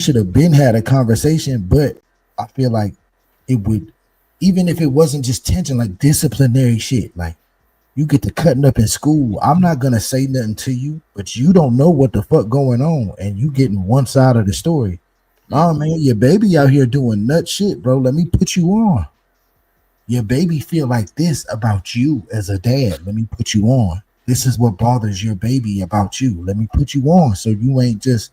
should have been had a conversation, but I feel like it would, even if it wasn't just tension, like disciplinary shit, like you get to cutting up in school. I'm not gonna say nothing to you, but you don't know what the fuck going on, and you getting one side of the story. Oh man, your baby out here doing nut shit, bro. Let me put you on. Your baby feel like this about you as a dad. Let me put you on. This is what bothers your baby about you. Let me put you on so you ain't just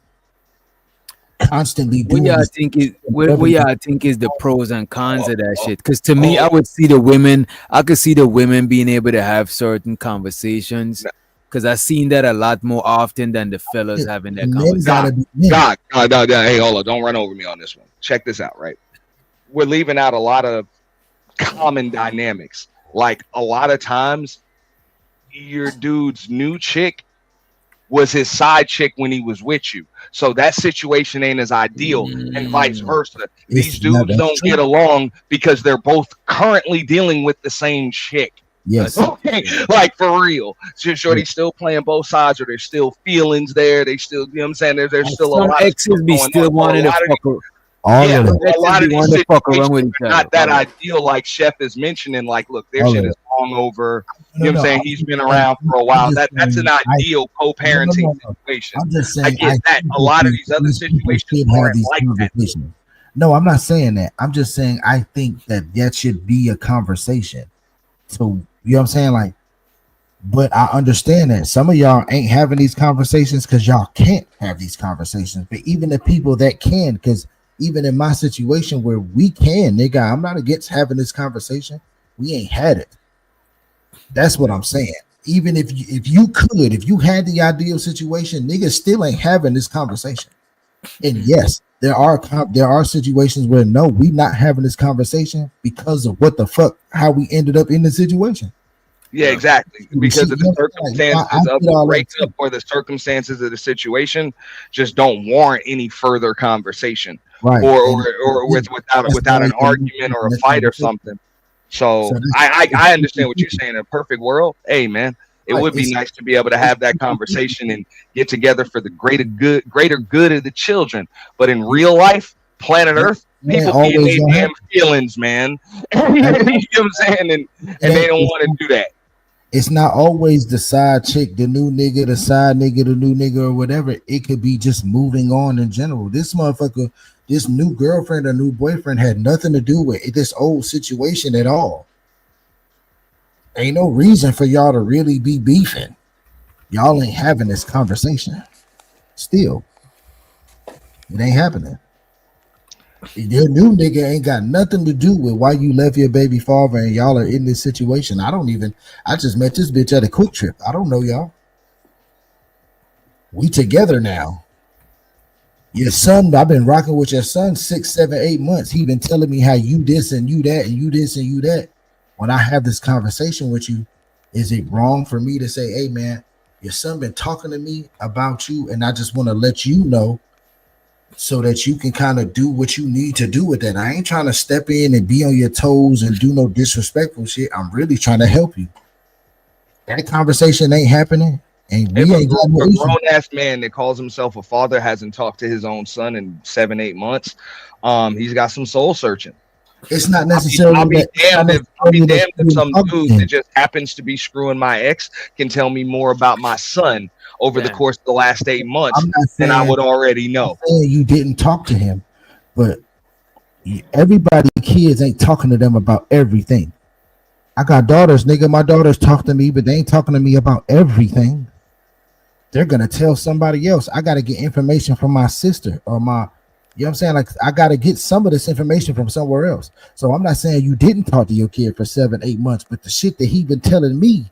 constantly What doing y'all this. think is what y'all think is the pros and cons of that shit? Because to me, I would see the women. I could see the women being able to have certain conversations. Because I've seen that a lot more often than the fellas having that Men gotta conversation. be men. God, hey, hold on, don't run over me on this one. Check this out, right? We're leaving out a lot of common dynamics. Like a lot of times, your dude's new chick was his side chick when he was with you. So that situation ain't as ideal, and vice versa. These dudes don't get along because they're both currently dealing with the same chick. Yes. Okay. Like for real. Shorty's still playing both sides, or there's still feelings there. They still, you know what I'm saying? There's still a Some lot of exes be still wanting to fuck. All of them. A lot of these situations are not that ideal, like Chef is mentioning. Like, look, their shit is long over. You know what I'm saying? He's been around for a while. That's an ideal co-parenting situation. I'm just I saying, get that. A lot of these other situations aren't like that. No, I'm not saying that. I'm just saying I think that should be a conversation. So you know what I'm saying? Like, but I understand that some of y'all ain't having these conversations because y'all can't have these conversations. But even the people that can, because even in my situation where we can, nigga, I'm not against having this conversation. We ain't had it. That's what I'm saying. Even if you had the ideal situation, niggas still ain't having this conversation. And yes, there are situations where no, we not having this conversation because of what the fuck, how we ended up in the situation. Yeah, exactly. Because of the circumstances of the breakup or the circumstances of the situation just don't warrant any further conversation, right? Or without an argument or a fight or something. So I understand what you're saying. In a perfect world, hey man, it would be nice to be able to have that conversation and get together for the greater good of the children. But in real life, planet Earth, people be in their damn feelings, man. You know what I'm saying? And they don't want to do that. It's not always the side chick, the new nigga, the side nigga, the new nigga, or whatever. It could be just moving on in general. This motherfucker, this new girlfriend or new boyfriend had nothing to do with this old situation at all. Ain't no reason for y'all to really be beefing. Y'all ain't having this conversation. Still, it ain't happening. Your new nigga ain't got nothing to do with why you left your baby father and y'all are in this situation. I just met this bitch at a Quick Trip. I don't know y'all. We together now. Your son, I've been rocking with your son 6, 7, 8 months. He been telling me how you this and you that and you this and you that. When I have this conversation with you, is it wrong for me to say, hey man, your son been talking to me about you and I just want to let you know so that you can kind of do what you need to do with that. I ain't trying to step in and be on your toes and do no disrespectful shit. I'm really trying to help you. That conversation ain't happening. And we ain't got no issue. A grown-ass man that calls himself a father hasn't talked to his own son in 7, 8 months. He's got some soul searching. It's not necessarily. I'll be damned if some dude that just happens to be screwing my ex can tell me more about my son over the course of the last 8 months than I would already know. I'm saying you didn't talk to him, but everybody, kids ain't talking to them about everything. I got daughters, nigga. My daughters talk to me, but they ain't talking to me about everything. They're gonna tell somebody else. I gotta get information from my sister or my. You know what I'm saying? Like, I got to get some of this information from somewhere else. So I'm not saying you didn't talk to your kid for 7, 8 months, but the shit that he been telling me,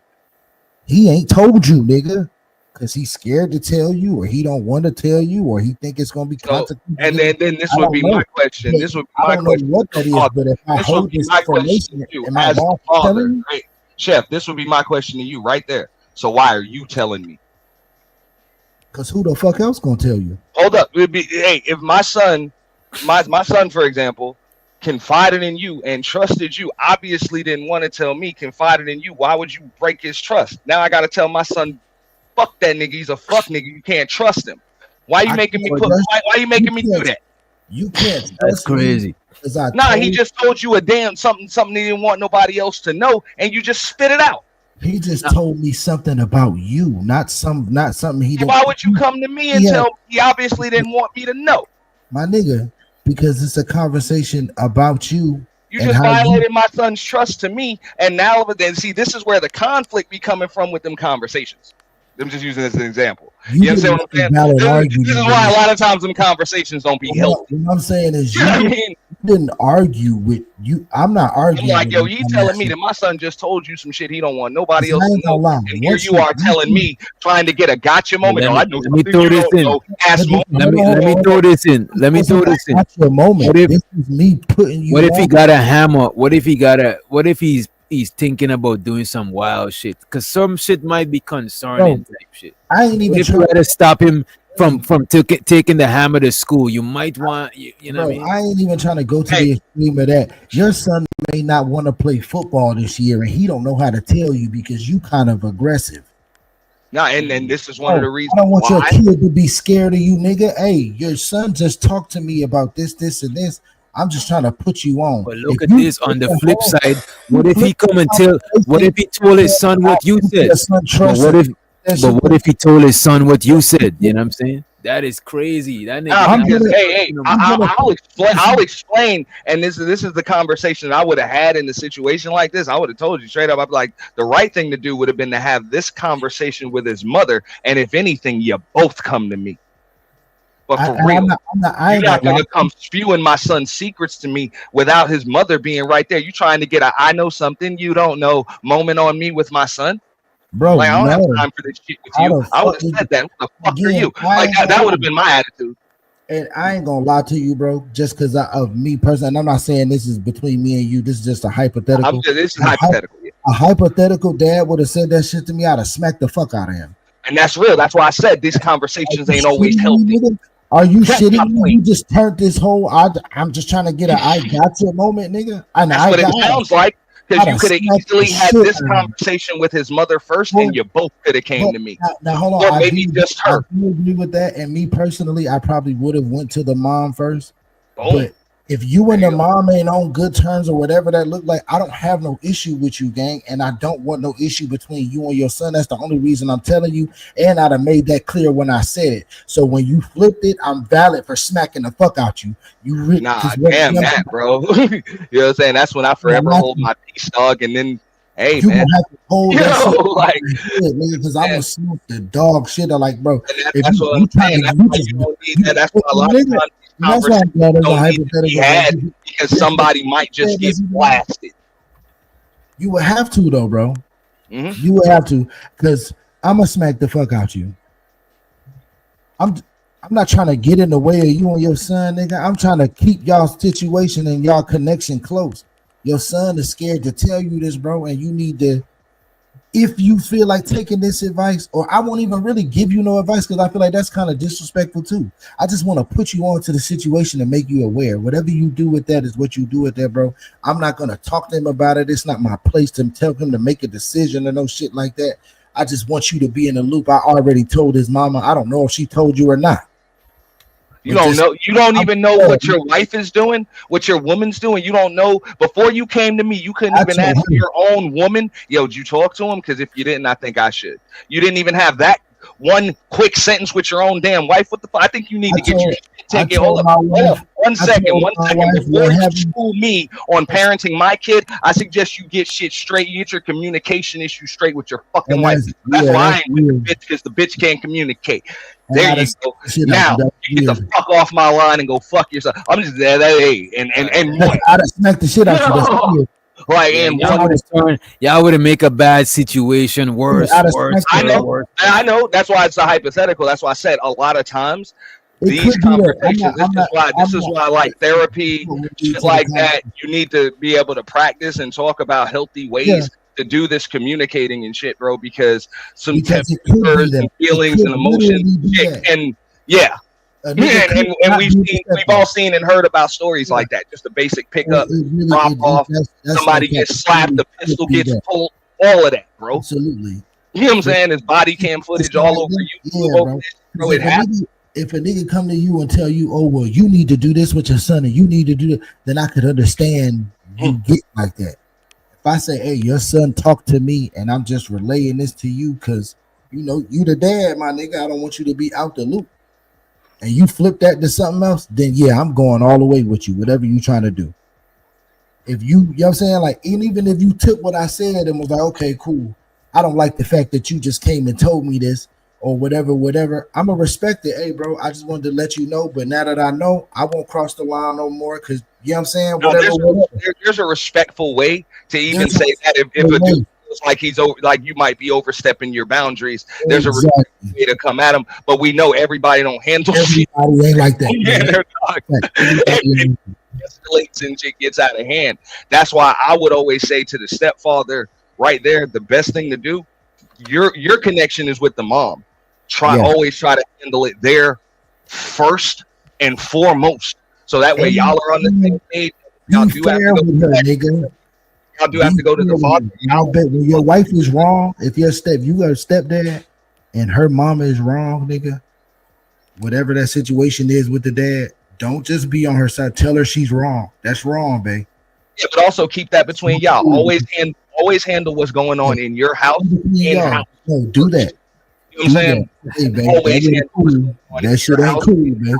he ain't told you, nigga, because he's scared to tell you, or he don't want to tell you, or he think it's going to be consequences. And then this would be my question. This would be my question. What that is, but if I hold this information, am I wrong for telling you? Right? Chef, this would be my question to you right there. So why are you telling me? Because who the fuck else gonna tell you? Hold up. It'd be, hey, if my son, for example, confided in you and trusted you, obviously didn't want to tell me, confided in you, why would you break his trust? Now I got to tell my son, fuck that nigga. He's a fuck nigga. You can't trust him. Why you I making me can't put? trust Why you making me do can't that? you can't That's trust me crazy. because I Nah, he told just told you a damn something he didn't want nobody else to know, and you just spit it out. he just told me something about you, not something he don't Why would you come to me and he had tell me? He obviously didn't want me to know. my nigga, because it's a conversation about you You and just how you violated my son's trust to me, and now then see this is where the conflict be coming from with them conversations. I'm just using this as an example. you You understand didn't what I'm have a saying? valid This is argument with why a me. lot of times them conversations don't be healthy. What I'm saying is You know what I mean? you didn't argue with you. I'm not I'm arguing like, with yo, you you on that telling me shit. that my son just told you some shit he don't want nobody 'Cause else I to ain't gonna know, lie. and here you are telling me trying to get a gotcha But moment. Oh, I know let me something throw you this don't in. know. Ass moment. Let me throw this in. Let me throw this in. At your moment. What if This is me putting you what if he on. got a hammer? What if he's thinking about doing some wild shit? Cause some shit might be Bro, concerning type shit. I ain't What even if you trying had to stop him to from taking the hammer to school? You might want you know what I bro, mean? I ain't even trying to go to Hey, the extreme of that. Your son may not want to play football this year, and he don't know how to tell you because you kind of aggressive. nah, and this is one of Oh, the I reasons don't want your why. kid to be scared of you, nigga. Hey, your son just talked to me about this, and this. I'm just trying to put you on. But If look at you this on the hold flip on, side. you What if flip he come the and tell? What conversation, if he told his son I what you think said? your son But trusts what him. if? That But shit. what if he told his son what you said? You know what I'm saying? That is crazy. That nigga Nah, I'm got because gonna, me hey, questioning I'm gonna. I'll explain. I'll explain. And this is the conversation I would have had in a situation like this. I would have told you straight up. I'd be like, the right thing to do would have been to have this conversation with his mother. And if anything, you both come to me. But for And real, I you're ain't not gonna lie, gonna come spewing my son's secrets to me without his mother being right there. You trying to get a I know something you don't know moment on me with my son? bro. Like I don't have No, time for this shit with how you. the I would fuck have is said that. What the fuck are again? you? Like that would have been my attitude. And I ain't gonna lie to you, bro. Just because of me personally, and I'm not saying this is between me and you. This is just a hypothetical. This is A, hy- hypothetical. Yeah. a hypothetical dad would have said that shit to me. I'd have smacked the fuck out of him. And that's real. That's why I said these Are conversations you ain't always shitting me, healthy. nigga? Are you That's my shitting me? point. You just turned this whole. I'm just trying to get a I got you moment, nigga. And That's I what it got. sounds like. Because I'd you have could have smacked the easily had shit this out of him. conversation with his mother first, But, and you both could have came but to me, now hold on. or maybe just I her. do agree with that. And me personally, I probably would have went to the mom first. Boom. But if you and There the you go. mom ain't on good terms or whatever that look like, I don't have no issue with you, gang, and I don't want no issue between you and your son. That's the only reason I'm telling you, and I'd have made that clear when I said it. So when you flipped it, I'm valid for smacking the fuck out you. Nah, Because damn that, bro. You know what I'm saying? That's when I I'm forever not, hold my peace, dog. And then, hey, you man, gonna have to hold you that know, shit like, nigga, because I'm man, gonna smoke the dog shit. Or like, bro, and if that's what I'm you trying saying. to, That's you why just you don't need you, that. That's why a lot of nigga, times these and that's why I'm conversations glad it's a don't need to be hypothetical, bro. had because somebody might just get blasted. You would have to though, bro. Mm-hmm. You would have to, because I'm gonna smack the fuck out you. I'm I'm not trying to get in the way of you and your son, nigga. I'm trying to keep y'all situation and y'all connection close. Your son is scared to tell you this, bro, and you need to. If you feel like taking this advice, or I won't even really give you no advice because I feel like that's kind of disrespectful too. I just want to put you onto the situation and make you aware. Whatever you do with that is what you do with that, bro. I'm not gonna talk to him about it. It's not my place to tell him to make a decision or no shit like that. I just want you to be in the loop. I already told his mama. I don't know if she told you or not. You But don't just know. You don't I'm even know what your wife is doing, what your woman's doing. You don't know. Before you came to me, you couldn't I even told ask him. your own woman, "Yo, did you talk to him?" Because if you didn't, I think I should. You didn't even have that one quick sentence with your own damn wife. What the fuck? I think you need I to get your told shit I taken. Hold told up, my hold wife. up. One I second, told one my second. wife Before what you happened. school me on parenting my kid, I suggest you get shit straight. You get your communication issue straight with your fucking And wife. That's why I that's ain't with the weird. bitch because the bitch can't communicate. And There I you just go. shit out you. Now That's you get the weird. fuck off my line and go fuck yourself. I'm just there, hey, and one, I just smacked the shit out you. That's weird. like Yeah, and y'all one. would have turned, y'all would have make a bad situation worse, I just worse, smacked I the worse, fuck. know, worse. I know. That's why it's a hypothetical. That's why I said a lot of times It these could be that. conversations. This I'm is not. why. This I'm is not. why like therapy, What would lead shit to the like that. conversation? You need to be able to practice and talk about healthy Yeah, ways to do this communicating and shit, bro. Because some because it could be tempers and that. It feelings could and emotions, literally be shit, that. and yeah. A nigga And, could and not be we've all respectful. seen and heard about stories Yeah, like that. Just a basic pickup, it really. drop off, That's a somebody fact. gets It slapped, really the could pistol be gets that. pulled, all of that, bro. Absolutely. You know what I'm But saying? There's body cam it's footage not all like over that. YouTube Yeah, over bro. this, bro. Because It if a nigga, happens. if a nigga come to you and tell you, oh well, you need to do this with your son and you need to do that, then I could understand you get like that. If I say, hey, your son talked to me and I'm just relaying this to you because you know you the dad, my nigga. I don't want you to be out the loop. And you flip that to something else, then yeah, I'm going all the way with you, whatever you trying to do. If you know what I'm saying, like, even if you took what I said and was like, okay, cool, I don't like the fact that you just came and told me this or whatever, I'm gonna respect it. Hey, bro, I just wanted to let you know, but now that I know, I won't cross the line no more because, you know what I'm saying, No, whatever. there's a respectful way to even There's say that if a dude feels like he's over, like you might be overstepping your boundaries, there's a respectful way to come at him. But we know everybody don't handle shit. Everybody ain't like that. Yeah, Man. they're not. It escalates and shit gets out of hand. That's why I would always say to the stepfather, right there, the best thing to do, your connection is with the mom. Always try to handle it there first and foremost. So that way y'all are on the same page. Y'all do have to go with her, nigga. Y'all do have to go to the father. I'll bet when your wife is wrong, if you got a stepdad and her mama is wrong, nigga, whatever that situation is with the dad, don't just be on her side. Tell her she's wrong. That's wrong, babe. Yeah, but also keep that between y'all. Always handle what's going on in your house. No, do that. You know what I'm saying? Hey, babe, always handle that shit ain't cool, man.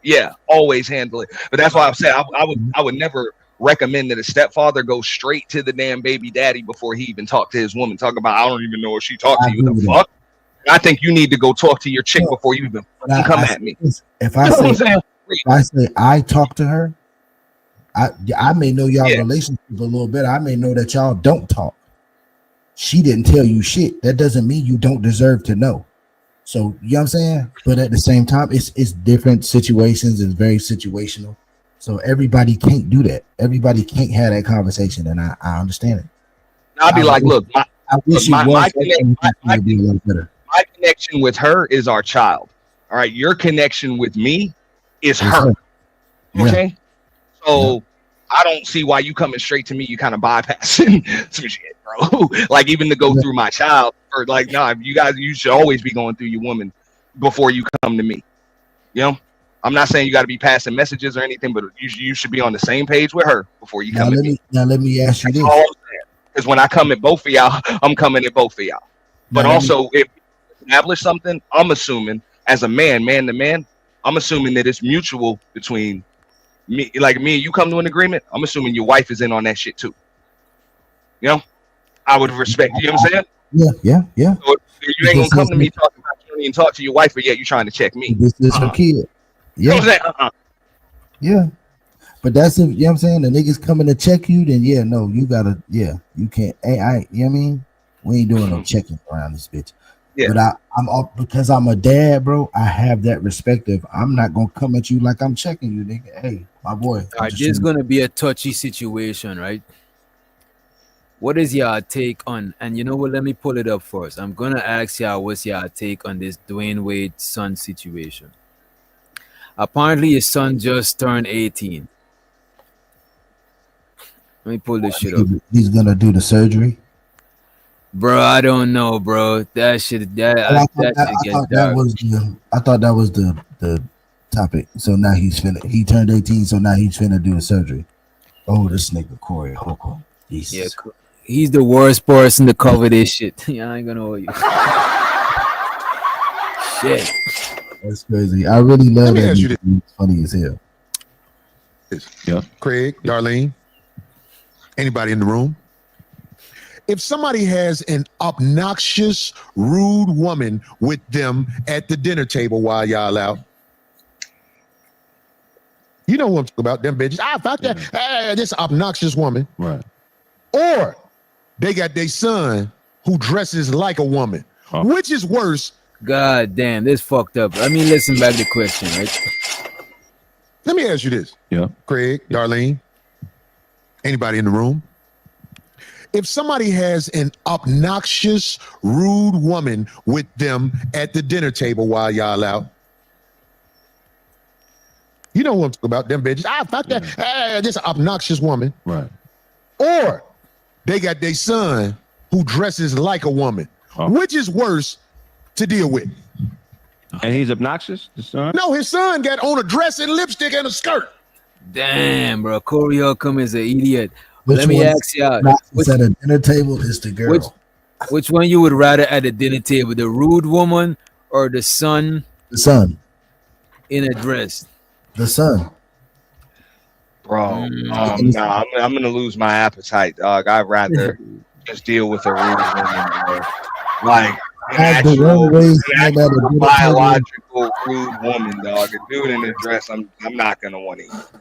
Yeah, always handle it. But that's why I'm saying I would never recommend that a stepfather go straight to the damn baby daddy before he even talk to his woman. Talk about, I don't even know if she talked to you. The fuck? I think you need to go talk to your chick before you even come at me. If I say I talk to her, I may know y'all relationship a little bit. I may know that y'all don't talk. She didn't tell you shit. That doesn't mean you don't deserve to know. So, you know what I'm saying? But at the same time, it's different situations. It's very situational. So everybody can't do that. Everybody can't have that conversation, and I understand it. I'll be like, look, my connection with her is our child. All right, your connection with me is her. Okay, so I don't see why you coming straight to me. You kind of bypassing some shit, bro. Like even to go through my child, or like, nah, you should always be going through your woman before you come to me. You know, I'm not saying you got to be passing messages or anything, but you should be on the same page with her before you come to me. Now let me ask you this. Because when I come at both of y'all, I'm coming at both of y'all. But also, if you establish something, I'm assuming as a man to man, I'm assuming that it's mutual between me, like me and you come to an agreement. I'm assuming your wife is in on that shit too. You know, I would respect. You know what I'm saying? Yeah. So you ain't gonna come to me talking about you don't even talk to your wife, but yet you trying to check me. This is her kid. You know what I'm saying? Yeah. But that's if, you know what I'm saying, the niggas coming to check you, then you gotta, you can't. Hey, you know what I mean? We ain't doing no checking around this bitch. Yeah. But I'm up because I'm a dad, bro. I have that respect of I'm not gonna come at you like I'm checking you, nigga. Hey, my boy. All right, this is gonna be a touchy situation, right? What is your take on? And you know what? Let me pull it up first. I'm gonna ask y'all what's your take on this Dwayne Wade's son situation. Apparently, his son just turned 18. Let me pull this shit up. He's gonna do the surgery, bro. I don't know, bro. That shit. I thought that was the topic. So now he turned 18. So now he's finna do the surgery. Oh, this nigga Corey Hoko. Yeah, he's the worst person to cover this shit. Yeah, I ain't gonna hold you. Shit. That's crazy. I really love that. It's funny as hell. Yeah. Craig, Darlene, anybody in the room? If somebody has an obnoxious, rude woman with them at the dinner table while y'all out, you know what I'm talking about, them bitches. Fuck that. Hey, this obnoxious woman. Right. Or they got their son who dresses like a woman. Which is worse? God damn, this fucked up. Let me listen back to the question, right? Let me ask you this. Yeah. Craig, Darlene, anybody in the room? If somebody has an obnoxious, rude woman with them at the dinner table while y'all out, you know what I'm talking about, them bitches. Fuck that. Hey, this obnoxious woman. Right. Or they got their son who dresses like a woman. Which is worse to deal with? And he's obnoxious, the son? No, his son got on a dress and lipstick and a skirt. Damn, bro. Corey Holcomb is an idiot. Which Let me one's ask y'all, not which, at a dinner table is the girl. which which one you would rather at the dinner table, the rude woman or the son The son. in a dress? The son. Bro. Mm. Nah, I'm gonna lose my appetite, dog. I'd rather just deal with a rude woman, bro. Like As the one way an stand at a actual dinner table. biological rude woman, dog. A dude in a dress, I'm not gonna want to eat.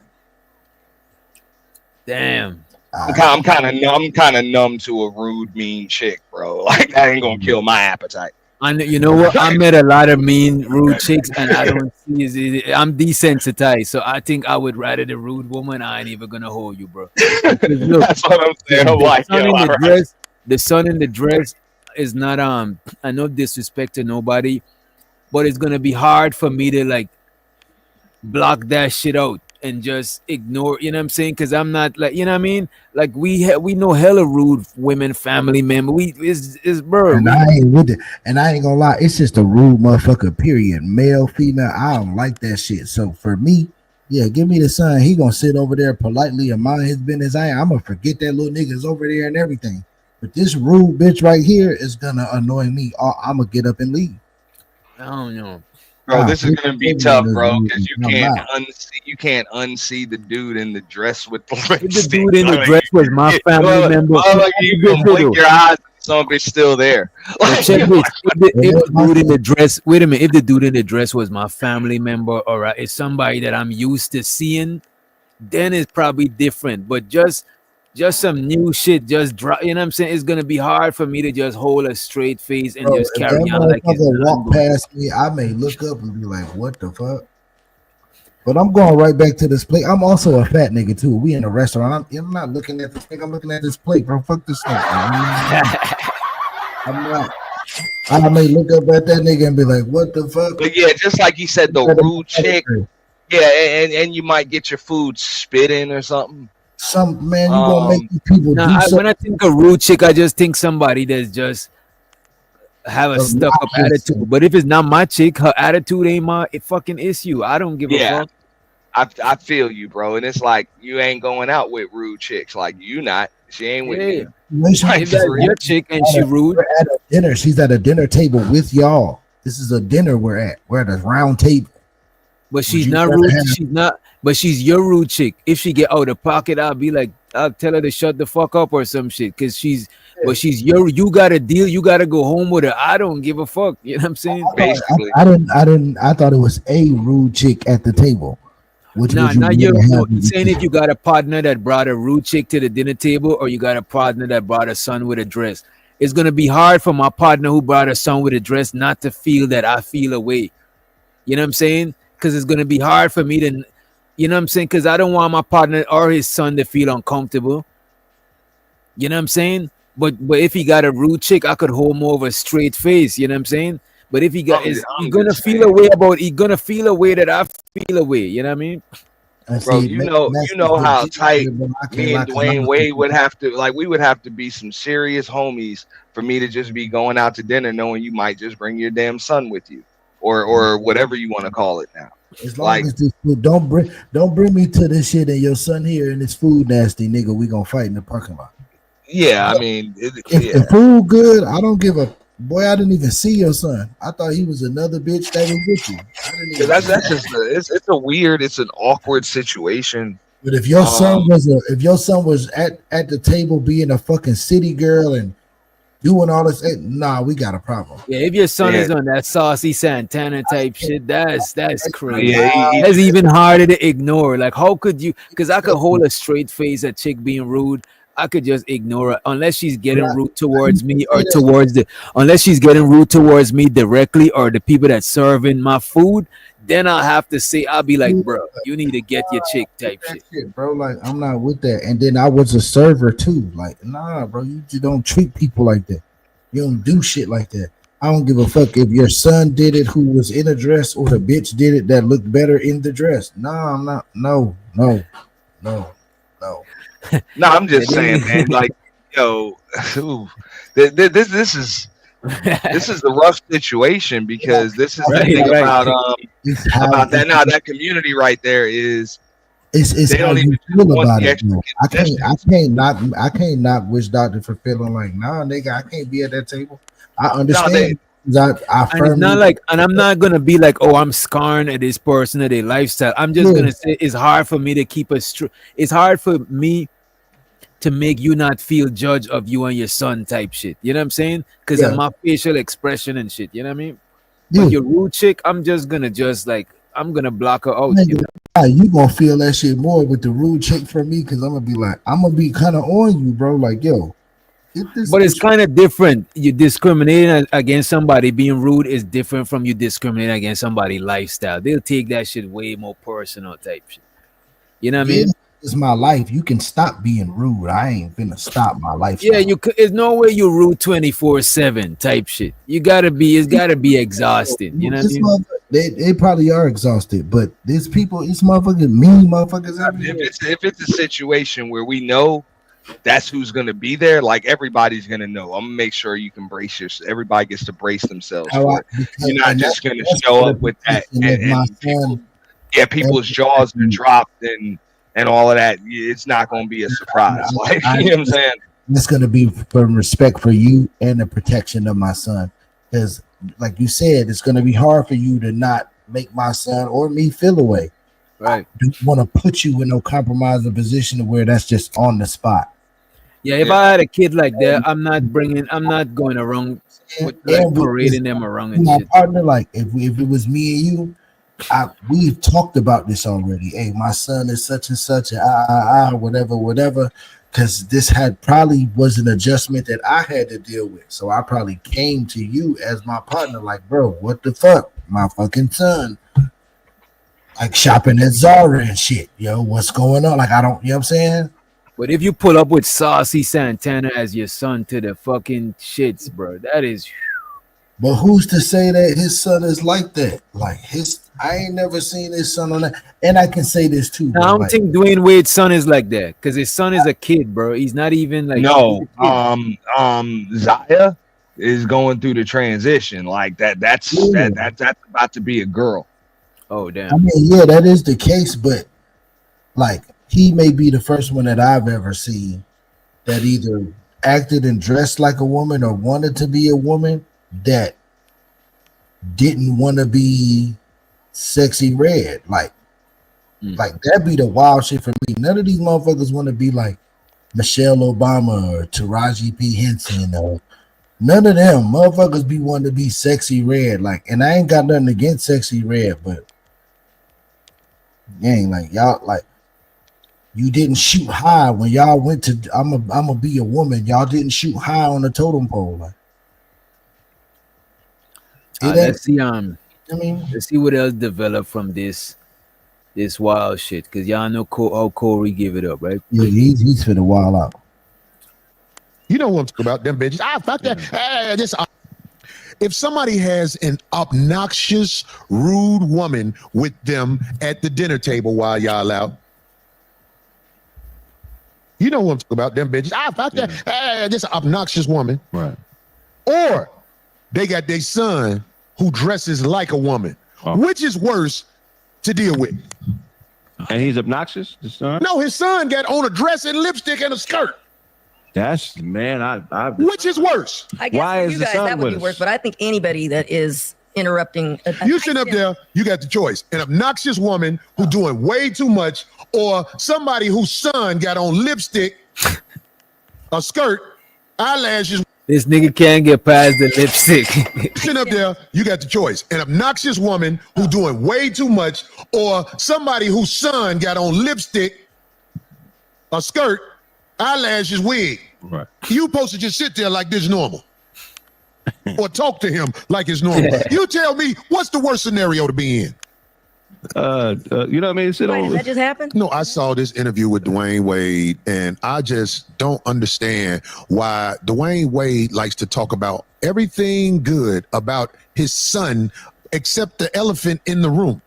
Damn. I'm kind of numb to a rude, mean chick, bro. Like that ain't gonna kill my appetite. And you know what? I met a lot of mean, rude chicks, and I don't see. I'm desensitized, so I think I would rather the rude woman. I ain't even gonna hold you, bro. Look, That's what I'm saying. I'm the like, son yo, in the alright. dress, the son in the dress is not I no disrespect to nobody, but it's gonna be hard for me to like block that shit out and just ignore, you know what I'm saying? Because I'm not like, you know what I mean? Like we know hella rude women, family member. We is bro. And I ain't with it. And I ain't gonna lie, it's just a rude motherfucker, period. Male, female, I don't like that shit. So for me, yeah, give me the son. He gonna sit over there politely and mind his business. I'm gonna forget that little nigga's over there and everything. But this rude bitch right here is gonna annoy me. I'm gonna get up and leave. I don't know. Bro, Nah, this is gonna be this tough, is bro, rude. because you can't unsee the dude in the dress with the If the lipstick. dude in the Like, dress was my family well, member, like you can blink your eyes, and some bitch still there. but Like, check this. If the dude in the dress, wait a minute. If the dude in the dress was my family member or it's somebody that I'm used to seeing, then it's probably different. But just some new shit, just drop. You know what I'm saying? It's gonna be hard for me to just hold a straight face and Bro, just if carry that on like it's motherfucker walk nothing. past me, I may look up and be like, what the fuck? But I'm going right back to this plate. I'm also a fat nigga too. We in a restaurant. I'm not looking at this thing. I'm looking at this plate, bro. Fuck this thing. I'm not. I may look up at that nigga and be like, what the fuck? but yeah, just like you said, the rude chick. Yeah, and you might get your food spit in or something. Some man, you gonna make these people Nah, do when something. I think of rude chick, I just think somebody that's just have a stuck up Obnoxious. attitude. But if it's not my chick, her attitude ain't my fucking issue. I don't give a Yeah. fuck. I feel you, bro. And it's like you ain't going out with rude chicks. Like you not. She ain't with Yeah. you. If If that's your chick and she rude, We're at a dinner. She's at a dinner table with y'all. This is a dinner we're at. We're at a round table. but she's you not rather rude. have- She's not. But she's your rude chick. If she get out of pocket, I'll be like, I'll tell her to shut the fuck up or some shit. Cause but she's your. You got to deal. You got to go home with her. I don't give a fuck. You know what I'm saying? Basically. I didn't. I thought it was a rude chick at the table. Which Nah, would you not rather your. have No, with he's saying you? if you got a partner that brought a rude chick to the dinner table, or you got a partner that brought a son with a dress, it's gonna be hard for my partner who brought a son with a dress not to feel that I feel away. You know what I'm saying? Because it's gonna be hard for me to, you know what I'm saying? Because I don't want my partner or his son to feel uncomfortable. You know what I'm saying? But if he got a rude chick, I could hold more of a straight face. You know what I'm saying? But if he got, I'm he's gonna just feel saying. a way about. He's gonna feel a way that I feel a way. You know what I mean? And Bro, see, you know how tight me and Dwayne Wade would have. have to, like, we would have to be some serious homies for me to just be going out to dinner knowing you might just bring your damn son with you or whatever you want to call it now. As long like- as this food, don't bring me to this shit and your son here and this food nasty, nigga. We gonna fight in the parking lot. Yeah, I mean, If yeah. the food good, I don't give a boy. I didn't even see your son. I thought he was another bitch that was with you. I didn't even That's see just it's a weird, it's an awkward situation. But if your son was at the table being a fucking city girl and doing all this, nah, we got a problem. Yeah, if your son Yeah. is on that saucy Santana type shit, that's crazy. Yeah, That's even harder to ignore. Like, how could you? Because I could hold a straight face at chick being rude. I could just ignore her unless she's getting Yeah. rude towards me or unless she's getting rude towards me directly or the people that serving my food. Then I'll have to say, I'll be like, bro, you need to get your chick type That shit. shit, bro. Like, I'm not with that. And then I was a server too. Like, nah, bro, you just don't treat people like that. You don't do shit like that. I don't give a fuck if your son did it who was in a dress or the bitch did it that looked better in the dress. Nah, I'm not. No. No, I'm just saying, man. Like, yo, this this is a rough situation because this is the Right, thing right. It's how about that. Now that community right there is it's they how don't even you just feel want about the it. extra Bro. distance. I can't knock Witch Doctor for feeling like, nah, nigga, I can't be at that table. I No, they understand. I And it's not firmly like, and I'm not gonna be like, oh, I'm scarring at this person or their lifestyle. I'm just yeah, gonna say it's hard for me to keep a it's hard for me to make you not feel judge of you and your son type shit. You know what I'm saying? Because of yeah, my facial expression and shit. You know what I mean? But yeah. your rude chick, I'm just gonna I'm gonna block her out. I ain't You know? gonna lie, you gonna feel that shit more with the rude chick from me because I'm gonna be kind of on you, bro. Like, yo, get this But it's bitch. kind of different. You discriminating against somebody being rude is different from you discriminating against somebody lifestyle. They'll take that shit way more personal type shit. You know what I Yeah, mean? it's my life. You can stop being rude. I ain't finna stop my Yeah, lifestyle. there's no way you rude 24/7 type shit. It's gotta be exhausting. You know what I This mean? motherfucker, they probably are exhausted, but there's people, it's motherfucking mean motherfuckers if everywhere. it's a situation where we know that's who's gonna be there, like everybody's gonna know. I'm gonna make sure you can brace your. Everybody gets to brace themselves How I for it. because You're not and just gonna that's show for the up with that protection of my and people, son yeah, and people's jaws are protection. dropped and all of that. It's not gonna be a surprise. Like I, you know what I'm saying? it's gonna be from respect for you and the protection of my son. Because, like you said, it's gonna be hard for you to not make my son or me feel away. I Right. don't want to put you in no compromising position where that's just on the spot. Yeah, if Yeah. I had a kid like that, And, I'm not going around with like and with parading this, them around and my shit. partner, like if it was me and you, we've talked about this already. Hey, my son is such and such, whatever, whatever. Because this had probably was an adjustment that I had to deal with. So I probably came to you as my partner, like, bro, what the fuck? My fucking son, like shopping at Zara and shit. Yo, what's going on? Like, I don't, you know what I'm saying? But if you pull up with Saucy Santana as your son to the fucking shits, bro, that is. But who's to say that his son is like that? Like I ain't never seen his son on that. And I can say this too, I bro. don't Like, think Dwayne Wade's son is like that because his son is a kid, bro. He's not even like he's No, a kid. Zaya is going through the transition like that. yeah, That's about to be a girl. Oh I damn. mean, yeah, that is the case, but like he may be the first one that I've ever seen that either acted and dressed like a woman or wanted to be a woman that didn't want to be sexy red. Like that'd be the wild shit for me. None of these motherfuckers want to be like Michelle Obama or Taraji P. Henson or none of them motherfuckers be wanting to be sexy red. Like, and I ain't got nothing against sexy red, but gang, like y'all, like you didn't shoot high when y'all went to. I'm gonna be a woman. Y'all didn't shoot high on the totem pole. Like it ain't. Let's see. I mean, Let's see what else developed from this wild shit. Because y'all know how Corey give it up, right? yeah, he's finna wild out. You know what I'm talking about, them bitches. Fuck that. If somebody has an obnoxious, rude woman with them at the dinner table while y'all out, you know what I'm talking about, them bitches. Fuck that. This obnoxious woman. Right. Or they got their son who dresses like a woman. Which is worse to deal with? And he's obnoxious, the son? No, his son got on a dress and lipstick and a skirt. That's, man, I Which is worse? I guess Why for is you the guys son that would with be us? worse, but I think anybody that is interrupting. You sitting up there, you got the choice. An obnoxious woman who doing way too much, or somebody whose son got on lipstick, a skirt, eyelashes. This nigga can't get past the lipstick. Sitting up there, you got the choice. An obnoxious woman who doing way too much, or somebody whose son got on lipstick, a skirt, eyelashes, wig. Right. You supposed to just sit there like this normal. Or talk to him like it's normal. You tell me what's the worst scenario to be in? You know what I mean? Sit Wait, on. did that just happen? No, I saw this interview with Dwayne Wade, and I just don't understand why Dwayne Wade likes to talk about everything good about his son except the elephant in the room.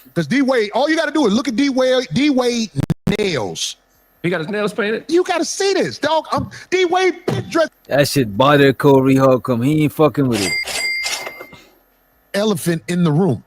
Because D Wade, all you got to do is look at D Wade nails. He got his nails painted. You got to see this, dog. D-Wade pit dress. That shit bothered Corey. How come he ain't fucking with it? Elephant in the room.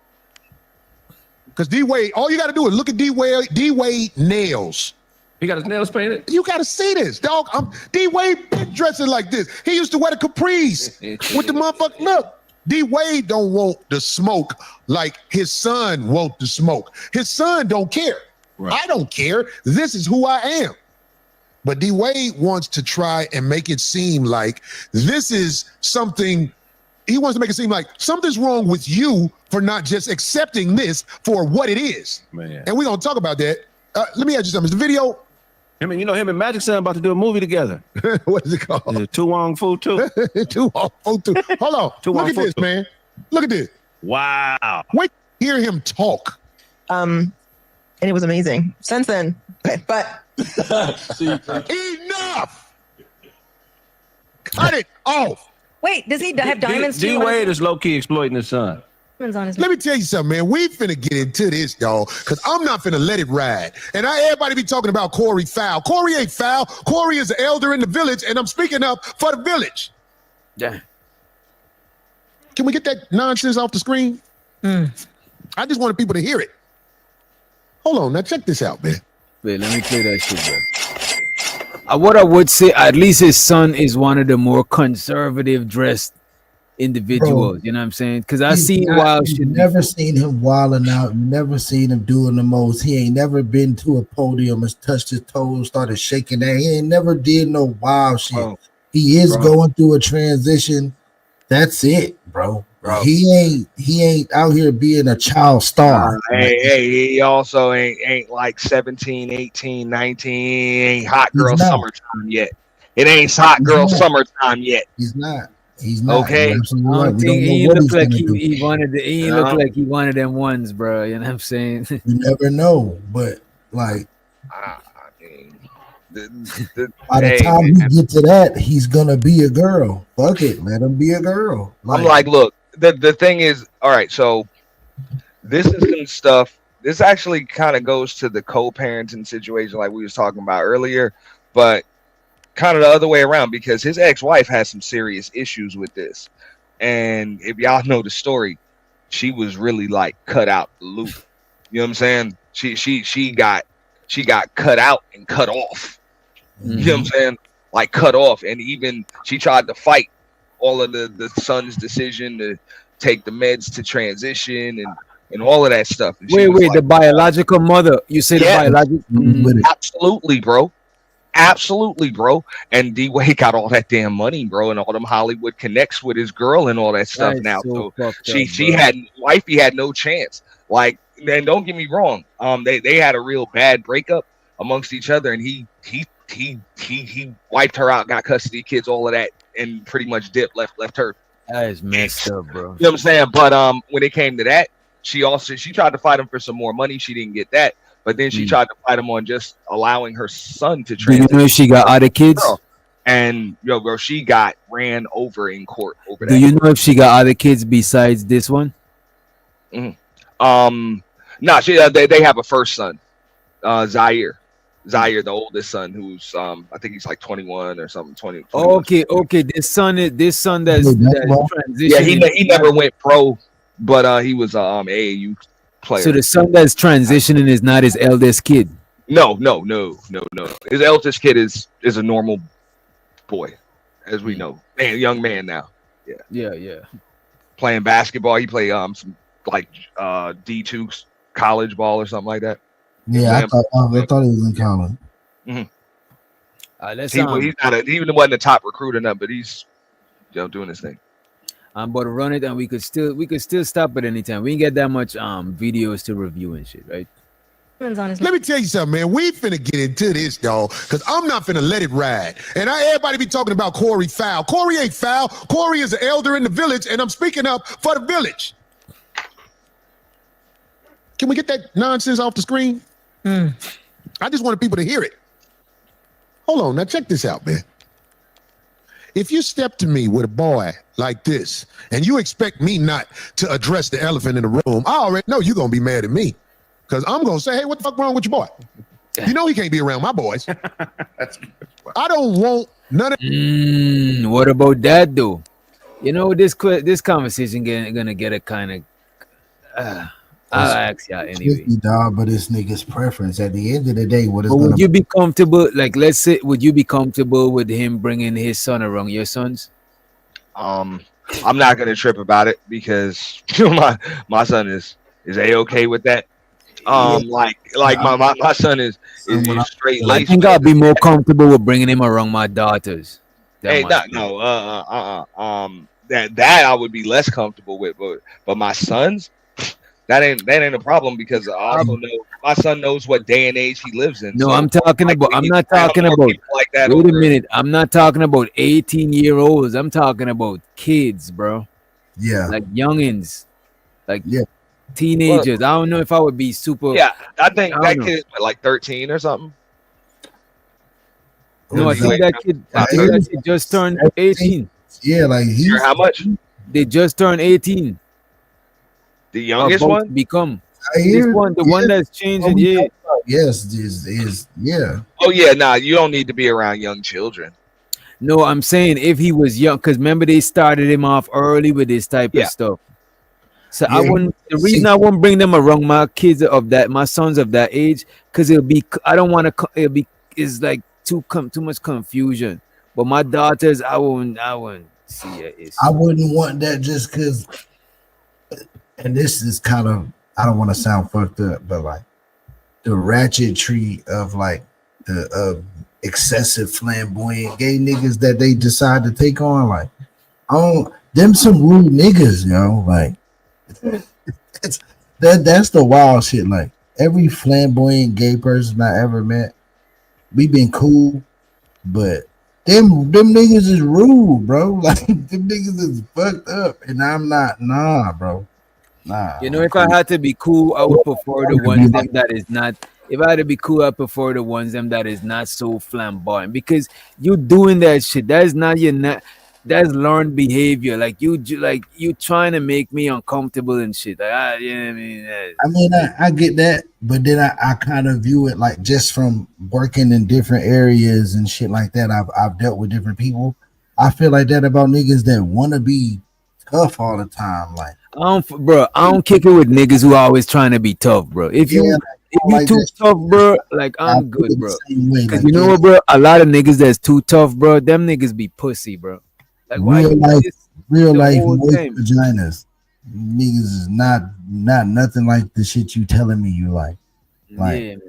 Because D-Wade, all you got to do is look at D-Wade nails. He got his nails painted. You got to see this, dog. D-Wade pit dressing like this. He used to wear the capris with the motherfucker. Look, D-Wade don't want the smoke like his son want the smoke. His son don't care. Right. I don't care. This is who I am. But D-Wade wants to try and make it seem like this is something. He wants to make it seem like something's wrong with you for not just accepting this for what it is. Man. And we're going to talk about that. Let me ask you something. Is the video? Him and Magic Son about to do a movie together. What is it called? Tu Wong Fu 2. Tu Wong Fu 2. Hold on. Look at this, man. Look at this. Wow. Wait, hear him talk. And it was amazing. Since then, but enough. Cut it off. Wait, does he have diamonds too? D-Wade is low-key exploiting his son. Let me tell you something, man. We finna get into this, y'all, because I'm not finna let it ride. And everybody be talking about Corey foul. Corey ain't foul. Corey is an elder in the village, and I'm speaking up for the village. Yeah. Can we get that nonsense off the screen? I just wanted people to hear it. Hold on, now check this out, man. Wait, let me play that shit, bro. What I would say, at least his son is one of the more conservative dressed individuals. Bro, you know what I'm saying? Because I seen wild shit. Never seen him wilding out. You never seen him doing the most. He ain't never been to a podium and touched his toes, started shaking that. He ain't never did no wild shit. Bro, he is going through a transition. That's it, bro. He ain't out here being a child star. He also ain't like 17, 18, 19. He ain't hot girl summertime yet. It ain't hot girl summertime yet. He's not. He's not. Okay. He look like he wanted. He look like he wanted them ones, bro. You know what I'm saying? You never know, but like, by the time he get to that, he's gonna be a girl. Fuck it, let him be a girl. I'm like, look, the thing is, all right. So this is some stuff. This actually kind of goes to the co-parenting situation, like we was talking about earlier, but kind of the other way around, because his ex-wife has some serious issues with this. And if y'all know the story, she was really like cut out the loop. You know what I'm saying? She got cut out and cut off. You know what I'm saying? Like cut off. And even she tried to fight all of the son's decision to take the meds to transition and all of that stuff. Wait, like, the biological mother. You say the biological? Absolutely, bro. And D-Wade got all that damn money, bro, and all them Hollywood connects with his girl and all that stuff now. So wifey had no chance. Like, man, don't get me wrong. They had a real bad breakup amongst each other, and he wiped her out, got custody of kids, all of that, and pretty much left her. That is messed up, bro. You know what I'm saying? But when it came to that, she tried to fight him for some more money. She didn't get that. But then she tried to fight him on just allowing her son to transition. Do you know she got other kids? And bro, she got ran over in court over that. Do you know if she got other kids besides this one? No, they have a first son, Zaire, the oldest son, who's I think he's like 21 or something. 20. Okay. This son that's transitioning. Yeah, he never went pro, but he was AAU player. So the son that's transitioning is not his eldest kid. No. His eldest kid is a normal boy, as we know, young man now. Yeah. Playing basketball, he played some like D2 college ball or something like that. Yeah, I thought he was in college. He wasn't the top recruit or nothing, but he's doing his thing. I'm about to run it, and we could still stop at any time. We ain't get that much videos to review and shit, right? Let me tell you something, man. We finna get into this, dog, because I'm not finna let it ride. And everybody be talking about Corey foul. Corey ain't foul. Corey is an elder in the village, and I'm speaking up for the village. Can we get that nonsense off the screen? I just wanted people to hear it. Hold on, now check this out, man. If you step to me with a boy like this, and you expect me not to address the elephant in the room, I already know you're going to be mad at me. Because I'm going to say, hey, what the fuck wrong with your boy? You know he can't be around my boys. I don't want none of. What about that though? You know, this conversation gonna get a kind of. I'll ask y'all anyway. Tricky, dog, but it's niggas' preference. At the end of the day, what is But gonna would you be comfortable? Like, let's say, would you be comfortable with him bringing his son around your sons? I'm not gonna trip about it because my son is a-okay with that. My son is straight I laced think with I'll it. be more comfortable with bringing him around my daughters. Than Hey, my no, sons. no, that I would be less comfortable with, but my sons, that ain't a problem because I also know my son knows what day and age he lives in. No, So I'm talking about. likely I'm he's not around talking more about. people like that Wait a over. minute. I'm not talking about 18-year-olds. I'm talking about kids, bro. yeah, Like youngins, like yeah. Well, teenagers. I don't know if I would be super. yeah, I I think don't that know. kid is what, like 13 or something. No, What I is You think that? ain't that kid. I about think 13. that kid just turned 17? 18. Yeah, like Sure, he's how much? They just turned 18. The Or youngest about to one? become. I This hear. one, the Yeah, one that's what changing. we Yeah. talking about. Yes, is yeah. Oh yeah, nah, you don't need to be around young children. No, I'm saying if he was young, because remember they started him off early with this type of Yeah, stuff. So I Yeah, he wouldn't. The reason six. I won't bring them around my kids of that, my sons of that age, because it'll be. I don't want to. It'll be. It's like too much confusion. But my daughters, I won't. I won't see an I issue. wouldn't want that just because. And this is kind of. I don't want to sound fucked up, but like the ratchetry of like the excessive flamboyant gay niggas that they decide to take on. Like, oh, them some rude niggas, Like, it's that's the wild shit. Like every flamboyant gay person I ever met, we been cool, but them niggas is rude, bro. Like them niggas is fucked up, and I'm not. Nah, bro. Nah, You know, I'm if I cool. had to be cool, I would prefer the To be ones like, them that is not. If I had to be cool, I prefer the ones them that is not so flamboyant because you doing that shit. That is not your not. That's learned behavior. Like like you trying to make me uncomfortable and shit. Like you know what I mean. I mean, I get that, but then I kind of view it like just from working in different areas and shit like that. I've dealt with different people. I feel like that about niggas that want to be tough all the time. Like, Bro, I don't kick it with niggas who always trying to be tough, bro. If yeah, you like, I if don't you like too that tough, shit. bro, like I I'm feel good, the bro. same way. Cause Like, you know yeah, what, bro? A lot of niggas that's too tough, bro. Them niggas be pussy, bro. Like why real you life, this real the life whole moist time? vaginas. Niggas is not nothing like the shit you telling me you like Yeah, man.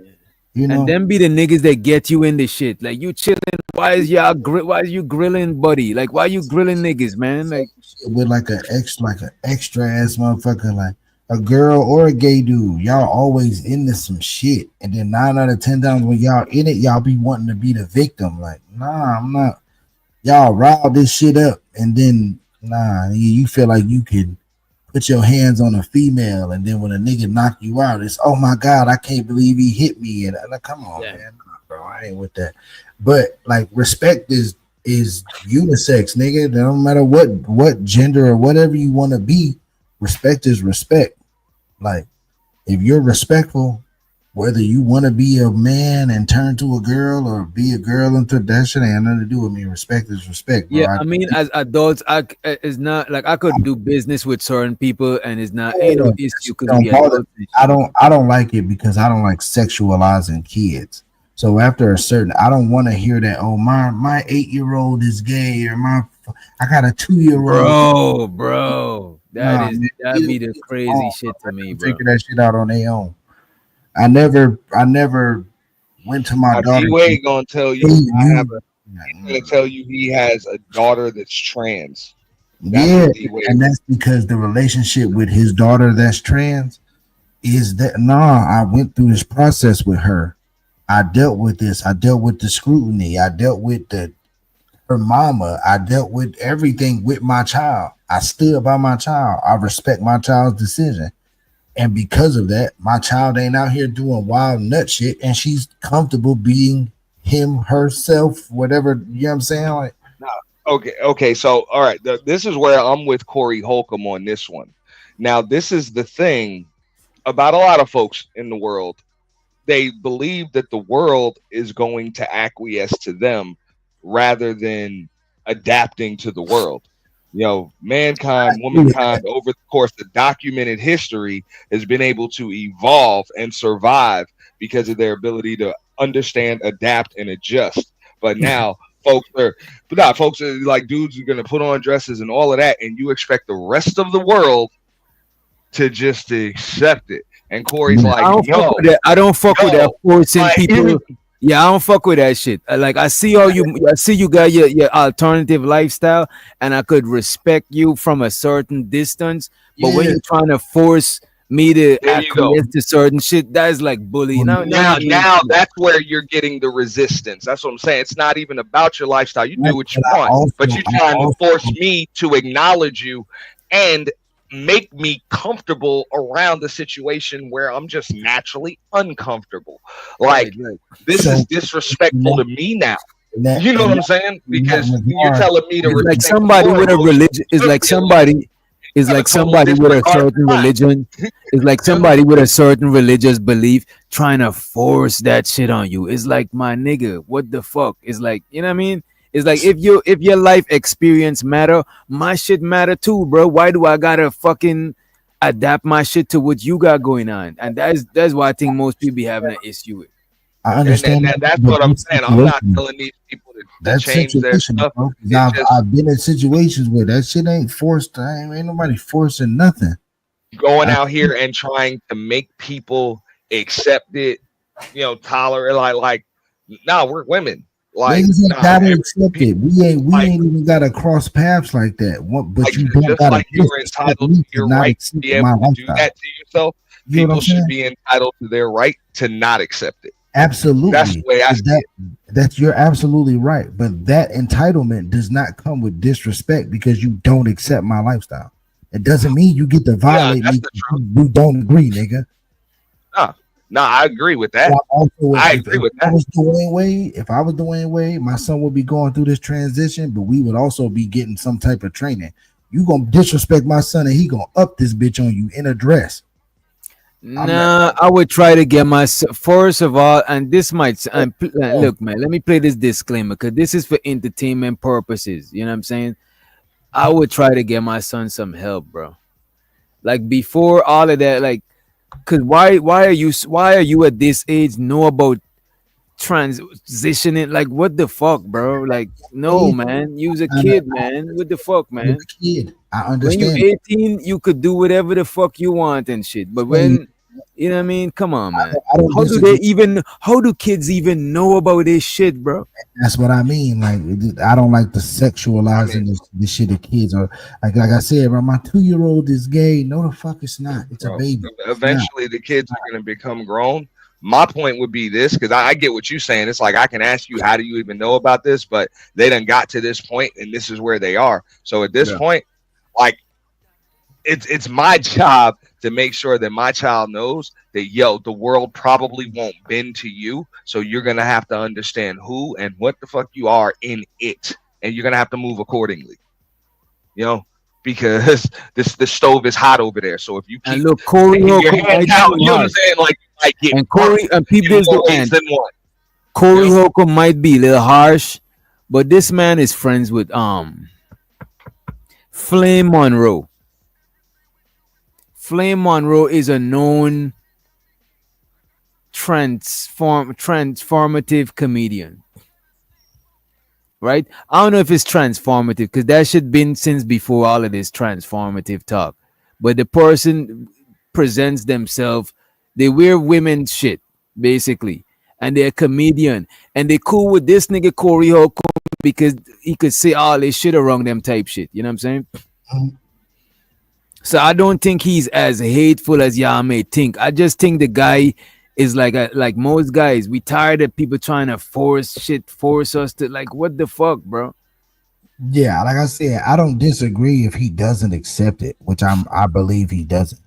you And know them be the niggas that get you in the shit. Like you chilling. Why is you grilling, buddy? Like why you grilling niggas, man? Like shit with like an extra ass motherfucker like a girl or a gay dude. Y'all always into some shit, and then 9 out of 10 times when y'all in it, y'all be wanting to be the victim. Like, nah, I'm not. Y'all rile this shit up, and then nah, you feel like you can put your hands on a female, and then when a nigga knock you out, it's oh my god, I can't believe he hit me. And like, come on, yeah. man, nah, bro, I ain't with that. But like, respect is unisex, nigga. No matter what gender or whatever you want to be, respect is respect. Like, if you're respectful, whether you want to be a man and turn to a girl or be a girl and that shit ain't nothing to do with me. Respect is respect, bro. Yeah, I mean, as adults, it's not like I could do business with certain people, and it's not ain't no That issue shit because don't we bother adults me. and shit. I don't like it because I don't like sexualizing kids. So after a certain, I don't want to hear that. Oh, my 8 year old is gay, or I got a 2 year old. Bro, Nah, man, that either be the it's crazy wrong, bro. shit to Let me, them bro. figure that shit out on their own. I never went to my now daughter. D Wade gonna tell Hey, you you, he's gonna tell you he has a daughter that's trans. That's yeah, what D Wade. and that's because the relationship with his daughter that's trans is that nah. I went through this process with her. I dealt with this. I dealt with the scrutiny. I dealt with the her mama. I dealt with everything with my child. I stood by my child. I respect my child's decision. And because of that, my child ain't out here doing wild nut shit and she's comfortable being him, herself, whatever. You know what I'm saying? Like, Now, okay. So, all right, this is where I'm with Corey Holcomb on this one. Now, this is the thing about a lot of folks in the world. they believe that the world is going to acquiesce to them rather than adapting to the world. Mankind, womankind, over the course of documented history, has been able to evolve and survive because of their ability to understand, adapt, and adjust. But now, folks are like, dudes are gonna put on dresses and all of that, and you expect the rest of the world to just accept it. And Corey's like, I don't fuck with that. I don't fuck with that forcing people. Yeah, I don't fuck with that shit. Like I see you got your alternative lifestyle, and I could respect you from a certain distance. But when you're trying to force me to acquiesce to certain shit, that is like bullying. Now that's where you're getting the resistance. That's what I'm saying. It's not even about your lifestyle. You do what you want, but you're trying to force me to acknowledge you and make me comfortable around the situation where I'm just naturally uncomfortable. Like, this is disrespectful to me now. You know what I'm saying? Because you're telling me to like somebody with a religion is like somebody with a certain religion. It's like somebody with a certain religious belief trying to force that shit on you. It's like, my nigga, what the fuck? It's like, you know what I mean? It's like, if your life experience matter, my shit matter too, bro. Why do I gotta fucking adapt my shit to what you got going on? And that's why I think most people be having an issue with. I understand and that's what I'm saying. I'm not telling these people to change their stuff. I've been in situations where that shit ain't forced. Ain't nobody forcing nothing. Going out here and trying to make people accept it, tolerate, like, nah, we're women. Like, niggas ain't gotta accept it. We ain't even gotta cross paths like that. But you don't just gotta. Like you're entitled to your right to be able to do that to yourself. People should be entitled to their right to not accept it. Absolutely. That's the way I see it. You're absolutely right. But that entitlement does not come with disrespect because you don't accept my lifestyle. It doesn't mean you get to violate me. You don't agree, nigga. No, I agree with that. I agree with that. If I was Dwayne Wade, my son would be going through this transition, but we would also be getting some type of training. You gonna disrespect my son, and he gonna up this bitch on you in a dress. Nah, I would try to get my first of all, and this might look, man. Let me play this disclaimer because this is for entertainment purposes. You know what I'm saying? I would try to get my son some help, bro. Like, before all of that, like. Cause why are you at this age know about transitioning? Like, what the fuck, bro? Like, no, man. You's a kid, man. What the fuck, man? Kid, I understand. When you 18, you could do whatever the fuck you want and shit. But when you know what I mean? Come on, man. How do kids even know about this shit, bro? That's what I mean. Like, I don't like the sexualizing this shit of kids. Or like I said, bro, my 2-year-old is gay. No, the fuck it's not. It's a baby. Eventually, the kids are going to become grown. My point would be this, because I get what you're saying. It's like, I can ask you, how do you even know about this? But they done got to this point, and this is where they are. So at this point, like, it's my job to make sure that my child knows that, the world probably won't bend to you. So you're going to have to understand who and what the fuck you are in it. And you're going to have to move accordingly, because the stove is hot over there. So if you keep Corey, your hand out, you know what I'm saying? Like and Corey, and people Corey Yeah. Holcomb might be a little harsh, but this man is friends with Flame Monroe. Flame Monroe is a known transformative comedian. Right? I don't know if it's transformative because that shit been since before all of this transformative talk. But the person presents themselves, they wear women's shit, basically. And they're a comedian. And they cool with this nigga Corey Holcomb because he could say all this shit around them type shit. You know what I'm saying? So I don't think he's as hateful as y'all may think. I just think the guy is like most guys. We tired of people trying to force us to, like, what the fuck, bro? Yeah, like I said, I don't disagree if he doesn't accept it, which I believe he doesn't.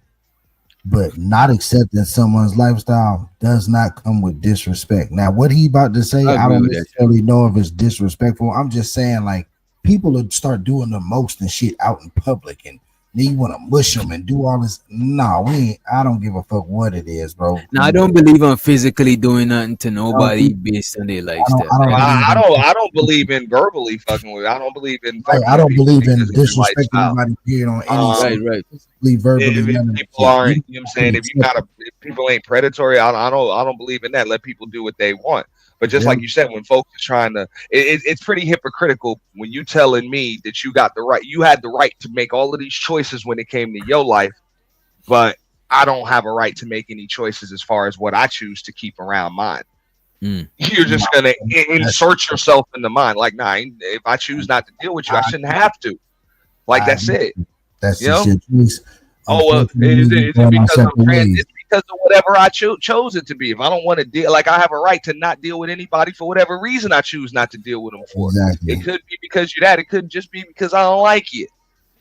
But not accepting someone's lifestyle does not come with disrespect. Now, what he about to say, I don't necessarily know if it's disrespectful. I'm just saying, like, people would start doing the most and shit out in public, and then you want to mush them and do all this. No, we ain't. I don't give a fuck what it is, bro. Now I don't believe I'm physically doing nothing to nobody based on their lifestyle. I don't believe in verbally fucking with. I don't believe in. I don't believe in disrespecting lifestyle. anybody period on any Right. verbally. If people aren't, you know what I'm saying, if people ain't predatory, I don't believe in that. Let people do what they want. But just like you said, when folks are trying to, it's pretty hypocritical when you telling me that you had the right to make all of these choices when it came to your life, but I don't have a right to make any choices as far as what I choose to keep around mine. You're just gonna insert yourself in the mind. Like, nah, if I choose not to deal with you, I shouldn't have to. Like, that's it. That's just your choice. Oh, well, is it because I'm trans? It's because of whatever I chose it to be. If I don't want to deal, like, I have a right to not deal with anybody for whatever reason I choose not to deal with them for. Exactly. It could be because you're that. It could just be because I don't like you.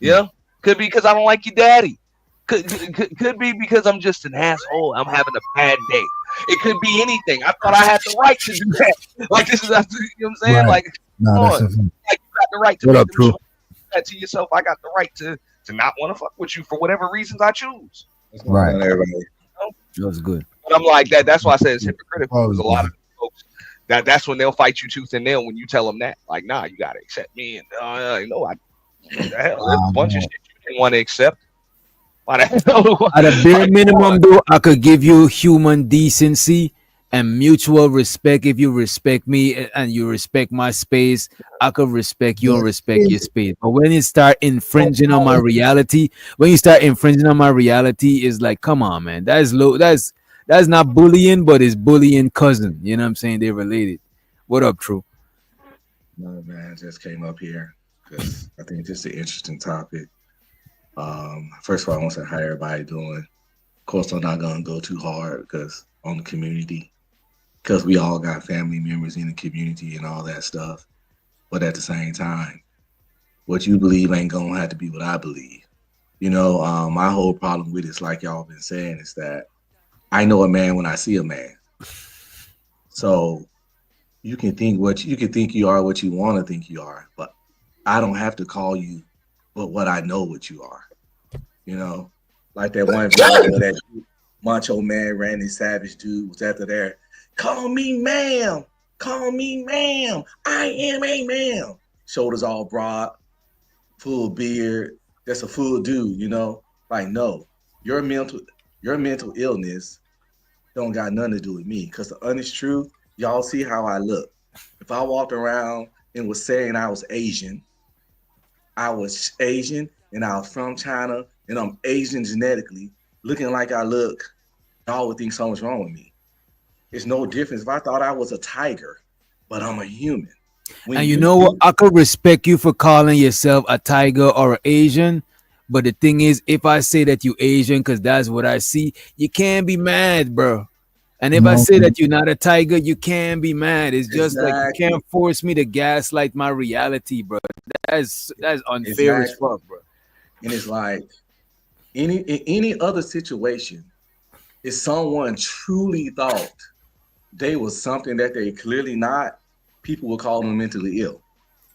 Yeah. Could be because I don't like your daddy. Could be because I'm just an asshole. I'm having a bad day. It could be anything. I thought I had the right to do that. Like, this is, you know what I'm saying? Right. Like, no, like, you got the right to make that to yourself. I got the right to not want to fuck with you for whatever reasons I choose. Right. That's good. But I'm like that. That's why I say it's hypocritical. Because a lot of folks that's when they'll fight you tooth and nail when you tell them that. Like, nah, you gotta accept me. And you know, what the hell, there's a bunch of shit you didn't want to accept. At a bare minimum, though, I could give you human decency and mutual respect. If you respect me and you respect my space, I could respect you and respect your space. But when you start infringing on my reality, it's like, come on, man. That's low. That's not bullying, but it's bullying cousin. You know what I'm saying? They're related. What up, True? No, man, I just came up here because I think this is an interesting topic. First of all, I want to say how everybody doing. Of course, I'm not gonna go too hard because on the community, because we all got family members in the community and all that stuff. But at the same time, what you believe ain't gonna have to be what I believe. You know, my whole problem with it's like y'all been saying is that I know a man when I see a man. So you can think you are what you want to think you are, but I don't have to call you but what I know what you are. You know, like that one video that macho man, Randy Savage dude was after there. Call me ma'am. Call me ma'am. I am a ma'am. Shoulders all broad, full beard. That's a full dude, you know? Like, no, your mental illness don't got nothing to do with me. Because the honest truth, y'all see how I look. If I walked around and was saying I was Asian and I was from China and I'm Asian genetically, looking like I look, y'all would think something's wrong with me. It's no difference if I thought I was a tiger, but I'm a human. And you know what? I could respect you for calling yourself a tiger or an Asian. But the thing is, if I say that you Asian, because that's what I see, you can't be mad, bro. And if I say that you're not a tiger, you can't be mad. It's just like you can't force me to gaslight my reality, bro. That's unfair as fuck, bro. And it's like in any other situation, if someone truly thought they was something that they clearly not, people will call them mentally ill.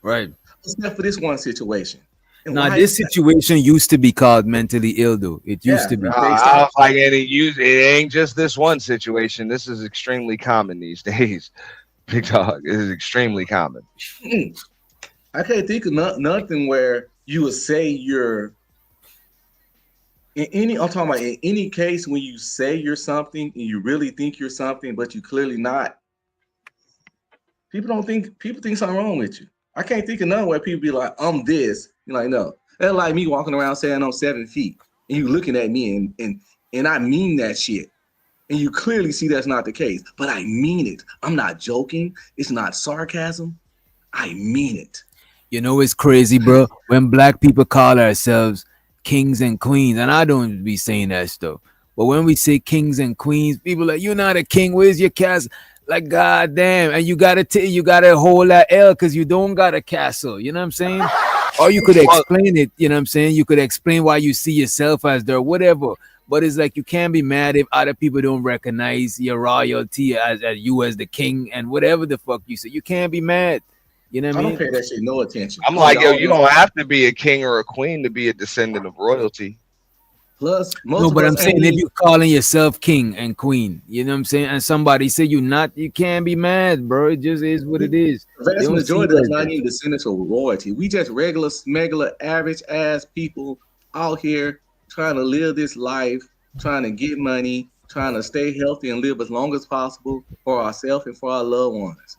Right. Except for this one situation. Now, this situation used to be called mentally ill, though. It used to be. I was like, it ain't just this one situation. This is extremely common these days. Big dog, it is extremely common. I can't think of nothing where you would say you're I'm talking about in any case when you say you're something and you really think you're something, but you clearly not. People think something wrong with you. I can't think of none where people be like, I'm this. You're like, no. That's like me walking around saying I'm 7 feet and you looking at me and I mean that shit. And you clearly see that's not the case, but I mean it. I'm not joking. It's not sarcasm. I mean it. You know, it's crazy, bro. When black people call ourselves kings and queens, and I don't be saying that stuff, but when we say kings and queens, people are like, you're not a king. Where's your castle? Like, goddamn. And you gotta hold that L because you don't got a castle. You know what I'm saying? Or you could explain it. You know what I'm saying? You could explain why you see yourself as there, whatever. But it's like you can't be mad if other people don't recognize your royalty as you as the king and whatever the fuck you say. You can't be mad. You know what I I don't mean? pay that shit no attention. I'm like, yo, you don't have to be a king or a queen to be a descendant of royalty. Plus, most No, of but us I'm saying ain't if even. you calling yourself king and queen, you know what I'm saying, and somebody say you not, you can't be mad, bro. It just is what it is. The They vast don't see majority it of us as not that. even descendants of royalty. We just regular, smuggler, average ass people out here trying to live this life, trying to get money, trying to stay healthy and live as long as possible for ourselves and for our loved ones.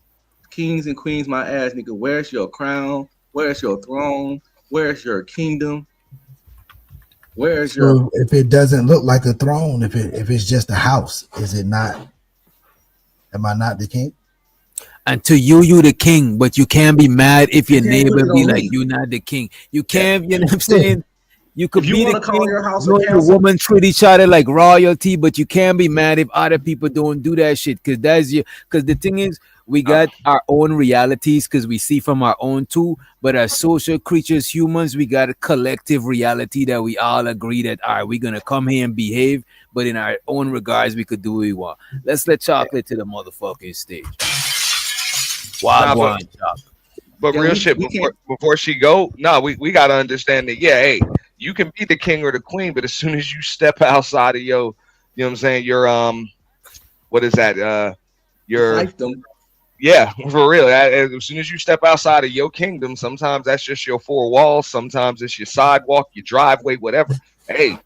Kings and queens, my ass nigga, where's your crown? Where's your throne? Where's your kingdom? Where's your So if it doesn't look like a throne, if it's just a house, is it not? Am I not the king? And to you, you the king, but you can't be mad if you your can't put neighbor it be on like, me? you not the king. You Yeah. can't, you know what I'm Yeah. saying? You If could you be want the to call king, your house a you and your castle, woman treat each other like royalty, but you can't be mad if other people don't do that shit. Cause that's your, cause the thing is, we got our own realities because we see from our own too. But as social creatures, humans, we got a collective reality that we all agree that, all right, we're gonna come here and behave, but in our own regards, we could do what we want. Let's let chocolate to the motherfucking stage. Nah, but Wagwan chocolate. but yeah, real shit. we can't. Before she go, no, we gotta understand that. Yeah, hey, you can be the king or the queen, but as soon as you step outside of your, you know what I'm saying, your what is that? Your Fiefdom. yeah, for real. As soon as you step outside of your kingdom, sometimes that's just your four walls. Sometimes it's your sidewalk, your driveway, whatever. Hey,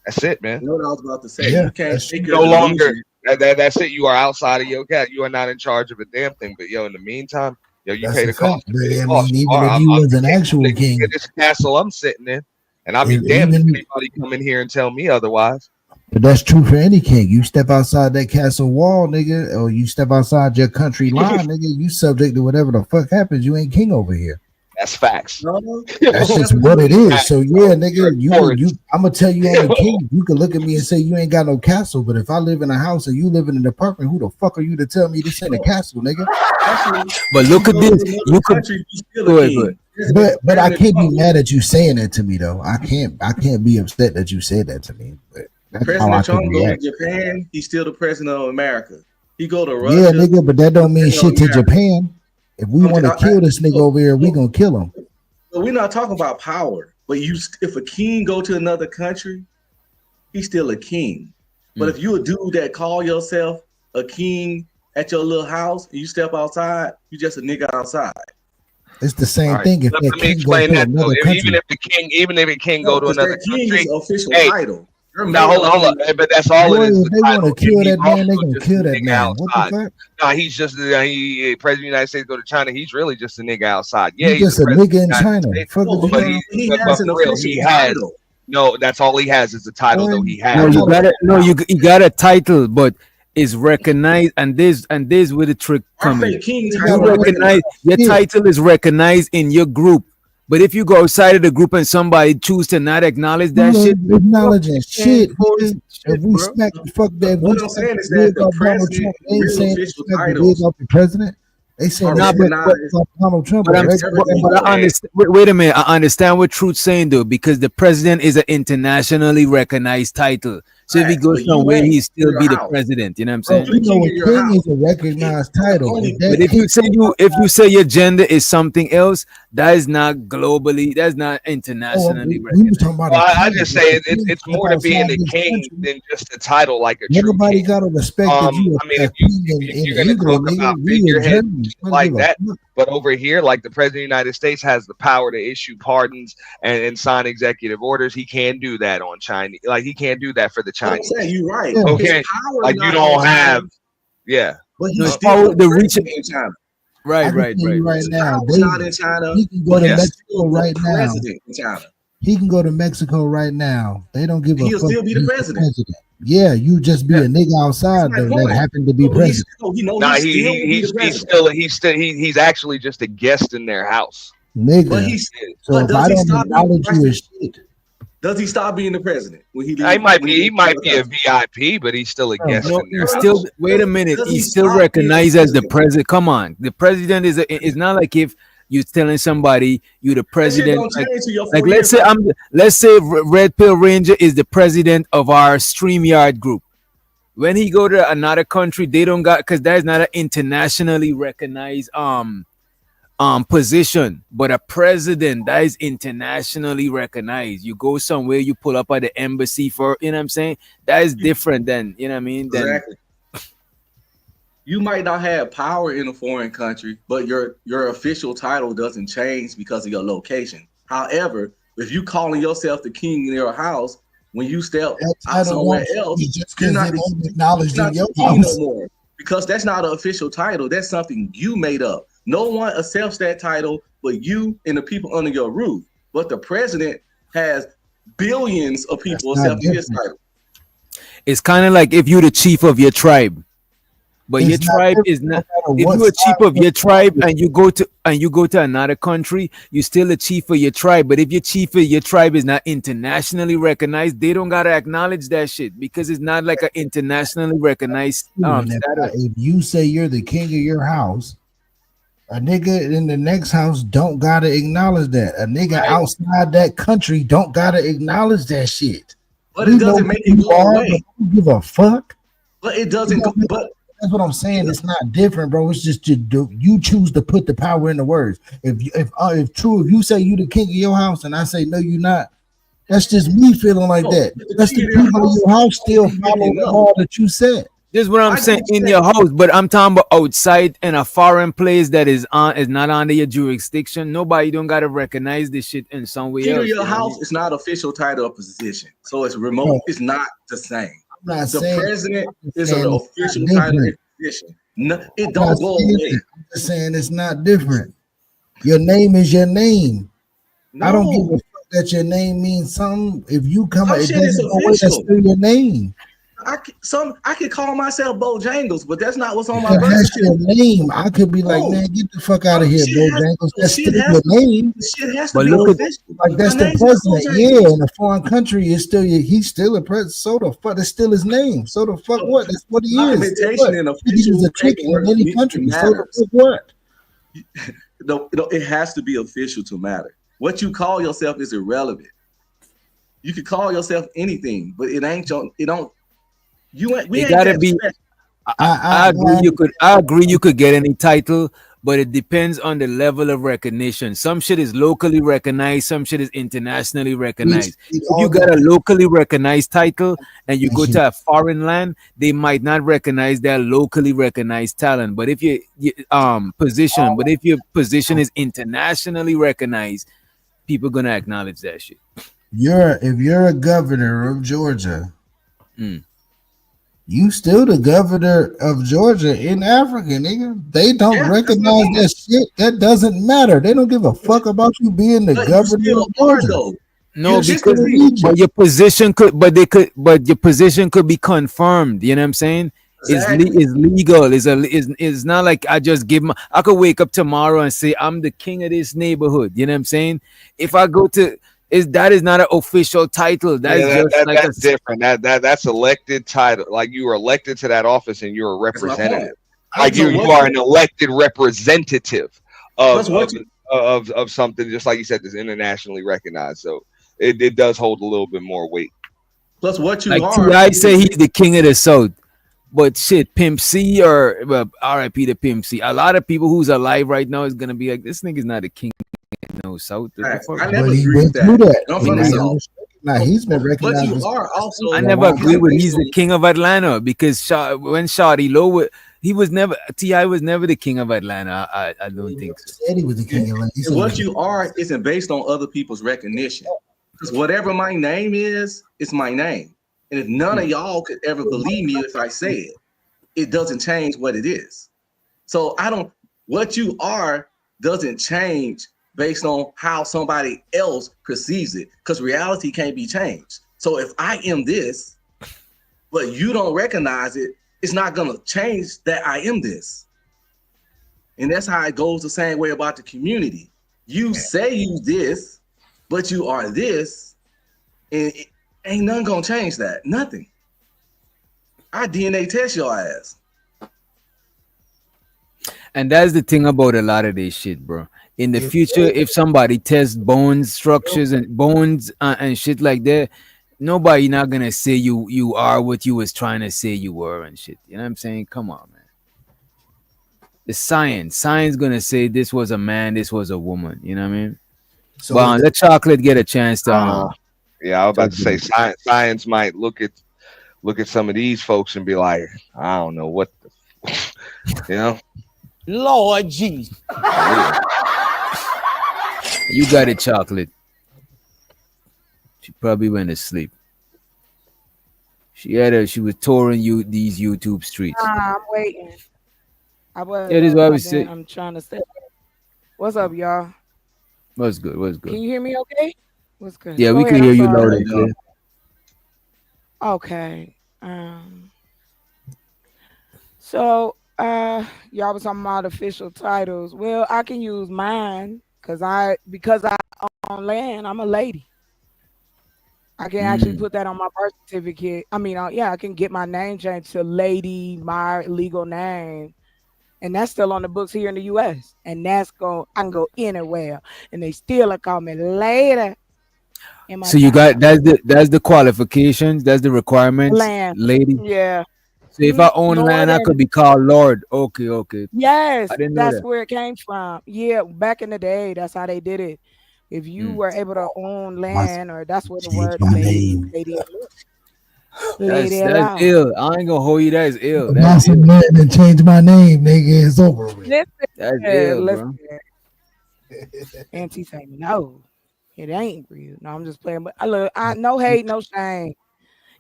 that's it, man. You know what I was about to say? Yeah, You can't that's take true. your No longer. delusion. That's it. You are outside of your cat. You are not in charge of a damn thing. But yo, in the meantime, yo, you That's pay a the cost fact. to But pay the I cost. mean, even if I'm you was the an king. I'm actual the king of king, this castle I'm sitting in, and I'll be if, damned if even anybody come in here and tell me otherwise. but that's true for any king. You step outside that castle wall, nigga, or you step outside your country line, nigga, you subject to whatever the fuck happens. You ain't king over here. That's facts. No, That's that's just what what it you is. So yeah, nigga, Or you I'm gonna tell you I'm the king. You can look at me and say you ain't got no castle, but if I live in a house and you live in an apartment, who the fuck are you to tell me this ain't a castle, nigga? actually, But if look you at go to this. another You could country, you still go a ahead, go ahead. king. But I President can't be Trump, mad at you saying that to me though. I can't be upset that you said that to me. But that's how I President can Trump go to react. Japan, he's still the president of America. He go to Yeah, Russia, nigga, but that the don't mean president of shit to America. Japan. If we want to kill this nigga over here, we gonna kill him. So we're not talking about power, but if a king go to another country, he's still a king. But if you a dude that call yourself a king at your little house and you step outside, you just a nigga outside. It's the all same right, thing if that let me king go explain to that though. another Even country. if the king, even if it can No, go to because another that king is country, an official hey, title. Your now mayor hold on, king. but that's all it Boy, is. if The they want title, to and kill he's that man, they also gonna just a kill that nigga man. What the outside. fuck? No, he's just president of the United States. Go to China. He's really just a nigga outside. Yeah, You he's the just a president nigga of in the United China. States, Fuck No, is you but talking he but has an for real, official he has title. no. That's all he has is the title, about? though. Boy, He No, has that you no. got it. No, motherfucker. you got a title, but is recognized, and this where the trick Our come in. fake king Ain't You title got is a recognize recognized. your shit. title is recognized in your group, but if you go outside of the group and somebody choose to not acknowledge that You shit, ain't acknowledging man, shit, bullshit, nigga. If we bro. smack the fuck that, if we What I'm smack saying the is that wig the off Donald president, Trump, they ain't real saying official smack the wig titles off the president. They saying are they Nah, smack the recognized. wig off Donald Trump, but a I'm That's regular everything but I else. understand. Wait a minute, I understand what Truth's saying though, because the president is an internationally recognized title. So if he Facts, goes but you somewhere, ain't he in still your be the house. president. You know what I'm bro. saying? You the You know, king a of your king house. is a recognized That's the title. only If that But if king you say go your gender is something else, that is not globally, that's not oh, internationally we was talking recognized. about Well, a I king. just If say the it's king it's step more to being outside a this king country, than just a title like a true everybody king. gotta respect that you I mean, a king if in you're gonna England, talk nigga. about We in figureheads and Germany. shit I don't like give a that, fuck. but over here, like the president of the United States has the power to issue pardons and sign executive orders. He can do that on Chinese, like he can't do that for the What I'm saying, Chinese. you're right. Yeah. His Okay, power like you not on don't have, China, yeah. but No, he's it's still power the to reach it. president in China. I Right, can right, tell right, you right His right. now, power's not in China, he can go but to Yeah. he's Mexico still the right now. president in China. He can go to Mexico right now. They don't give a He'll fuck still if be the he's the president. president. Yeah, you just be Yeah. a nigga That's outside my though that point. happened to be No, but president. Nah, he still will be the president. he's actually just a guest in their house. But Nigga. So but if does I he don't stop being acknowledge you as shit, Does he stop being the president when he He leave might when be he he leaves might the be a country? VIP, but he's still a bro, guest No, in their he's No, still. house. no. Wait a minute. Does he He's still stop being the recognized as the president? president. Come on, the president is. It's not like if you're telling somebody you the That shit president. don't change till your Like 4 years. let's say Red Pill Ranger is the president of our StreamYard group. When he go to another country, they don't got because that is not an internationally recognized position, but a president that is internationally recognized. You go somewhere, you pull up at the embassy for, you know what I'm saying? That is different than, you know what I mean? Then Exactly. You might not have power in a foreign country, but your official title doesn't change because of your location. However, if you calling yourself the king in your house, when you step That out title somewhere won't else, change just you're because not it the, ain't you're acknowledged in not your the king no house. more because that's not an official title. That's something you made up. No one accepts that title but you and the people under your roof. But the president has billions of That's people not accepting his different. title. it's kind of like if you're the chief of your tribe. But your It's not tribe different is no not. matter If what you're a chief side of you're your tribe on. and you go to another country, you're still a chief of your tribe. But if your chief of your tribe is not internationally recognized, they don't gotta acknowledge that shit because it's not like an internationally recognized And status. if you say you're the king of your house, a nigga in the next house don't gotta acknowledge that. A nigga Right? outside that country don't gotta acknowledge that shit. But We it know doesn't who make it you go are, but away. don't give a fuck. But it It doesn't go. don't make- But That's what I'm saying. It's not different, bro. It's just you choose to put the power in the words. If true, if you say you the king of your house and I say no, you not. That's just me feeling like no, that. the That's king the of your people in house your house would still be big follow the enough. law that you set. This is what I'm I saying get in that. your house, but I'm talking about outside in a foreign place that is not under your jurisdiction. Nobody don't gotta recognize this shit in some way King of else. your You know what I house mean? is not official title or position, so it's Bro, remote. It's not the same. I'm not The saying president I'm just is an saying it's official not title different. and position. No, it I'm not don't go saying away. that. I'm just saying it's not different. Your name is your name. I don't give No, a fuck that your name means something. If you come, some it shit is doesn't go away. That's official. still your name. I could call myself Bojangles, but that's not what's on my But birth that's your certificate. name. I could be like, No, man, get the fuck out of some here, shit has Bojangles. no, That's still your name. shit has to But be look at official. Like My that's the name's not president. Yeah, Bojangles. in a foreign country, it's still he's still a president. So the fuck, it's still his name. So the fuck So what? That's what he is. So documentation what? and Nigga is official a chicken in paperwork any country. So the matters. fuck what? No, it has to be official to matter. What you call yourself is irrelevant. You could call yourself anything, but it ain't your. It don't. You ain't. We it ain't gotta that be. special. I agree. I agree. You could get any title, but it depends on the level of recognition. Some shit is locally recognized. Some shit is internationally recognized. It If all you got a depends locally recognized title and you on go shit. to a foreign land, they might not recognize that locally recognized talent. But if but if your position is internationally recognized, people gonna acknowledge that shit. If you're a governor of Georgia, Mm. you still the governor of Georgia in Africa, nigga. They don't Yeah, that's my recognize point. that shit. That doesn't matter. They don't give a fuck about you being the But you governor still of are Georgia. though. No, You're Shit because still in but Egypt. your position could, but your position could be confirmed. You know what I'm saying? exactly. Is legal. Is not like I just give my. I could wake up tomorrow and say I'm the king of this neighborhood. You know what I'm saying? If I go to is that is not an official title. That Yeah, is just like that's different. That's elected title. Like you were elected to that office and you're a That's my point. representative. Like So you what? are an elected representative of Plus what you of something, just like you said, that's internationally recognized. So it does hold a little bit more weight. plus what you like are. Ti say he's the king of the south. But shit, Pimp C or well, R.I.P. to Pimp C. A lot of people who's alive right now is gonna be like, this nigga's not a king of no south. What the Facts. fuck? I But never he agree with went through that. that. I'm Me from the Now, neither. south. he's been But recognized you as are also I for a never long agree time. with he's the king of Atlanta because when Shawty Low, he was never Ti was never the king of Atlanta. I don't think so. Said he was the king of land. He said And he what was you are isn't based on other people's recognition. Because whatever my name is, it's my name. And if none of y'all could ever believe me if I say it, it doesn't change what it is. So what you are doesn't change based on how somebody else perceives it, because reality can't be changed. So if I am this, but you don't recognize it, it's not gonna change that I am this. And that's how it goes the same way about the community. You say you this, but you are this, and ain't nothing gonna change that. Nothing. I DNA test your ass. And that's the thing about a lot of this shit, bro. In the future, if somebody tests bones structures and bones and shit like that, nobody not gonna say you are what you was trying to say you were and shit. You know what I'm saying? Come on, man. The science. Science gonna say this was a man, this was a woman. You know what I mean? So But let chocolate get a chance to Yeah, I was about talk to say about it. science might look at some of these folks and be like, I don't know what the, you know, Lord Jesus. for real. You got it, chocolate. She probably went to sleep. She was touring you these YouTube streets. I'm waiting. I was. Yeah, this is what I I've was been. saying. I'm trying to stay. What's up, y'all? What's good? What's Can good? you hear me? Okay. What's good? Yeah, Go we ahead. can I'm hear you sorry. loud How you and clear. doing? Okay. So y'all was talking about official titles. Well, I can use mine because I own land. I'm a lady. I can actually Mm. put that on my birth certificate. I mean, yeah, I can get my name changed to Lady, my legal name, and that's still on the books here in the U.S. And that's go I can go anywhere, and they still call me later in my So you got title. that's the qualifications, that's the requirements, Land, lady. yeah. So if I own Lord land, I could and be called Lord. Okay, okay. I yes, didn't know that's that. where it came from. Yeah, back in the day, that's how they did it. If you Mm. were able to own once land, or that's where the change word my name. lady That's allow. ill. I ain't gonna hold you. That is ill. That is Once some ill. land and change my name, nigga, it's over with. That's ill, Listen, bro. Auntie say no, it ain't real. No, I'm just playing. But I look, I no hate, no shame.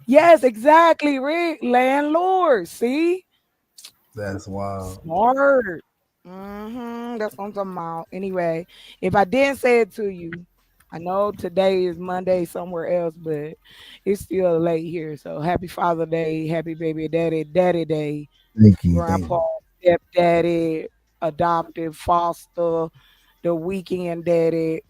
Yes, exactly, Rick. Landlord. See, That's wild. smart. That's what I'm talking about. Anyway, if I didn't say it to you, I know today is Monday somewhere else, but it's still late here. So happy Father Day, happy baby daddy day, Thank you, thank grandpa, you. stepdaddy, adopted, foster, the weekend daddy,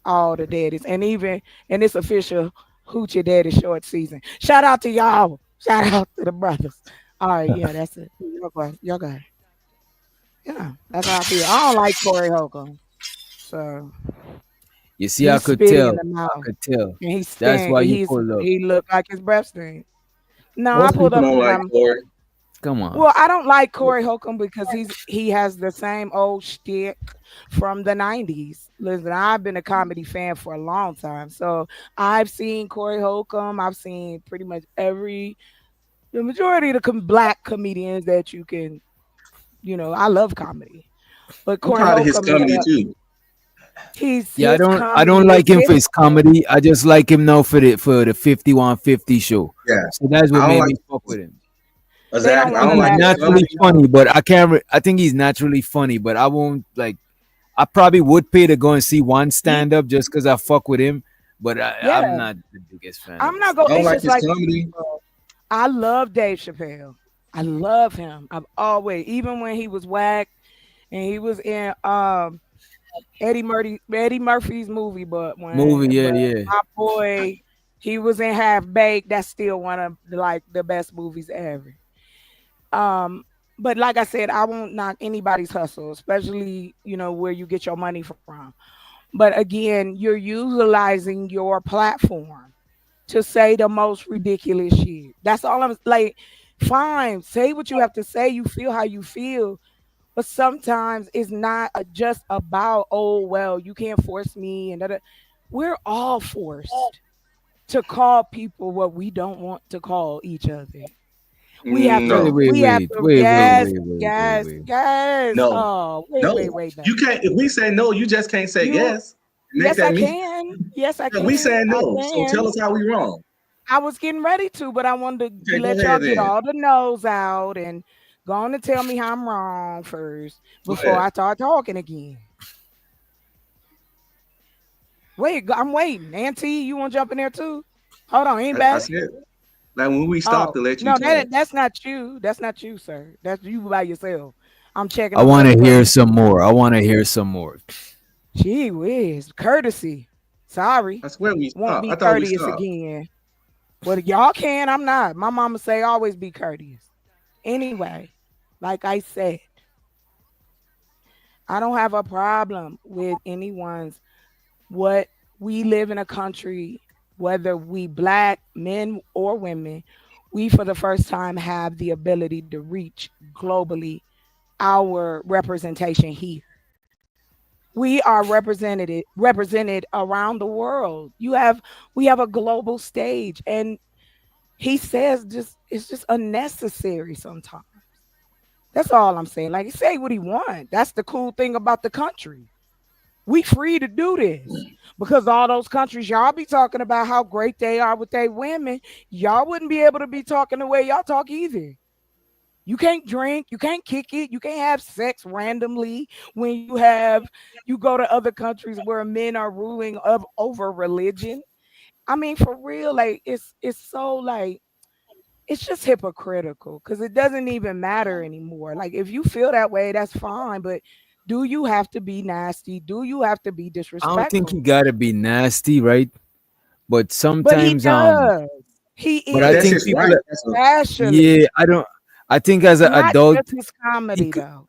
all the daddies, and it's official hoochie daddy short season. Shout out to y'all. Shout out to the brothers. All right, yeah, that's it. Y'all go. Y'all go. Yeah, that's how I feel. I don't like Corey Holcomb, so You see, I he's could spitty in tell. the I mouth, could tell. and That's why you pulled up. he looked like his breath stink. No, I Most pulled people up don't because like I'm Corey. Come on. well. I don't like Corey Holcomb because he has the same old shtick from the '90s. Listen, I've been a comedy fan for a long time, so I've seen Corey Holcomb. I've seen pretty much the majority of the black comedians that you can. I love comedy, but I'm Corey proud of his Holcomb is comedy too. he's Yeah, his I comedy don't is like him for different. his comedy. I just like him now for the 5150 show. Yeah, So that's what I don't made like me fuck with him. They exactly. don't I I think want don't to he's like laugh his at naturally comedy. him. funny, but I can't. I think he's naturally funny, but I won't like. I probably would pay to go and see one He, stand up just because I fuck with him, but I'm yeah, not the biggest fan of I'm his not going. stuff. I don't It's like just his like comedy. I love Dave Chappelle. I love him. I've always, even when he was whack and he was in Eddie Murphy's movie, Movie, yeah, but yeah. my boy, he was in Half Baked. That's still one of like the best movies ever. Um, but like I said, I won't knock anybody's hustle, especially where you get your money from. But again, you're utilizing your platform to say the most ridiculous shit. That's all I'm like. Fine, say what you have to say. You feel how you feel, but sometimes it's not just about, oh well, you can't force me and that. We're all forced to call people what we don't want to call each other. We have Wait, to. No, wait, We have wait, to. wait, wait, Yes, wait, wait, wait, yes, wait. yes. no, Oh, wait, no. wait, wait, You baby. can't. If we say no, you just can't say You. yes. Make Yes, that I mean. can. Yes, I Yeah, we can. saying I no. So can. tell us how we wrong. I was getting ready to, but I wanted to Okay, go let y'all ahead get then. all the no's out and go on and tell me how I'm wrong first Go before ahead. I start talking again. Wait, I'm waiting. Auntie, you want to jump in there too? Hold on, I anybody? said like when we stop Oh, to let you no, talk. that's not you. That's not you, sir. That's you by yourself. I'm checking I on the want other to hear brothers. some more. I want to hear some more. Gee whiz, courtesy. Sorry, I swear we won't stopped. I be thought we courteous stopped. again. Well, y'all can. I'm not. My mama say always be courteous. Anyway, like I said, I don't have a problem with anyone's what we live in a country, whether we black men or women, we for the first time have the ability to reach globally our representation here. We are represented around the world. We have a global stage, and he says just it's just unnecessary sometimes. That's all I'm saying. Like he say what he want. That's the cool thing about the country. We free to do this because all those countries y'all be talking about how great they are with their women, y'all wouldn't be able to be talking the way y'all talk either. You can't drink, you can't kick it, you can't have sex randomly when you go to other countries where men are ruling of over religion. I mean, for real, like it's so like it's just hypocritical because it doesn't even matter anymore. Like if you feel that way, that's fine, but do you have to be nasty? Do you have to be I don't think he disrespectful? gotta be nasty, right? But But he sometimes, does. He but I But that's is, think his people, right. That's a, yeah, especially I don't. I think as an not adult, just his he comedy could, though.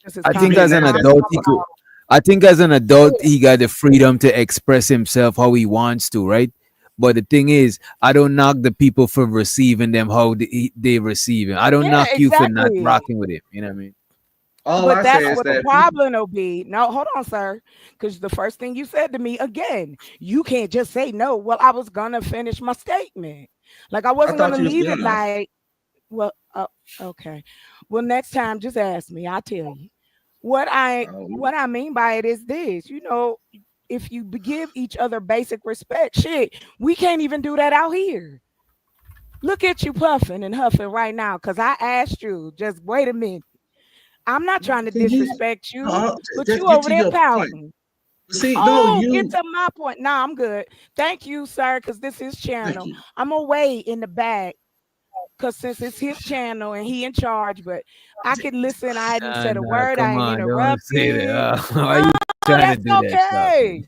Just his I he think comedy. being as an I'm nasty. talking That's adult, his he right. could. I think as an adult, he got the freedom to express himself how he wants to, right? But the thing is, I don't knock the people for receiving them how they receive him. I don't yeah, knock you for not exactly. rocking with him. You know what I mean? All But I say that's is what the that people. problem will be. No, hold on, sir. Because the first thing you said to me again, you can't just say no. Well, I was gonna finish my statement. Like I I wasn't gonna thought you was leave it done. like, well, okay. Well, next time just ask me. I'll tell you. What I mean by it is this, if you give each other basic respect, shit, we can't even do that out here. Look at you puffing and huffing right now because I asked you, just wait a minute. I'm not trying to Can you disrespect you, uh, but just you get over to there your point? pouting. See, no, Oh, get you. to my point. Nah, I'm good. Thank you, sir, because this is Thank channel. you. I'm away in the back because since it's his channel and he in charge, but I can listen. I hadn't Nah, said a nah, word. I come ain't on, don't say that. interrupted. Why No, you trying to that's do that stuff, man? okay.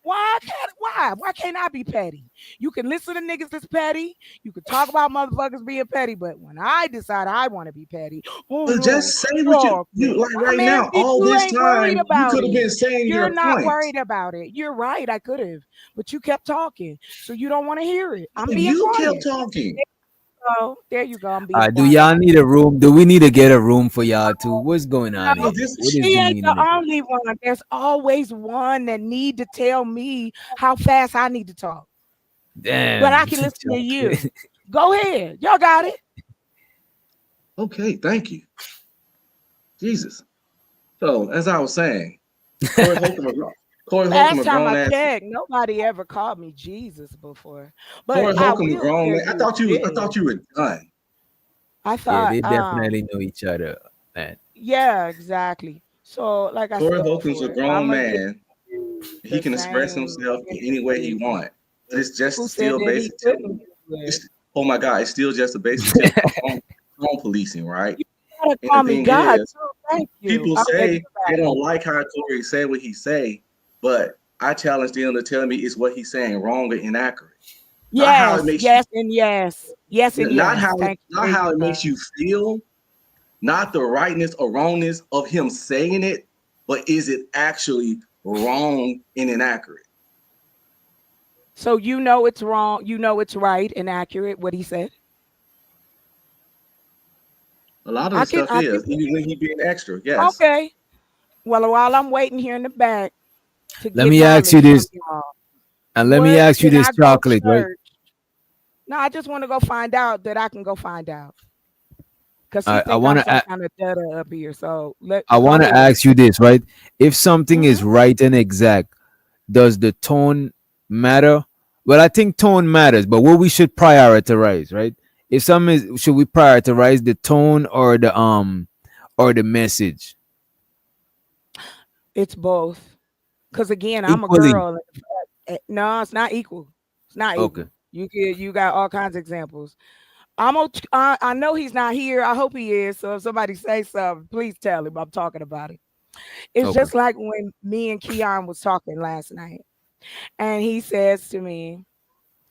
Why can't I be petty? You can listen to niggas that's petty. You can talk about motherfuckers being petty, but when I decide I want to be petty, oh But just no, say what stop you it. like I right mean, now. see, All you this ain't worried time, you about could have been it. saying You're your not points. worried about it. You're right. I could have, but you kept talking, so you don't want to hear it. I'm being You kept quiet. talking. Oh, there you go. I'm being Do quiet. y'all need a room? Do we need to get a room for y'all too? What's going on No, No, here? this What is he the ain't meaning the of this? only one. There's always one that need to tell me how fast I need to talk. But Damn. I can listen to you. Okay. Go ahead. Y'all got it. okay. Thank you, Jesus. So as I was saying, Corey Holcomb, Corey Holcomb, Last a time grown I ass. checked, nobody ever called me Jesus before. But Corey I Holcomb, a will grown tell man. I you thought you was. I this. thought you were done. I Yeah, thought, they definitely know each other, man. yeah, exactly. So, like I Corey said Holcomb's a before, grown I'm gonna give man. you He the can express same himself in any way he energy. want, but it's just Who said still that he basic. couldn't do it? It's, oh my God, it's still just a basic tip of home policing, right? You gotta And the call me thing God is, too. Thank you. people I beg say they your don't pardon. like how Corey say what he say, but I challenge them to tell me is what he's saying wrong or inaccurate. Not how it Yes, makes you, yes, and yes. Yes, and not yes. how Thank you. not There how you it makes go. you feel, not the rightness or wrongness of him saying it, but is it actually wrong and inaccurate? So you know it's wrong. You know it's right and accurate what he said. A lot of I the can. stuff I can. is, even when he being extra, yes. Okay. Well, while I'm waiting here in the back to Let get me ask you knowledge from this, y'all, and let me what ask you can this, I go chocolate, right? search? No, I just want to go find out that I can go find out because he I think I'm want some to. kind of data up here. So I go want to ahead. ask you this, right? If something Hmm. is right and exact, does the tone matter? Well, I think tone matters, but what we should prioritize, right? If something is, should we prioritize the tone or the message It's both. Because again, I'm a equally? girl. No, it's not equal. It's not Okay, equal. You got all kinds of examples. I know he's not here. I hope he is. So if somebody say something, please tell him I'm talking about it. It's okay. just like when me and Keon was talking last night, and he says to me,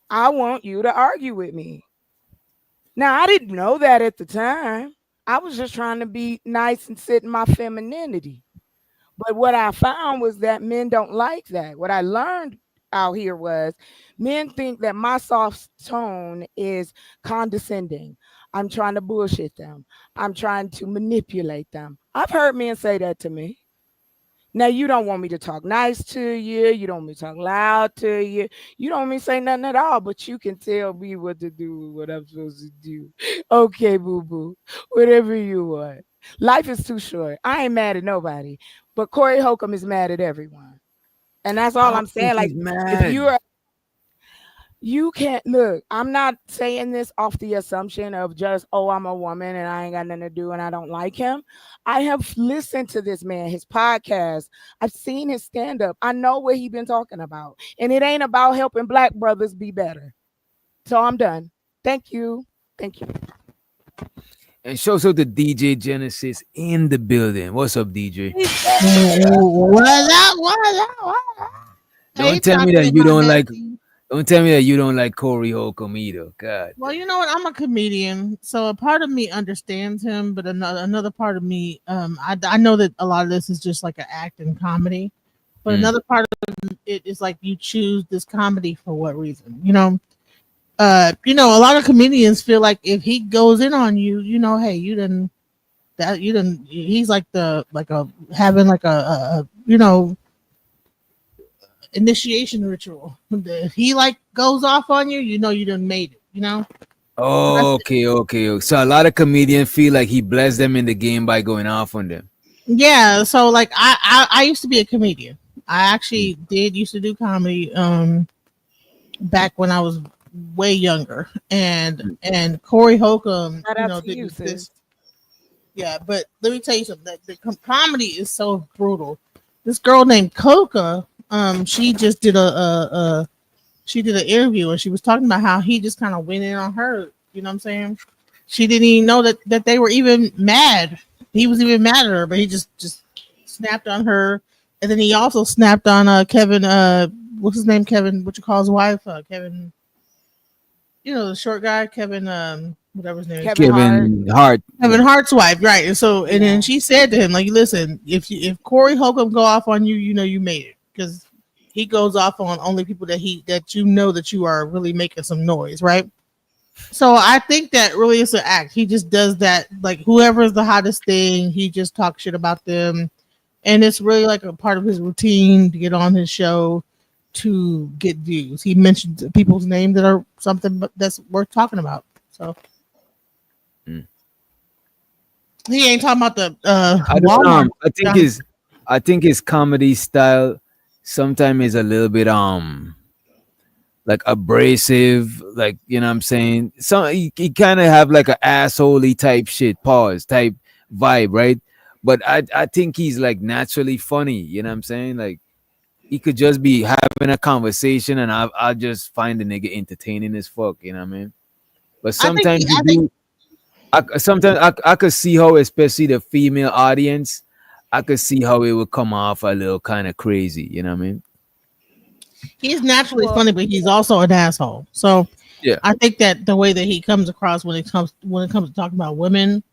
"I want you to argue with me." Now I didn't know that at the time. I was just trying to be nice and sit in my femininity. But what I found was that men don't like that. What I learned out here was men think that my soft tone is condescending. I'm trying to bullshit them. I'm trying to manipulate them. I've heard men say that to me. Now you don't want me to talk nice to you. You don't want me to talk loud to you. You don't want me to say nothing at all, but you can tell me what to do, what I'm supposed to do. Okay, boo boo. Whatever you want. Life is too short. I ain't mad at nobody. But Corey Holcomb is mad at everyone. And that's I all don't I'm think saying. Like, he's if mad. you're you can't look, I'm not saying this off the assumption of just, oh, I'm a woman and I ain't got nothing to do and I don't like him. I have listened to this man, his podcast. I've seen his stand-up. I know what he been talking about. And it ain't about helping black brothers be better. So I'm done. Thank you. Thank you. And shows up the DJ Genesis in the building. What's up, DJ? What up? What up? Hey, Don't tell me that chocolate, you my don't like. bestie. Don't tell me that you don't like Corey Holcomb either. God. Well, you know what? I'm a comedian, so a part of me understands him, but another part of me, I know that a lot of this is just like an act in comedy, but another part of it is like you choose this comedy for what reason? A lot of comedians feel like if he goes in on you, hey, he's like having like a initiation ritual. If he like goes off on you, you done made it. Oh, okay. So a lot of comedians feel like he blessed them in the game by going off on them. Yeah. So like I used to be a comedian. I actually used to do comedy back when I was way younger, and Corey Holcomb, Shout out to you, did sis. this. Yeah, but let me tell you something. The comedy is so brutal. This girl named Coca, she just did she did an interview and she was talking about how he just kind of went in on her. You know what I'm saying? She didn't even know that they were even mad. He was even mad at her, but he just snapped on her, and then he also snapped on Kevin. What's his name? Kevin. What you call his wife? Kevin. The short guy, Kevin. Whatever his name is. Kevin Hart. Kevin Hart's wife, right? And so, and then she said to him, like, "Listen, if Corey Holcomb go off on you, you made it, because he goes off on only people that that you are really making some noise, right?" So I think that really is an act. He just does that, like whoever is the hottest thing, he just talks shit about them, and it's really like a part of his routine to get on his show to get views. He mentions people's names that are something that's worth talking about. So. He ain't talking about the I don't know. I think his comedy style sometimes is a little bit like abrasive, like what I'm saying. He kind of have like an assholey type shit, pause type vibe, right? But I think he's like naturally funny, you know what I'm saying? Like he could just be having a conversation and I just find the nigga entertaining as fuck, you know what I mean? But sometimes I could see how, especially the female audience, I could see how it would come off a little kind of crazy. You know what I mean? He's naturally funny, but he's also an asshole. So yeah, I think that the way that he comes across when it comes to talking about women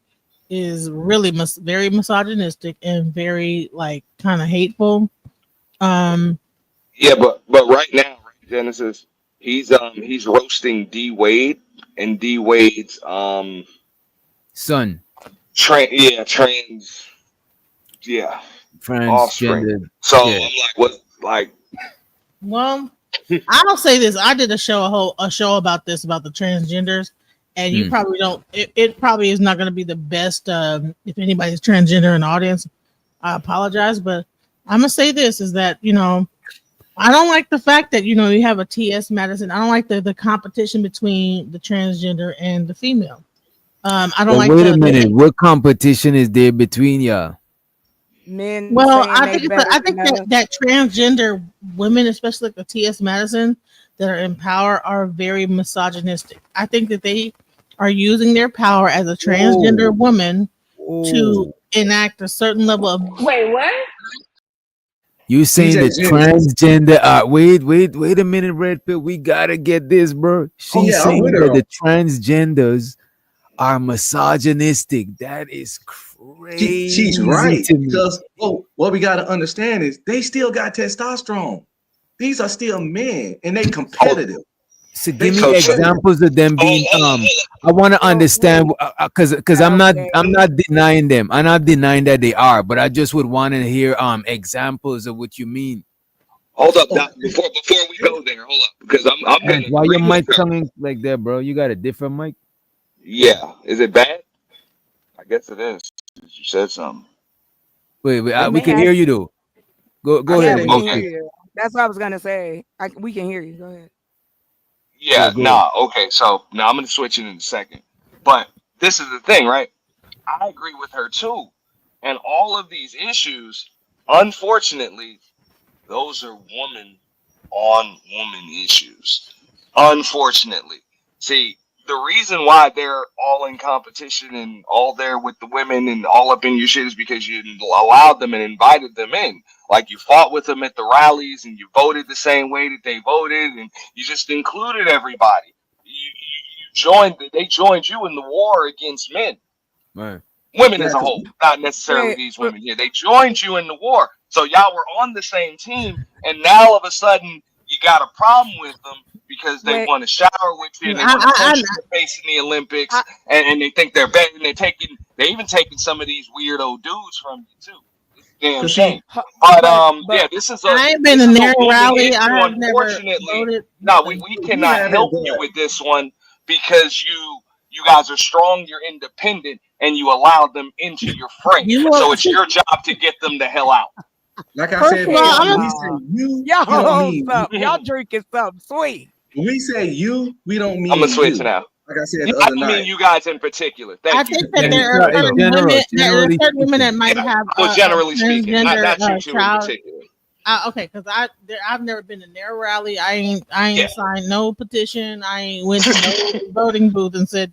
is really very misogynistic and very like kind of hateful. Yeah, but right now, right, Genesis, he's roasting D Wade and D Wade's son. Transgender. Offspring. So I'm like, what? Like, well, I'll say this: I did a show about this, about the transgenders, and you probably don't. It probably is not going to be the best. If anybody's transgender in the audience, I apologize, but I'm gonna say this: is that I don't like the fact that you have a TS Madison. I don't like the competition between the transgender and the female. I don't like. Wait a minute. What competition is there between y'all? Men. Well, I think that transgender women, especially like the TS Madison, that are in power, are very misogynistic. I think that they are using their power as a transgender woman to enact a certain level of. Wait, what? You saying that transgender? Wait a minute, Red Pill. We gotta get this, bro. She's saying that the transgenders are misogynistic. That is crazy. She's right, because what we got to understand is they still got testosterone. These are still men, and they competitive. So give me So examples of them being I want to understand because I'm not denying them. I'm not denying that they are, but I just would want to hear examples of what you mean. hold up, Doc, before we go there, hold up, because I'm gonna Why agree your with mic her. sounding like that, bro? You got a different mic? Yeah, is it bad? I guess it is. You said something. Wait, It we may can have, hear you though. Go yeah, ahead. we can Okay. hear you. That's what I was gonna say. We can hear you. Go ahead. Yeah, Go ahead. nah, okay, so now I'm gonna switch it in a second. But this is the thing, right? I agree with her too. And all of these issues, unfortunately, those are woman on woman issues. Unfortunately. See, the reason why they're all in competition and all there with the women and all up in your shit is because you allowed them and invited them in. Like you fought with them at the rallies and you voted the same way that they voted and you just included everybody. You joined, they joined you in the war against men, Right. women Yeah, as a 'cause whole, not necessarily Wait, these women here. They joined you in the war. So y'all were on the same team, and now all of a sudden you got a problem with them because they wait. want to shower with you and they want to punch you in the face in the Olympics, I, and they think they're better, and they even taking some of these weirdo dudes from you too. It's a damn 'cause see, shame. But but yeah, I ain't been this to is a narrow woman rally. I issue. have never Unfortunately, voted. no, Nothing. we you cannot haven't, help you with this one because you guys are strong, you're independent, and you allowed them into your fray. You So will. it's your job to get them the hell out. like I First said of all, before, hell when I'm we a, say no. you, Y'all we don't hold mean up. Y'all drinking something sweet. when we say you, we don't I'm gonna mean switch you. now. Like I said Yeah, the I other don't mean night. you guys in particular. I Thank you. think that Yeah, there are in certain general, women that there are generally certain women that speaking. might Yeah, have I was a generally speaking, transgender not you two in child. particular. Okay, because I've never been to their rally. I Yeah. ain't signed no petition. I ain't went to no voting booth and said,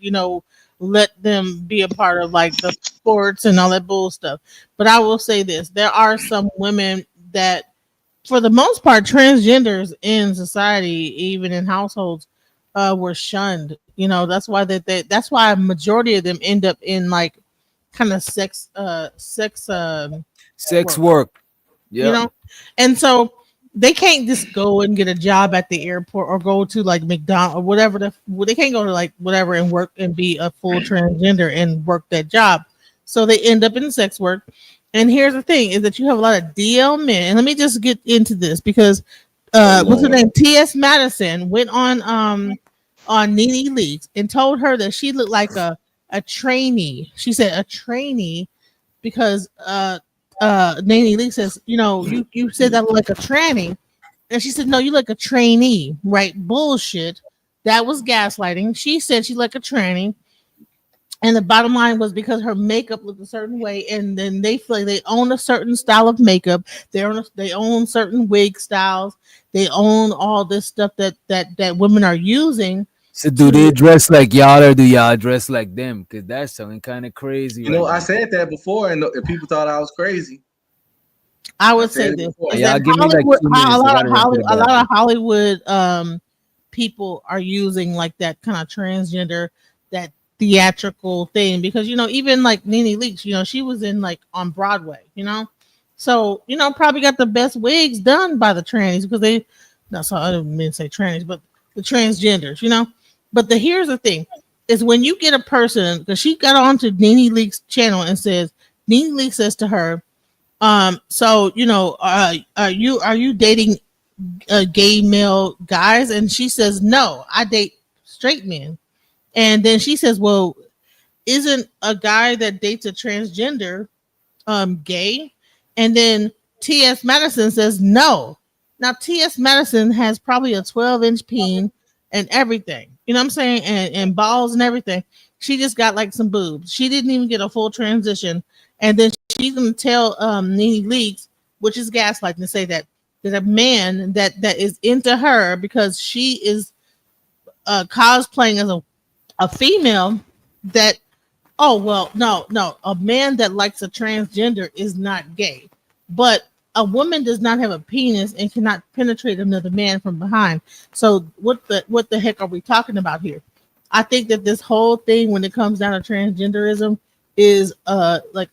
let them be a part of like the sports and all that bull stuff. But I will say this: there are some women that, for the most part, transgenders in society, even in households, were shunned. That's why that's why a majority of them end up in like kind of sex Sex work. work. you Yep. know and so they can't just go and get a job at the airport or go to like McDonald's or whatever. They can't go to like whatever and work and be a full transgender and work that job. So they end up in sex work. And here's the thing: is that you have a lot of DL men. And let me just get into this because Oh what's her Lord. name? T.S. Madison went on Nene Leakes and told her that she looked like a trainee. She said a trainee because Nene Lee says, you said that like a tranny. And she said, no, you like a trainee, right? Bullshit. That was gaslighting. She said she like a tranny. And the bottom line was because her makeup looked a certain way, and then they feel like they own a certain style of makeup. They own certain wig styles. They own all this stuff that women are using So do they to. dress like y'all or do y'all dress like them? Because that's something kind of crazy You know, right I now. said that before, and people thought I was crazy. I I would say said it this before. is that Y'all give me like Hollywood, 2 minutes. I gotta run to the a lot of bathroom. Hollywood people are using like that kind of transgender, that theatrical thing because even like Nene Leakes, she was in like on Broadway, so probably got the best wigs done by the trannies because they. No, so I didn't mean to say trannies, but the transgenders, But here's the thing: is when you get a person because she got onto Nene Leakes' channel and says Nene Leakes says to her, so are you dating gay male guys? And she says, no, I date straight men. And then she says, well, isn't a guy that dates a transgender gay? And then T.S. Madison says, no. Now T.S. Madison has probably a 12-inch peen and everything. You know what I'm saying? And balls and everything. She just got like some boobs. She didn't even get a full transition. And then she's gonna tell Nene Leakes, which is gaslighting, to say that a man that is into her because she is cosplaying as a female, that oh well, no, a man that likes a transgender is not gay, but a woman does not have a penis and cannot penetrate another man from behind. So what the heck are we talking about here? I think that this whole thing, when it comes down to transgenderism, is like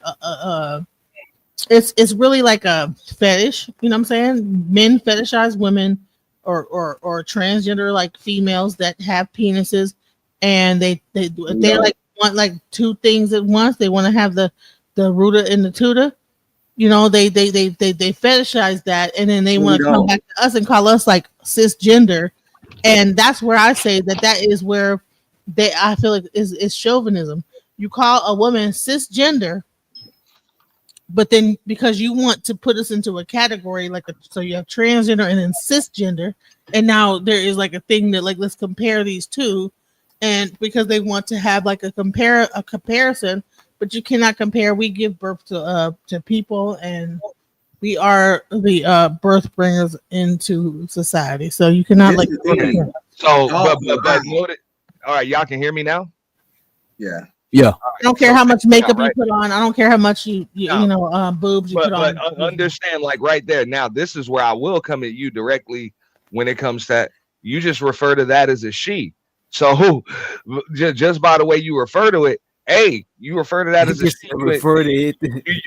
it's really like a fetish. You know what I'm saying? Men fetishize women, or transgender like females that have penises, and they're like want like two things at once. They want to have the rooter and the tutor. You know, they fetishize that, and then they want to come back to us and call us like cisgender, and that's where I say that is where I feel like is chauvinism. You call a woman cisgender, but then because you want to put us into a category so you have transgender and then cisgender, and now there is like a thing that like let's compare these two, and because they want to have like a comparison, but you cannot compare. We give birth to people, and we are the birth bringers into society. So you cannot like. So, but noted. All right, y'all can hear me now. Yeah. Yeah. Right, I don't care how much makeup you put on. I don't care how much you know boobs you put on. But understand, like right there. Now, this is where I will come at you directly when it comes to that. You just refer to that as a she. So just by the way you refer to it, hey, you refer to that as a she. Refer to it.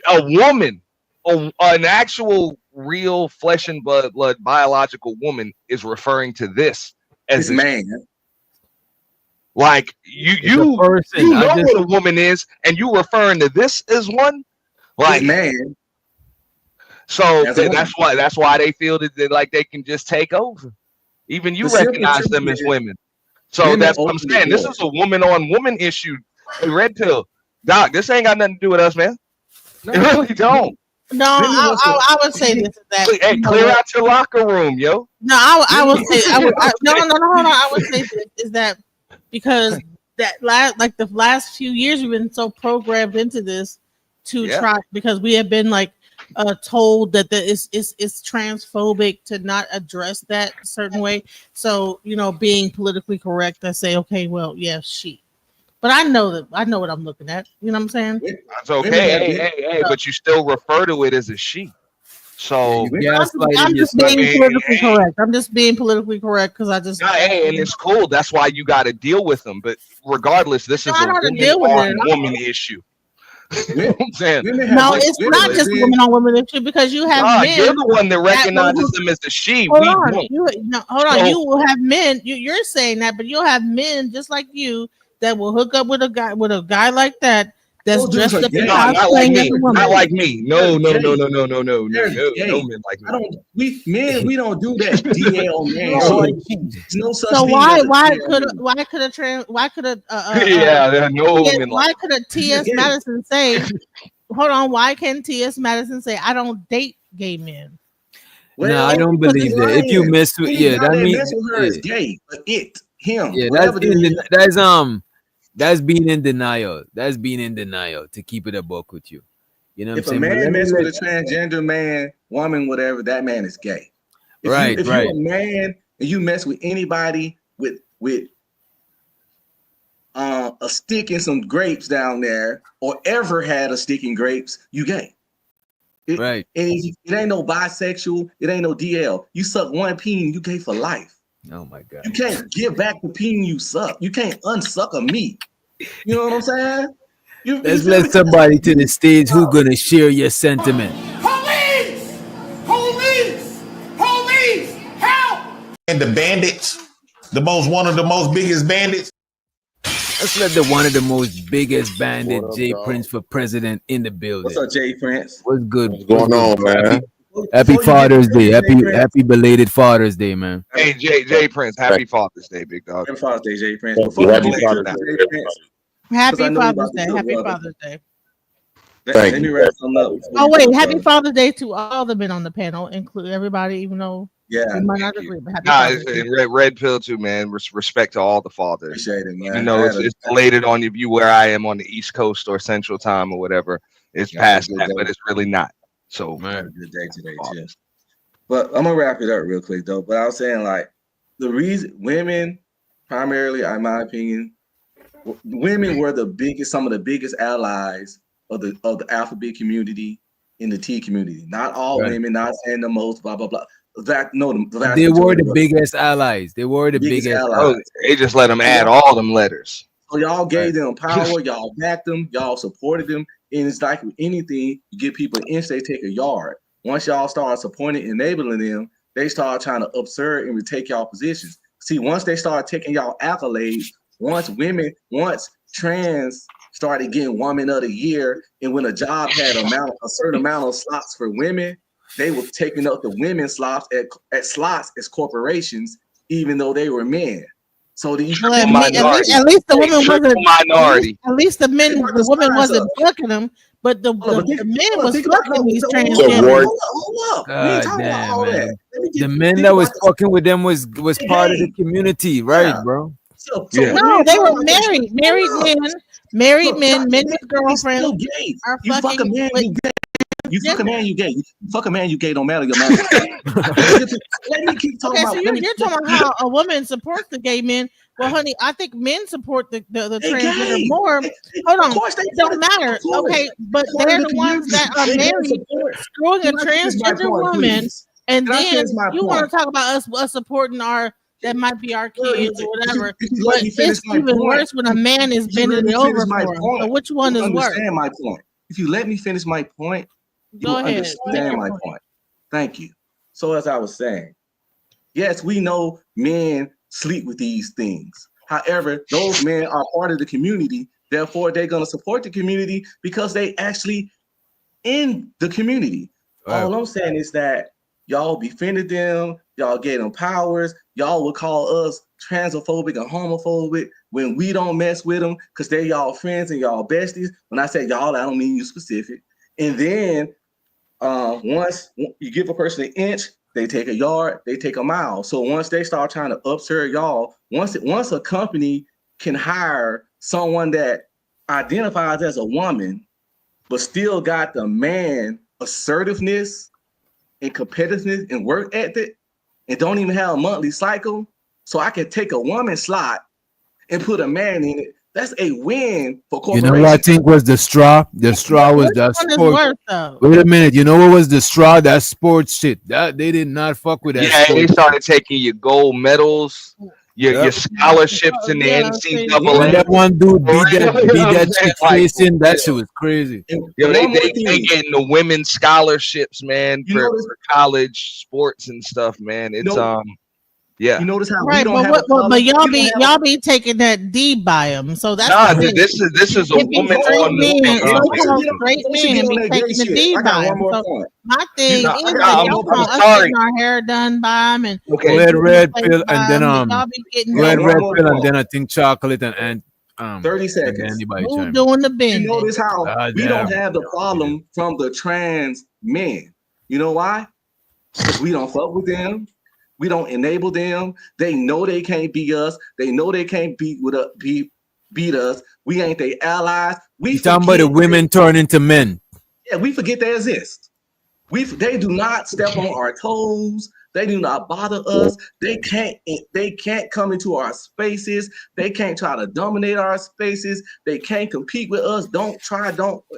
A woman, an actual real flesh and blood biological woman is referring to this as a man. Like you know what a woman is, and you referring to this as one, like man. So that's why they feel that they can just take over. Even you recognize them as women. So that's what I'm saying. This is a woman on woman issue. Hey, Red Pill, Doc, this ain't got nothing to do with us, man. It really don't. No, I would say this is that. Hey, clear out your locker room, yo. No, I would say hold on. I would say this is that. Because the last few years we've been so programmed into this to try, because we have been like told that it's transphobic to not address that a certain way. So being politically correct, I say okay, well, yeah, she. But I know what I'm looking at. You know what I'm saying? That's okay. Hey, but you still refer to it as a she. So I'm just being politically correct. I'm just being politically correct because I just. Hey, and it's cool. That's why you got to deal with them. But regardless, this is a woman issue. You know what I'm saying? No, it's not just women on women issue because you have men. You're the one that recognizes them as a she. Hold on. You will have men. You're saying that, but you'll have men just like you that will hook up with a guy like that. That's dressed up in not like me. Not like me. No men like me. We don't do that. DL man. No such so thing. Why could a T.S. Madison say? Hold on. Why can T.S. Madison say I don't date gay men? Well, no, I don't believe that. If you mess with that means it's gay. Him. Yeah, that's being in denial. That's being in denial to keep it a buck with you. You know what I'm saying? If a man messes with a transgender man, woman, whatever, that man is gay. If you're a man and you mess with anybody with a stick and some grapes down there, or ever had a stick and grapes, you gay. It ain't no bisexual. It ain't no DL. You suck one peen, you gay for life. Oh my God! You can't give back the peen you suck. You can't unsuck a meat. You know what I'm saying? Let's let somebody to the stage who's gonna share your sentiment. Police! Help! And the bandits, one of the most biggest bandits. Let's let one of the most biggest bandit, Jay Prince, for president in the building. What's up, Jay Prince? What's good? What's going on, man? Happy Father's Day. Happy belated Father's Day, man. Hey, Jay Prince. Happy Father's Day, big dog. Happy Father's Day, Jay Prince. Happy Father's Day. Happy Father's Day. Let me wrap something up. Oh, wait. Happy Father's Day to all the men on the panel, include everybody, even though we might not agree. But Red Pill too, man. Respect to all the fathers. Appreciate it, man. You know, it's belated on you where I am on the East Coast or Central Time or whatever. It's past that, but it's really not. So, man, good day today, too. But I'm gonna wrap it up real quick, though. But I was saying, like, the reason women, primarily, in my opinion, women were some of the biggest allies of the alphabet community in the T community. Not all women, not saying the most, blah blah blah. They were the biggest allies. They were the biggest allies. They just let them add all them letters. So y'all gave them power. Y'all backed them. Y'all supported them. And it's like with anything, you give people an inch, they take a yard. Once y'all start supporting, enabling them, they start trying to absurd and retake y'all positions. See, once they start taking y'all accolades, once trans started getting Woman of the Year, and when a job had a certain amount of slots for women, they were taking up the women's slots at slots as corporations, even though they were men. So the at least the woman wasn't minority. At least the woman wasn't fucking them, but the men was fucking these transgenders. Hold up. God damn, man. The men that was fucking with them was part of the community, right, bro? So no, they were married men with girlfriends. You fuck a man, you gay. You fuck a man, you gay. You fuck a man, you gay. Don't matter your man. Let me keep talking about. So you're talking about how a woman supports the gay men. Well, honey, I think men support the transgender more. Hold on, it don't matter. Okay, but they're the ones that are married, screwing a transgender woman, and then you want to talk about us supporting that might be our kids or whatever. But it's even worse when a man is bending it over for them. So which one is worse? Understand my point. If you let me finish my point, you will understand my point. Thank you. So as I was saying, yes, we know men sleep with these things. However, those men are part of the community. Therefore, they're going to support the community because they actually in the community. Right. All I'm saying is that y'all befriended them. Y'all gave them powers. Y'all would call us transphobic and homophobic when we don't mess with them because they're y'all friends and y'all besties. When I say y'all, I don't mean you specific. And then once you give a person an inch, they take a yard, they take a mile. So once they start trying to upsert y'all, once a company can hire someone that identifies as a woman, but still got the man assertiveness and competitiveness and work ethic, and don't even have a monthly cycle, so I can take a woman slot and put a man in it. That's a win for corporations. You know what I think was the straw? The straw was that sport. Wait a minute. You know what was the straw? That sports shit. That they did not fuck with that. Yeah, they started taking your gold medals, your scholarships in the NCAA. When that one dude beat that chick face in, that shit was crazy. Yo, they getting the women's scholarships, man, for college sports and stuff, man. It's yeah. You notice how right, we don't but y'all be taking that D by them. So that's this is a woman on the straight men be taking the D by them. So my thing is y'all want us getting our hair done by them and red pill and then red pill and then I think chocolate and 30 seconds. Who's doing the bend? You notice how we don't have the problem from the trans men. You know why? Because we don't fuck with them. We don't enable them. They know they can't beat us. They know they can't beat us. We ain't their allies. We talking about the women turn into men. Yeah, we forget they exist. They do not step on our toes. They do not bother us. They can't come into our spaces. They can't try to dominate our spaces. They can't compete with us. Don't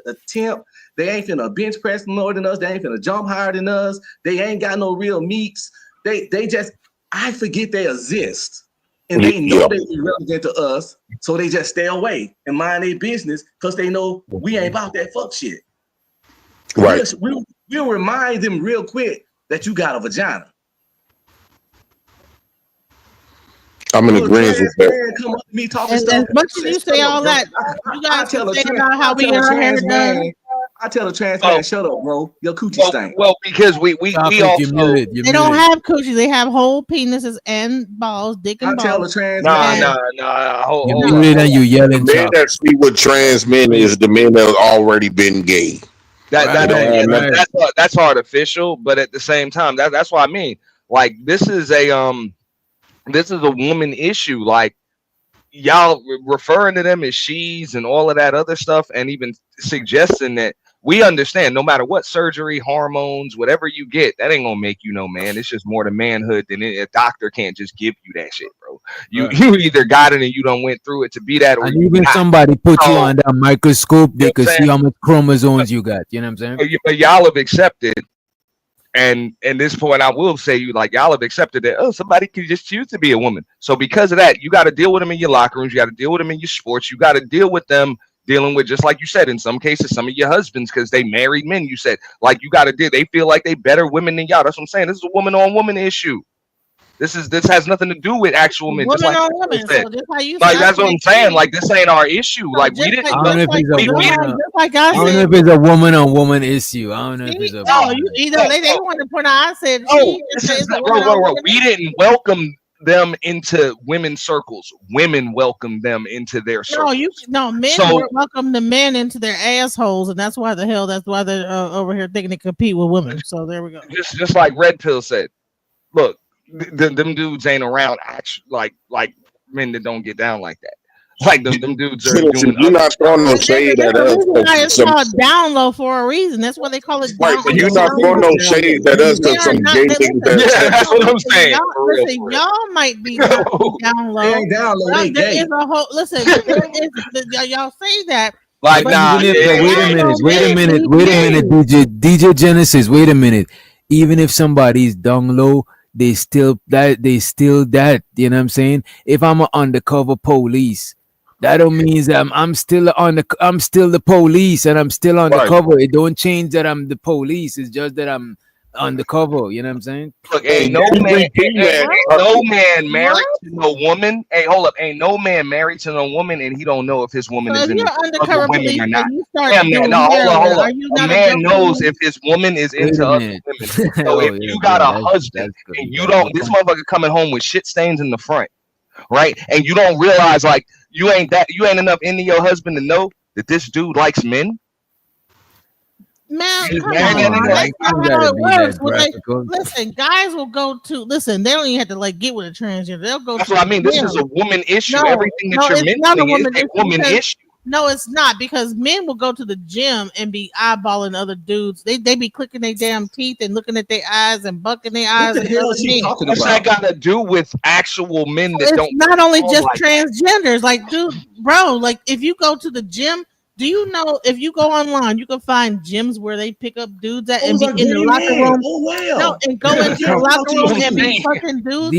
attempt. They ain't finna bench press more than us. They ain't finna jump higher than us. They ain't got no real meats. I forget they exist. And they know they're irrelevant to us. So they just stay away and mind their business because they know we ain't about that fuck shit. Right. We'll remind them real quick that you got a vagina. I'm in agreement with that. Come up to me talking as much as you say all that, you guys can say about how we get our hair done. I tell a trans man, shut up, bro. Your coochie stink. Well, because we also they don't have coochies. They have whole penises and balls, dick and balls. I tell a trans man, you yelling. The men that sleep with trans men is the men that have already been gay. That's artificial, but at the same time, that's what I mean. Like this is a woman issue. Like y'all referring to them as she's and all of that other stuff, and even suggesting that we understand no matter what surgery, hormones, whatever you get, that ain't gonna make you no man. It's just more the manhood than a doctor can't just give you that shit, bro. You either got it and you done went through it to be that, or and even somebody put you on that microscope, they could see how much chromosomes you got. You know what I'm saying? But y'all have accepted. And at this point, I will say y'all have accepted that somebody can just choose to be a woman. So because of that, you got to deal with them in your locker rooms. You got to deal with them in your sports. You got to deal with them dealing with, just like you said, in some cases, some of your husbands, because they married men. You said like you got to do. They feel like they better women than y'all. That's what I'm saying. This is a woman on woman issue. This has nothing to do with actual men. Just Women like on I women. said. So just how you Like said, that's what I'm saying. Like this ain't our issue. Like we didn't. I don't know if it's a woman. just like I I don't know said. if it's a woman on woman issue. I don't know if it's a. No, you either they want to point out. I said she. This is bro. We didn't welcome them into women's circles. Women welcome them into their circles. Men welcome the men into their assholes, and that's why they're over here thinking they compete with women. So there we go. Just like Red Pill said, look, them dudes ain't around actually like men that don't get down like that. Like them dudes are doing. You're not throwing no shade at us. It's called down low for a reason. That's why they call it down. Right, but you're not throwing no shade at us because some gay niggas. That's what I'm saying. Listen, y'all might be down low. They ain't down low. They gay. Listen, y'all say that. Like nah. Wait a minute, DJ Genesis. Wait a minute. Even if somebody's down low, they still that. You know what I'm saying? If I'm an undercover police, that don't mean that I'm still the police and I'm still undercover. Right. It don't change that I'm the police. It's just that I'm undercover. You know what I'm saying? Look, ain't no man married to no woman. Hey, hold up, ain't no man married to no woman, and he don't know if his woman is in other women or not. Hold on. A man knows if his woman is into other women. So if you got a husband and you don't, this motherfucker coming home with shit stains in the front, right? And you don't realize like you ain't enough into your husband to know that this dude likes men. Man, come on. That's not how it works. Listen, guys will go to listen. They don't even have to like get with a transgender. They'll go. That's what I mean. This is a woman issue. Everything that you're mentioning is a woman issue. No, it's not, because men will go to the gym and be eyeballing other dudes. They be clicking their damn teeth and looking at their eyes and bucking their eyes. What the hell is she talking about? What's that got to do with actual men that don't? It's not only just transgenders. Like, dude, bro, like if you go to the gym, do you know if you go online, you can find gyms where they pick up dudes at and be in the locker room? Oh wow! No, and go into the locker room and be fucking dudes.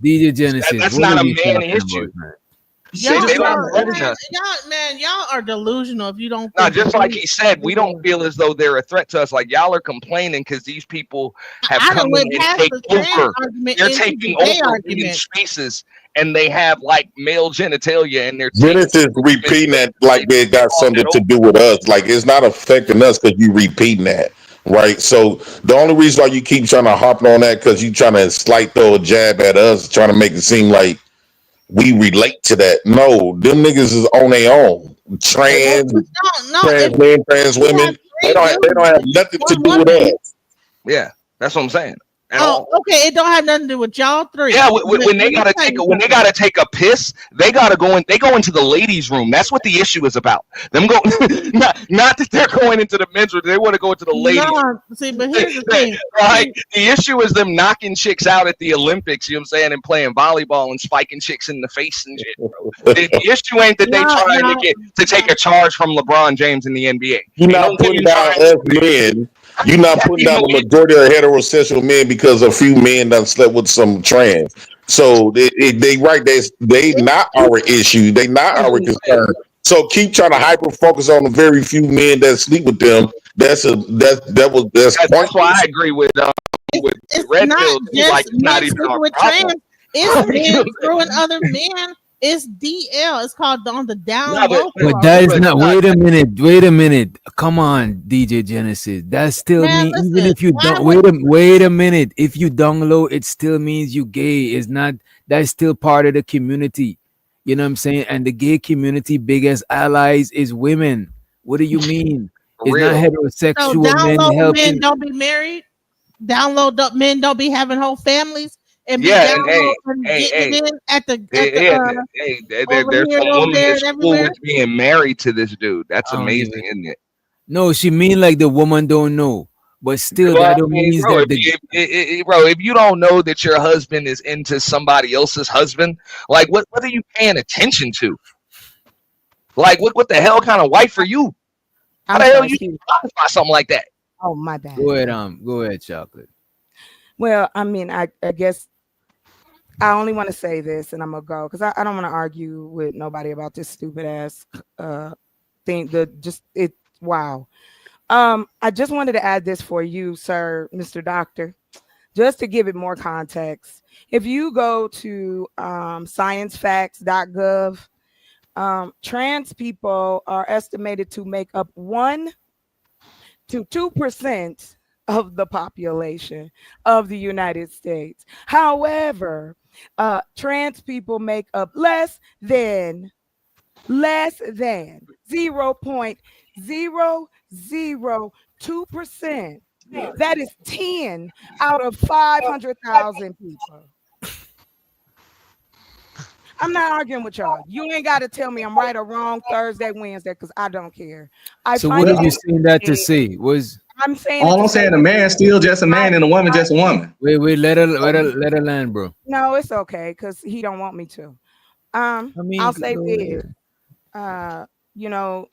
DJ Genesis. That's not a man issue. Y'all are delusional if you don't. No, just like he said, we don't feel as though they're a threat to us. Like y'all are complaining because these people have come in and take over. They're taking over women's spaces, and they have like male genitalia, and they're Genesis repeating that like they got something to do with us. Like it's not affecting us because you repeating that. Right, so the only reason why you keep trying to hop on that because you trying to throw a jab at us, trying to make it seem like we relate to that. No, them niggas is on their own. Trans men, trans women. They don't have nothing to do with us. Yeah, that's what I'm saying. Okay, it don't have nothing to do with y'all three. Yeah, when they gotta take a piss, they gotta go in. They go into the ladies' room. That's what the issue is about. Them go, not that they're going into the men's room. They want to go into the ladies' room. See, but here's the thing. Right, the issue is them knocking chicks out at the Olympics. You know what I'm saying, and playing volleyball and spiking chicks in the face and shit. Bro. The issue ain't that they trying to take a charge from LeBron James in the NBA. You're not putting down us men. You're not putting down the majority of heterosexual men because a few men done slept with some trans. So they not our issue. They not our concern. So keep trying to hyper focus on the very few men that sleep with them. That's why I agree with Red Pill. Like not even our problem. It's men screwing other men. It's DL. It's called on the down low. But that is not. Wait a minute. Come on, DJ Genesis. That still means even if you don't. Wait a minute. If you down low, it still means you gay. It's not. That's still part of the community. You know what I'm saying? And the gay community, biggest allies is women. What do you mean? It's not heterosexual so down low men helping. Men don't be married. Down low men don't be having whole families. And there's some woman that's cool with being married to this dude. That's amazing, isn't it? No, she mean like the woman don't know, but still that don't mean that. If you don't know that your husband is into somebody else's husband, like what are you paying attention to? Like what the hell kind of wife are you? How the hell you classify something like that? Oh my bad. Go ahead, Chocolate. Well, I mean, I guess I only want to say this, and I'm gonna go because I don't want to argue with nobody about this stupid ass thing. Wow. I just wanted to add this for you, sir, Mr. Doctor, just to give it more context. If you go to sciencefacts.gov, trans people are estimated to make up 1 to 2% of the population of the United States. However, trans people make up less than 0.002%. That is 10 out of 500,000 people. I'm not arguing with y'all. You ain't got to tell me I'm right or wrong Thursday, Wednesday, because I don't care. So what are you saying that to say? I'm saying all I'm saying, a man still just a man and a woman just a woman. Wait, let her land, bro. No, it's okay because he don't want me to. I'll say this. You know,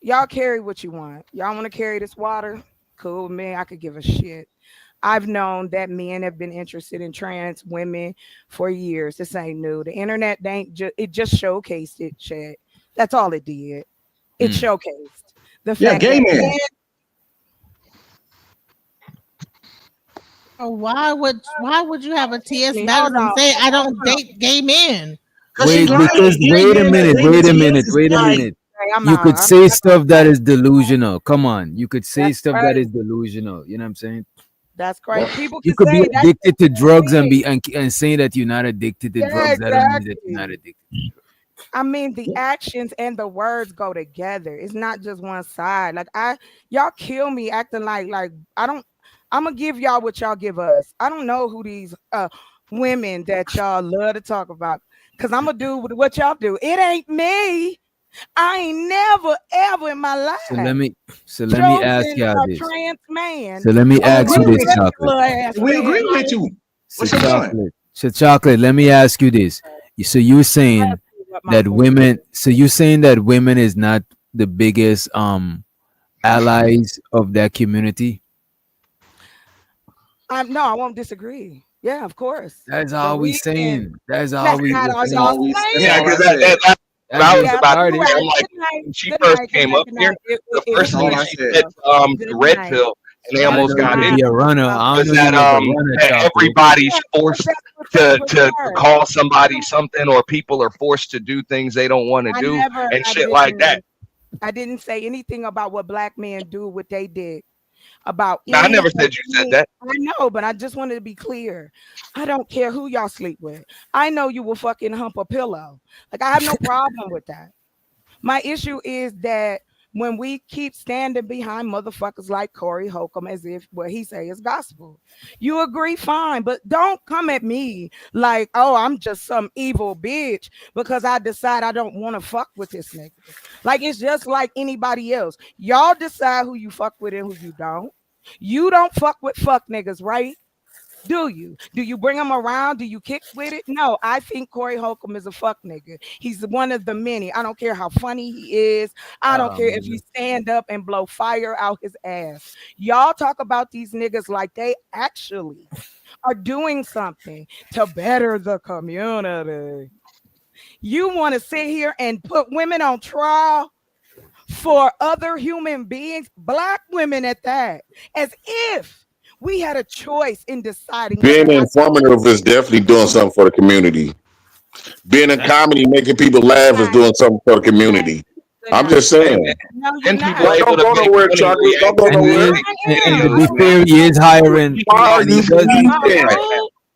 y'all carry what you want. Y'all want to carry this water? Cool, man. I could give a shit. I've known that men have been interested in trans women for years. This ain't new. The internet it just showcased it, Chad. That's all it did. It showcased the fact gay that men. Why would you have a TS battle and say I don't date gay men? Wait a minute. You could say stuff that is delusional. Come on, you could say stuff that is delusional. You know what I'm saying? That's crazy. People you could be addicted to drugs and saying that you're not addicted to drugs. That doesn't mean that you're not addicted to drugs. I mean, the actions and the words go together. It's not just one side. Like y'all kill me acting like I'm gonna give y'all what y'all give us. I don't know who these women that y'all love to talk about, because I'm gonna do what y'all do. It ain't me. I ain't never ever in my life. So let me ask y'all this. Trans man. So let me ask you this, Chocolate. We agree with you. So Chocolate, let me ask you this. So you're saying that women is not the biggest allies of that community? No, I won't disagree. Yeah, of course. That's all we saying. That's all we saying. Yeah, because that's what I was about to say. I'm like, when she first came up here, the first thing she said, the red pill, and they almost got it. Was that everybody's forced to call somebody something, or people are forced to do things they don't want to do, and shit like that. I didn't say anything about what black men do, what they did. About I never said you said that. I know, but I just wanted to be clear. I don't care who y'all sleep with. I know you will fucking hump a pillow. Like, I have no problem with that. My issue is that when we keep standing behind motherfuckers like Corey Holcomb as if what he say is gospel, you agree, fine, but don't come at me like, oh, I'm just some evil bitch because I decide I don't want to fuck with this nigga. Like, it's just like anybody else. Y'all decide who you fuck with and who you don't. You don't fuck with fuck niggas, right? Do you? Do you bring him around? Do you kick with it? No, I think Corey Holcomb is a fuck nigga. He's one of the many. I don't care how funny he is. I don't care if he stand up and blow fire out his ass. Y'all talk about these niggas like they actually are doing something to better the community. You want to sit here and put women on trial for other human beings, black women at that, as if we had a choice in deciding. Being informative is definitely doing something for the community. Being in comedy, making people laugh is doing something for the community. I'm just saying. And people are able Don't go to make nowhere, money. Chocolate. Don't go nowhere. And to be fair, he is hiring.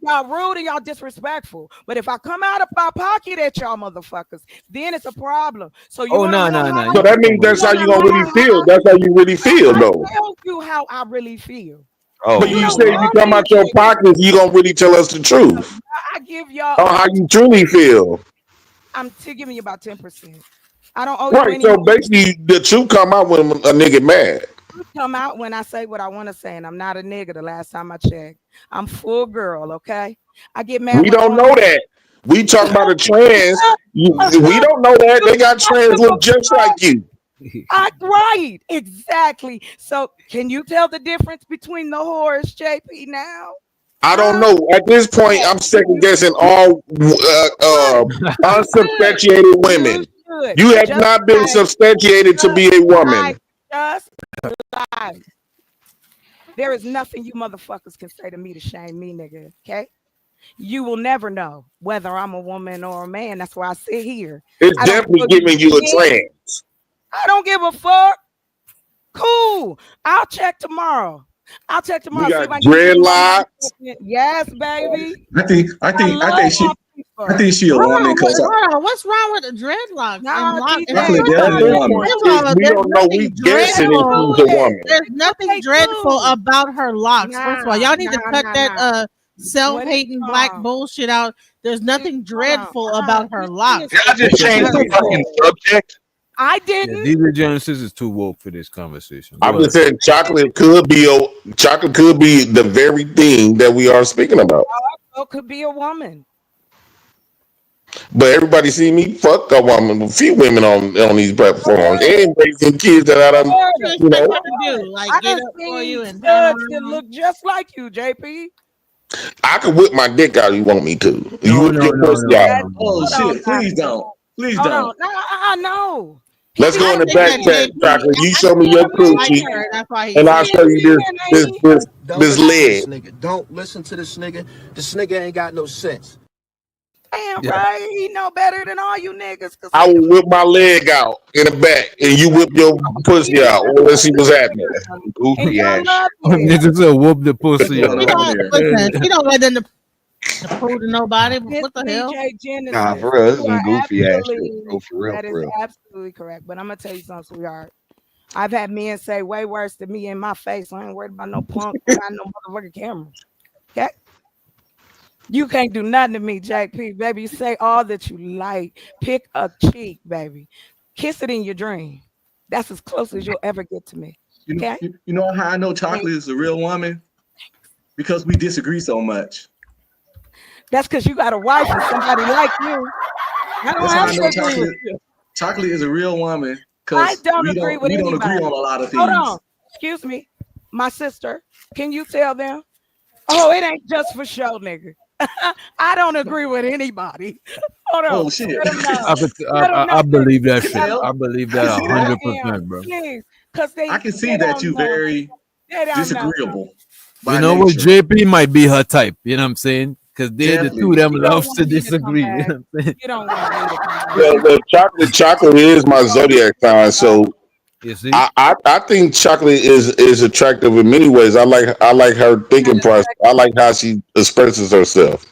Y'all rude and y'all disrespectful. But if I come out of my pocket at y'all motherfuckers, then it's a problem. So you no. So that means that's how you gonna really feel. That's how you really feel, though. I tell you how I really feel. Oh, but you say if you come out your pockets, you gonna really tell us the truth. I give y'all how you truly feel. I'm giving you about 10%. I don't owe you any. So basically, the truth come out when a nigga mad. Come out when I say what I want to say, and I'm not a nigga. The last time I checked, I'm full girl. Okay, I get mad. We don't know that. We talk about a trans. We don't know that they got trans look just like you. Right, exactly. So, can you tell the difference between the horse, JP? Now, I don't know. At this point, I'm second guessing all unsubstantiated women. should. You have Just not been like, substantiated to be a woman. just like. There is nothing you motherfuckers can say to me to shame me, nigga. Okay? You will never know whether I'm a woman or a man. That's why I sit here. It's I don't definitely feel giving you a shit. trans. I don't give a fuck. Cool. I'll check tomorrow. I'll check tomorrow. You See got if I can get you dreadlocks. Yes, baby. I think she a woman because Hold on, what's wrong with the dreadlocks? Nah, and DJ, locks? Chocolate At definitely this a woman. point, we There's don't know. We nothing guessing if dreadful. she's a woman. There's nothing Okay, dreadful cool. about her locks. First of all, y'all need to cut that When self-hating it's black bullshit out. There's nothing dreadful hold on. about her locks. Y'all just changed the fucking subject. I Yeah, didn't. DJ Genesis is too woke for this conversation. I'm Go just ahead. saying, chocolate could be the very thing that we are speaking about. Also could be a woman. But everybody see me fuck a woman, a few women on these platforms, and raising kids that I don't, What you you expect know. her to do? Like I get done up for you seen and turn studs that around? look just like you, JP. I could whip my dick out if you want me to. You No, whip no, your no, pussy no, out. no, no. Oh Hold on shit! now. Please don't. Please Hold don't. on. No, I know. Let's go in the I think back that chat, JP chocolate. You I show me think your he like coochie, her. That's why he and I'll said show you this Don't this listen to leg. this nigga. Don't listen to this nigga. This nigga ain't got no sense. Damn Yeah. right. He know better than all you niggas. I will whip my leg out in the back, and you whip your pussy out. Well, let's see what's happening. And Goofy y'all ass love shit. it. Niggas will whoop the What's pussy going out. he on don't here? listen. He don't let them to prove to nobody. Miss What the hell? DJ Genesis. Nah, for real, this is You are some goofy ass shit, absolutely, bro. For real, that for is real. absolutely correct. But I'm gonna tell you something, sweetheart. I've had men say way worse than me in my face. I ain't worried about no punk. I got no motherfucking camera. Okay? You can't do nothing to me, JP, baby. You say all that you like. Pick a cheek, baby. Kiss it in your dream. That's as close as you'll ever get to me. You know, Okay? you know how I know Chocolate is a real woman? Because we disagree so much. That's because you got a wife and somebody like you. I don't That's how have I to know agree with you. Chocolate is a real woman I because don't we agree don't with we don't anybody. agree on a lot of Hold things. on. Excuse me. My sister, can you tell them? Oh, it ain't just for show, nigga. I don't agree with anybody. Hold on. Oh shit! Let them know. I, could, Let them know. I believe that shit. Well, I believe I can that see that. 100%, bro. Please, because I can see they that don't you know. very They don't know. disagreeable You by know what? nature. JP might be her type. You know what I'm saying? Because they the two of Definitely. them You don't loves want to me to come disagree. You back. know what I'm saying? You don't want me to come back. The chocolate is my zodiac sign, so You see? I think chocolate is attractive in many ways. I like her thinking process. I like how she expresses herself.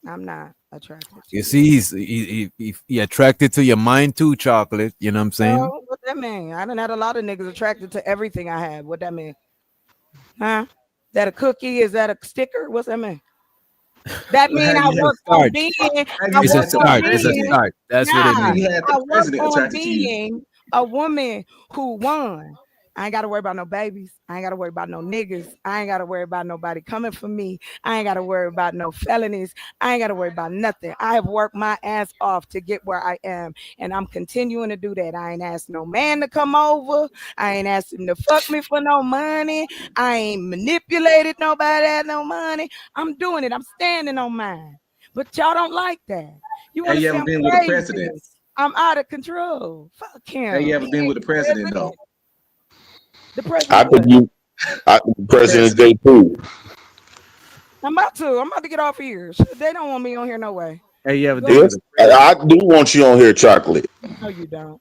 I'm not attracted to You you. see, he attracted to your mind too, chocolate. You know what I'm saying? So, what that mean? I done had a lot of niggas attracted to everything I have. What that mean? Huh? That a cookie? Is that a sticker? What's that mean? That mean I Have you work Start. on being. I It's a work on start. It's a being. start. That's what it Nah, means. had I the work president on attracted to you? being a woman who won. I ain't got to worry about no babies. I ain't got to worry about no niggas. I ain't got to worry about nobody coming for me. I ain't got to worry about no felonies. I ain't got to worry about nothing. I have worked my ass off to get where I am, and I'm continuing to do that. I ain't asked no man to come over. I ain't asked him to fuck me for no money. I ain't manipulated nobody at no money. I'm doing it. I'm standing on mine. But y'all don't like that. You want Have to you say ever I'm been with a crazy. president? I'm out of control. Fuck him. Have you ever He been ain't with a president though? the I president think what? President President. JP. I'm about to. I'm about to get off here. Shit, they don't want me on here no way. Hey, you ever Go deal ahead. with Yes, a president? I do want you on here, chocolate. No, you don't.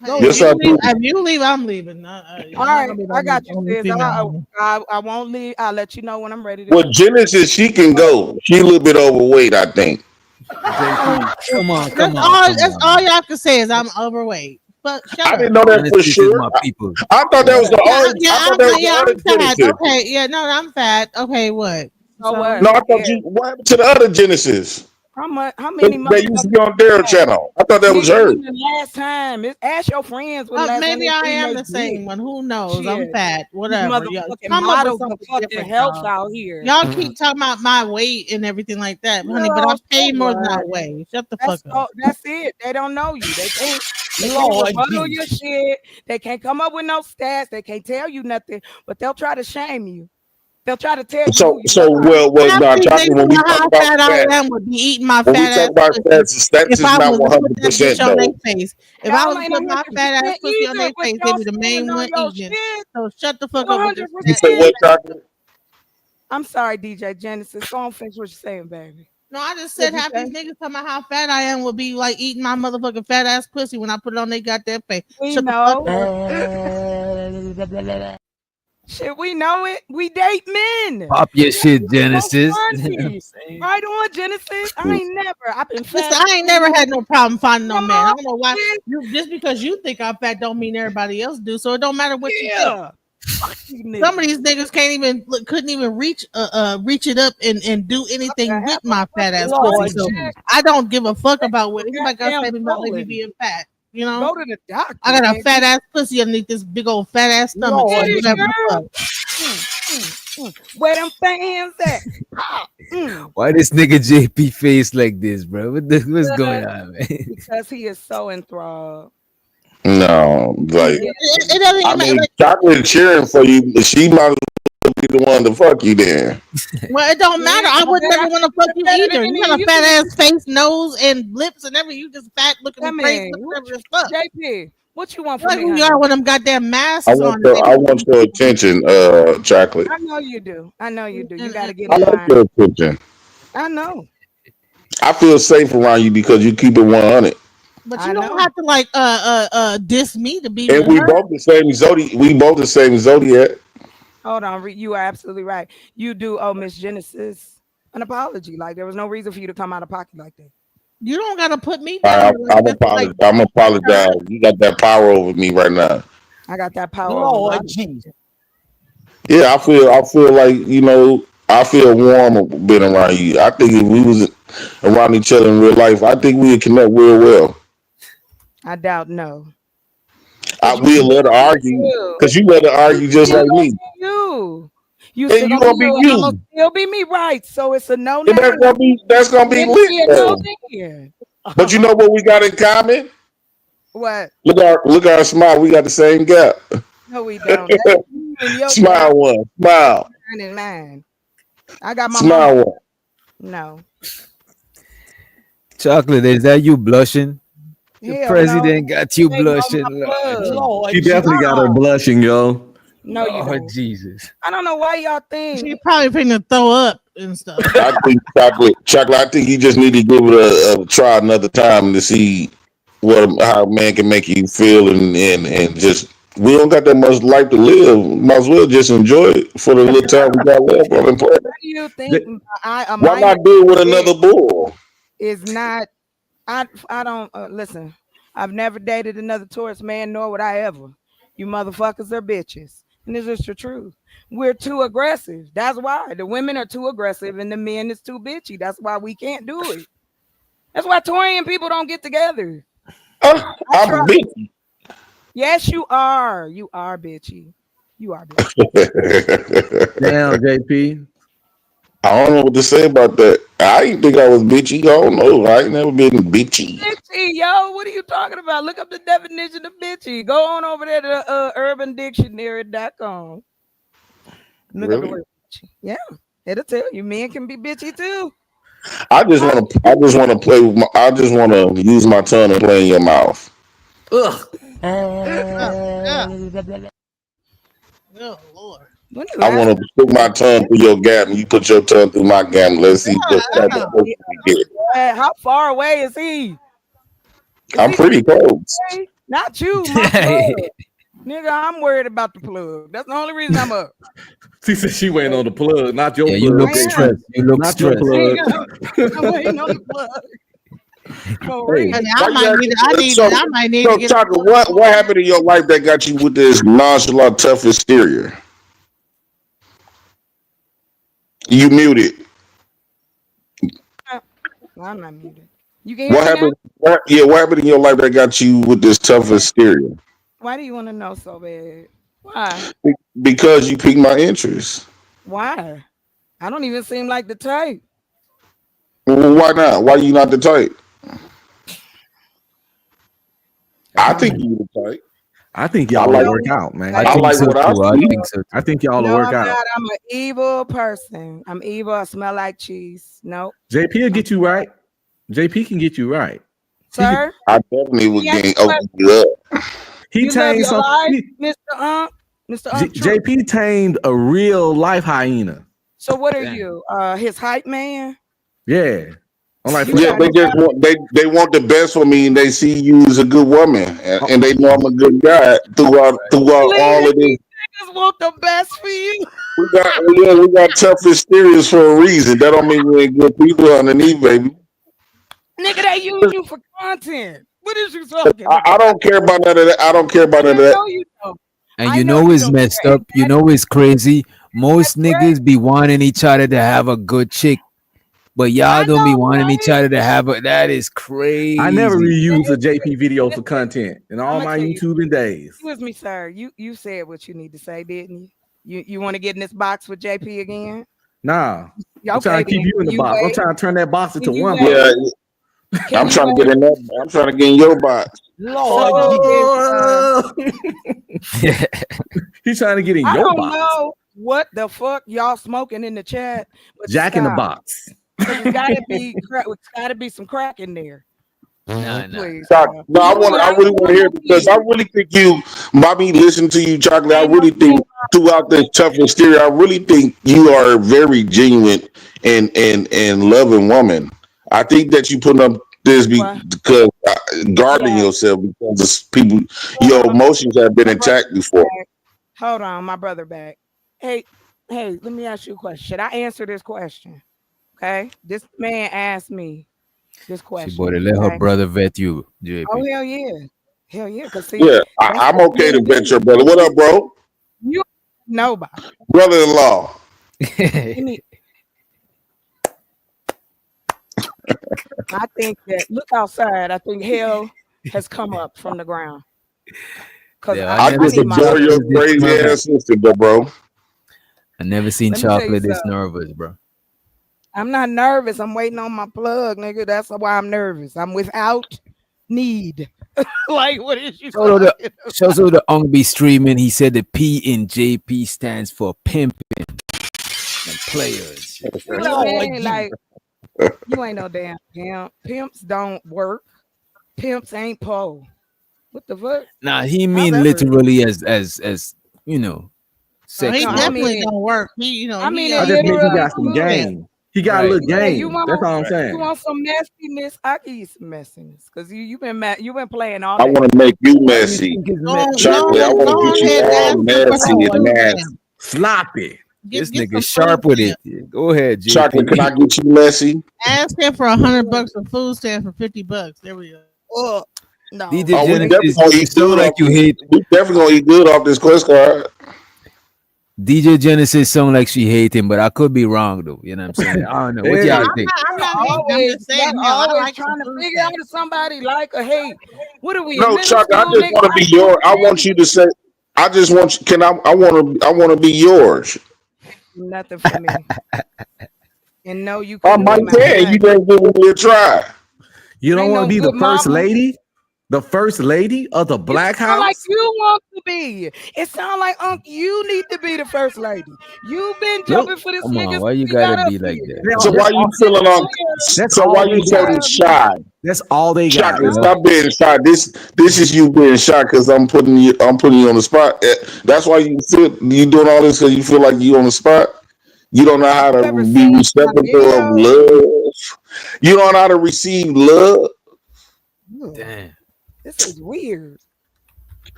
Hey, Go if Yes, ahead. you I leave, do. I'm leaving. You're All not right, gonna be I got the you, only sis. female on I won't leave. I'll let you know when I'm ready to Well, go. Genesis, she can go. She a little bit overweight, I think. JP, come on, That's come on, all. come That's on, all man. y'all can say is I'm overweight. But shut I up. didn't know that for Genesis is sure. my people. I thought that was the Yeah, other. I thought that was the other I'm fat. Genesis. Okay, yeah, no, I'm fat. Okay, what? So So what? No, I Who thought cares? you. What happened to the other Genesis How much? How that many used to motherfuckers? be on Daryl channel? I thought that was Nigga, her. when the last time? Ask your friends when the last time maybe they I seen am they the same dick. one. Who knows? I'm Shit. fat. These Whatever. Yeah, motherfucking come up with models of something fucking different, health y'all. out here. Y'all keep talking about my weight and everything like that, honey. But I Girl, so pay more than I what? weigh. Shut the fuck up. That's it. They don't know you. They can't Lord rebuttal your Jesus. shit. They can't come up with no stats. They can't tell you nothing, but they'll try to shame you. They'll try to tell you So, who you so are. well, Half now, these chocolate. niggas When we know talk how about fat fat, I am would be eating my when we fat talk ass about pussy stats if is I not was to put that 100% bitch on their though. face. If I Y'all was to ain't put my fat ass 100% pussy on either, their but face, they'd y'all be the standing main on one your eating it. shit. So shut the fuck up with this 100%. You fat say ass. what, chocolate? I'm sorry, DJ Genesis. Go on, finish what you're saying, baby. No, I just said What'd you half these say? niggas talking about how fat I am would be like eating my motherfucking fat ass pussy when I put it on they goddamn face. We Shut the fuck know. up. Shit, we know it. We date men. Pop your shit, So Genesis. funny. Right on, Genesis. I ain't never. I've been Listen, fat. I ain't never had no problem finding no Come man. I on, don't know why. man. You just because you think I'm fat don't mean everybody else do. So it don't matter what you think. Yeah. Fuck you Some of niggas. these niggas can't even couldn't even reach it up and do anything with my fat ass pussy. Lord So Jesus. I don't give a fuck about what anybody got to Goddamn say about me swollen. being fat. You know, Go to the doctor. I got a man. fat ass pussy underneath this big old fat ass stomach. So Lord Yeah, whatever the girl. fuck. Where them fans at? Ah, Why this nigga JP face like this, bro? What's going on, man? Because he is so enthralled. No, like It doesn't I even matter. mean, Like, chocolate cheering for you, but she might as well be the one to fuck you then. well, it don't matter. I would never want to fuck you better either. than You got a you fat niggas. ass face, nose, and lips, and everything. You just fat looking Come crazy, in. looking as fuck. JP, what you want from Like me, who you honey? are with them goddamn masks I on. want And your, they I want your attention, chocolate. I know you do. I know you do. You got to get I in like line. your attention. I know. I feel safe around you because you keep it 100. But I you don't know. have to like diss me to be And with we her. both the same zodiac. We both the same zodiac. Hold on. You are absolutely right. You do owe Miss Genesis an apology. Like there was no reason for you to come out of pocket like that. You don't gotta put me down like I'm this. Like apologize. I'm apologize. You got that power over me right now. I got that power over Lord Robbie. Jesus. Yeah, I feel like I feel warm being around you. I think if we was around each other in real life, I think we would connect real well. I doubt no. We'll let her argue because you let her argue just Still like gonna me, be you. You and still you gonna be gonna be you, and I'm gonna you. still be me, right? So it's a no And now. that's gonna be It'll lit be a no though. then. But you know what we got in common? What? Look at our smile. We got the same gap. No, we don't. That's you and your gap. Smile one. Smile. Mine and mine. I got my mama. Smile one. No. Chocolate, is that you blushing? The Hell no. president got you Waiting on blushing. my Lord plug. Jesus. Lord She Jesus. definitely got her blushing, yo. No, you Lord don't. Jesus. I don't know why y'all she think. probably finna throw up and stuff. I think chocolate. I think you just need to give it a try another time to see how a man can make you feel and just. We don't got that much life to live. Might as well just enjoy it for the little time we got left on the planet. Why do you think a Why minor not do it with another bull? is not? I don't listen. I've never dated another tourist man, nor would I ever. You motherfuckers are bitches, and this is the truth. We're too aggressive. That's why the women are too aggressive and the men is too bitchy. That's why we can't do it. That's why Torian people don't get together. I'm big. Yes, you are. You are bitchy. You are bitchy. Damn, JP. I don't know what to say about that. I didn't think I was bitchy. I don't know. I ain't never been bitchy. Bitchy, yo, what are you talking about? Look up the definition of bitchy. Go on over there to urbandictionary.com. Look up the Really? word bitchy. Yeah, it'll tell you men can be bitchy too. I just want to. I just want to play with my. I just want to use my tongue and play in your mouth. Ugh. Oh Lord. When the I last want to stick my tongue through your gap and you put your tongue through my gap. And let's see what type of person we get. how far away is he? I'm pretty close. Not you, my plug. Nigga, I'm worried about the plug. That's the only reason I'm up. She said she waiting on the plug, not your Yeah, plug. you look I am. stressed. You look Not your stressed. plug. I'm waiting on the plug. For Hey, real. And I might need. I might need to get. Chocolate, what happened in your life that got you with this nonchalant, tough exterior? You muted. I'm not muted. You can hear What me now? happened? What happened in your life that got you with this tough exterior? Why do you want to know so bad? Why? Because you piqued my interest. Why? I don't even seem like the type. Well, why not? Why you not the type? I think you the type. I think I y'all will like work out, man. I I think like so what I too. I see. think so too. I think y'all will No, work I'm out. not. I'm an evil person. I'm evil. I smell like cheese. Nope. JP will get you right. JP can get you right. Sir, I definitely let would me ask gain you a open question. you up. He You love tamed your some. life, Mr. Unk? Mr. Unk True. JP tamed a real life hyena. So what are Damn. you? His hype man? Yeah. I'm like, You Yeah, trying they to just tell want they want the best for me, and they see you as a good woman, oh, and they know I'm a good guy throughout believe all that of this. these niggas want the best for you? We got tough exteriors for a reason. That don't mean we ain't good people underneath, baby. Nigga, they use you for content. What is you talking I about? don't care about none of that. I don't care about none of I that. know you don't. And I you know know you it's don't messed care. up. You know it's crazy. Most niggas be wanting each other to have a good chick, but y'all I don't be know, wanting each right? other to have a. That is I never crazy. reused a JP video for content in all I'm gonna my tell you. YouTubing days. Excuse me, sir. You said what you need to say, didn't you? You want to get in this box with JP again? Nah, Yeah, I'm okay, trying to keep then. you in Can the you box. I'm wait? trying to turn that box Can into you one wait? box. Yeah, Can I'm you trying to get wait? in that. I'm trying to get in your box. Lord So Jesus. is Oh, he's trying to get in I your don't box. know what the fuck y'all smoking in the chat, but Jack in the stop. box. Because it's gotta be some crack in there. Nah. Please. No, One more, I really want to hear it because I really think you, by me listening to you, Chocolate, I ain't no really think throughout this tough exterior, I really think you are a very genuine and loving woman. I think that you putting up this what? because guarding Yeah. yourself because of people, Hold your on. emotions have been My brother attacked before. back. Hold on, my brother back. Hey, let me ask you a question. Should I answer this question? Okay. This man asked me this She better question. let her Okay. brother vet you, Oh JP. hell yeah. Hell yeah. Cause see, Yeah, that's I'm what okay to men bet do. your brother. What up, bro? You nobody. Brother-in-law. I think that look outside. I think hell has come up from the ground. Cause Yeah, I I never I just need seen my adore sleep. your chocolate this crazy nervous. ass sister, bro. I never seen Let me tell you chocolate this something. nervous, bro. I'm not nervous. I'm waiting on my plug, nigga. That's why I'm nervous. I'm without need. Like, what is you Shout out talking the shout out the Ong be streaming. He said the P in JP stands for pimping and players. what I Lord mean? Jesus. Like, you ain't no damn pimp. Pimps don't work. Pimps ain't pole. What the fuck? Nah, he How's mean that real? literally as you know, He sex No, I work. definitely mean, don't work. He, I mean I it just mean he literally got some too. game. He got a Right, little Yeah, right, you game. That's all I'm right. you saying. want some messiness? I give you some messiness because you've been you've been playing all I day. want to make you Why you messy. think it's Go, Chocolate, I want to go get you ahead and all ask him for messy some and food nasty. stamps. Sloppy. this Get nigga some food sharp with it? stamps. Go ahead, Chocolate, can JP. I get you messy? Ask him for $100 for food stamps for $50. There we go. Oh no, DJ Oh, we thank definitely Genesis, gonna you eat sound good like off you this. hate We definitely gonna eat good off this quest card. DJ Genesis sound like she hate him, but I could be wrong though. You know what I'm saying? I don't know. What Hey, y'all I'm think? not. I'm not hating. I'm always just saying. y'all You know, I always like some trying to food figure out stamps. if somebody like or hate. What are we in No, middle Chocolate, I school, just nigga? want to I be know your. I want you to say. I just want you. Can I want to. I want to be yours. nothing for me. And no, you I couldn't be might my can. You friend. didn't give me a try. you don't Ain't want to no be the good first mama. lady? The first lady of the You Black sound like House? you want to be. It sound like Unc, you need to be the first lady. You've been Nope. jumping for this Come nigga on, since why you he gotta got up be like here. that? So why you feeling on? That's So why all you they got. so shy? That's all they got, Chocolate, man. stop being shy. This is you being shy because I'm putting you. I'm putting you on the spot. That's why you doing all this because you feel like you on the spot. You don't know how You to ever be seen my receptacle of videos? love. You don't know how to receive love. Ugh, Damn. this is weird.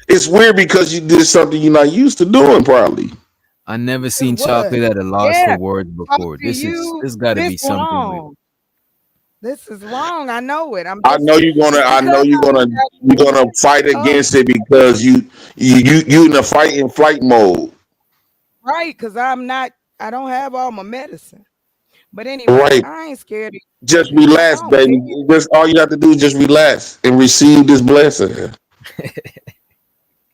It's weird because you did something you're not used to doing, probably. I never Is seen what? chocolate at a loss for Yeah, words talk before. to This you. this gotta This be something with wrong. This is wrong. I know it. I'm I just know you're gonna. it's I know because you're gonna fight oh, against it because you in the fight and flight mode. right, because I don't have all my medicine. But anyway, Right. I ain't scared of Just you. I relax, don't care. baby. Just all you have to do is just relax and receive this blessing.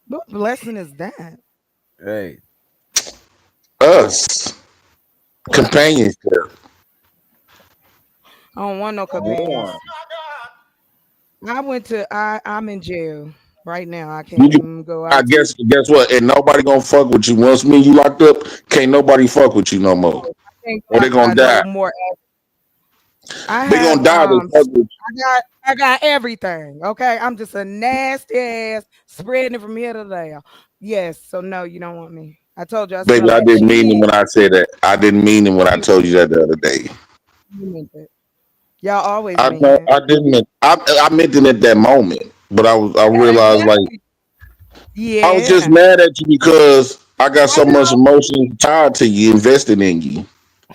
What blessing is that? right. Us companionship. I don't want no companions. I'm in jail. Right now, I can't You, even go I out to. guess what? And nobody gonna fuck with you once me and you locked up. Can't nobody fuck with you no more, I can't or go they out gonna to no die. more. I They have gonna die. They fuck with I got everything. Okay, I'm just a nasty ass spreading it from here to there. Yes, so no, you don't want me. I told you I baby. smell I like didn't mean it cheese. when I said that. I didn't mean it when I told you that the other day. You meant that. Y'all always mean that. I didn't mean. I meant it at that moment, but I realized like I was just Yeah, mad at you because I got I so much know. emotion tied to you, invested in you.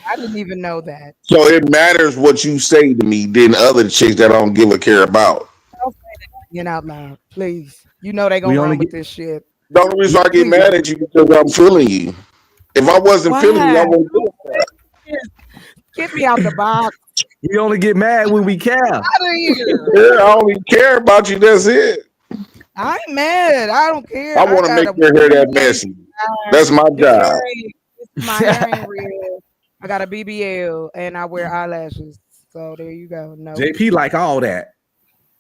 I didn't even know that. So it matters what you say to me than other chicks that I don't give a care about. Don't say that again out loud, please. You know they We gonna only run with get this shit. The only reason I get Please. mad at you because I'm feeling you. If I wasn't feeling you, I Why? wouldn't do it. Get me out the box. we only get mad when we care. Out of here. Yeah, I only care about you. That's it. I ain't mad. I don't care. I I want to got make a your hair that BBL. messy. That's my This job. hair ain't, my hair ain't real. I got a BBL and I wear eyelashes. So there you go. No. JP like all that.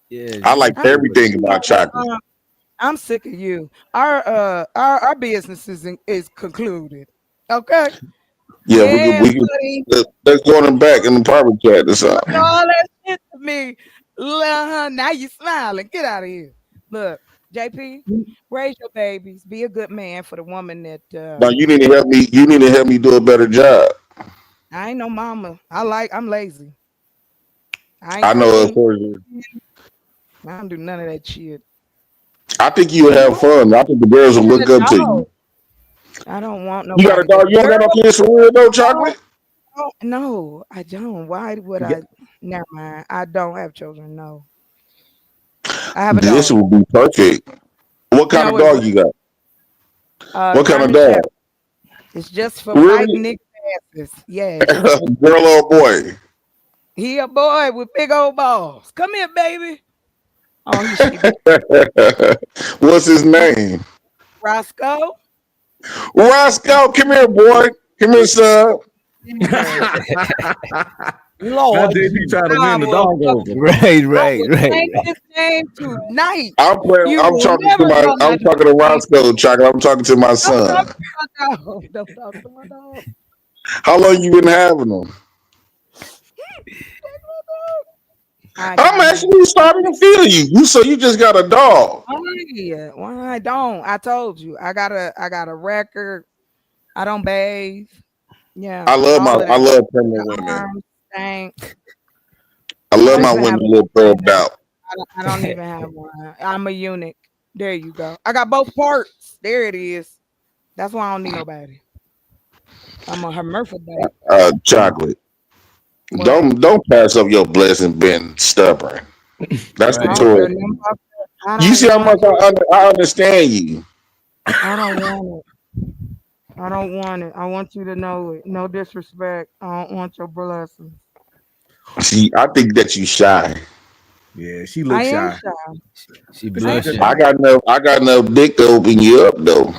Yeah, I like I'm, everything about chocolate. I'm sick of you. Our business is concluded. Okay. Yeah, Yeah, we can buddy. let's go in the back in the private chat or Talk something. all that shit to me. Now you smiling. Get out of here. Look, JP, raise your babies. Be a good man for the woman that Now you need to help me. You need to help me do a better job. I ain't no mama. I'm lazy. I ain't I know it clean. for you. I don't do none of that shit. I think you would have fun. I think the girls will look up to you. I don't want You got a nobody dog? that You don't got no kids for real though, chocolate? no, I don't. Why would I? Never mind. I don't have children. No, I have a This dog. would be perfect. What kind No, of it dog would. you got? What kind of German dog? Shepherd. It's just for fighting Really? niggas' asses. Yes, Girl or boy? he a boy with big old balls. Come here, baby. Oh, he she What's his name? Roscoe. Roscoe. Come here, boy. Come here, son. Yes. Now Lord JP Jesus. trying to I win the will. dog over. right, I right, will right, change right. his name tonight. I'm playing. You I'm will talking to never my. know my I'm talking to name. Roscoe, chocolate. I'm talking to my Don't talk son. to my dog. Don't talk to my dog. How long you been having them? I I'm got him. actually starting to feel you. You just got a dog. Why don't I told you I got a record. I don't bathe. Yeah, all of I that. love pregnant The women. arms stank. I I love don't my even have women a a little boyfriend thumbed now. out. I don't even have one. I'm a eunuch. There you go. I got both parts. There it is. That's why I don't need nobody. I'm a hermaphrodite. Chocolate. What? Don't pass up your blessing being stubborn. That's the I Right, don't care Tory. right. nothing about that. I You don't see how much want it. I understand you. I don't want it. I don't want it. I want you to know it. No disrespect. I don't want your blessings. See, I think that you shy. Yeah, she I looks am shy. shy. She I am blushing. shy. I got enough dick to open you up though.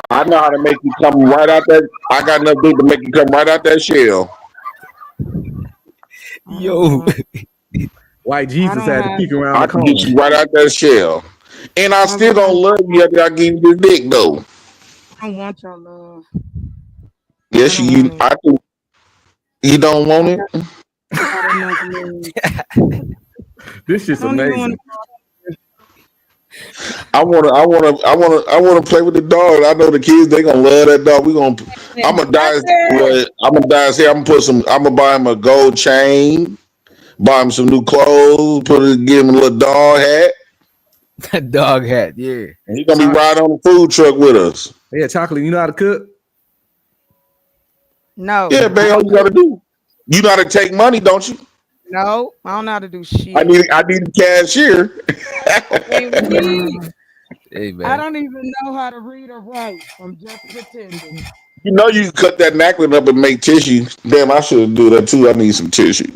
I know how to make you come right out that. I got enough dick to make you come right out that shell. I don't Yo, want. White I Jesus don't had to have. peek around I the can get corner. you right out that shell. And I I still gonna really love you after I give you the dick though. don't want your love. I Yes, don't want it. I think you don't want I it. got enough love. This I shit's don't even want amazing. to. I wanna play with the dog. I know the kids, they gonna love that dog. I'm gonna die. Birthday. I'm gonna die here. I'm gonna buy him a gold chain, buy him some new clothes, give him a little dog hat, dog hat. Yeah. and he's gonna be Choc- riding on the food truck with us. yeah, chocolate. You know how to cook? No, Yeah, I babe, all don't you gotta cook. do. You know how to take money, don't you? No, I don't know how to do shit. I need a cashier. Hey, read. Hey I man. don't even know how to read or write. I'm just pretending. You know you can cut that napkin up and make tissue. Damn, I should do that too. I need some tissue.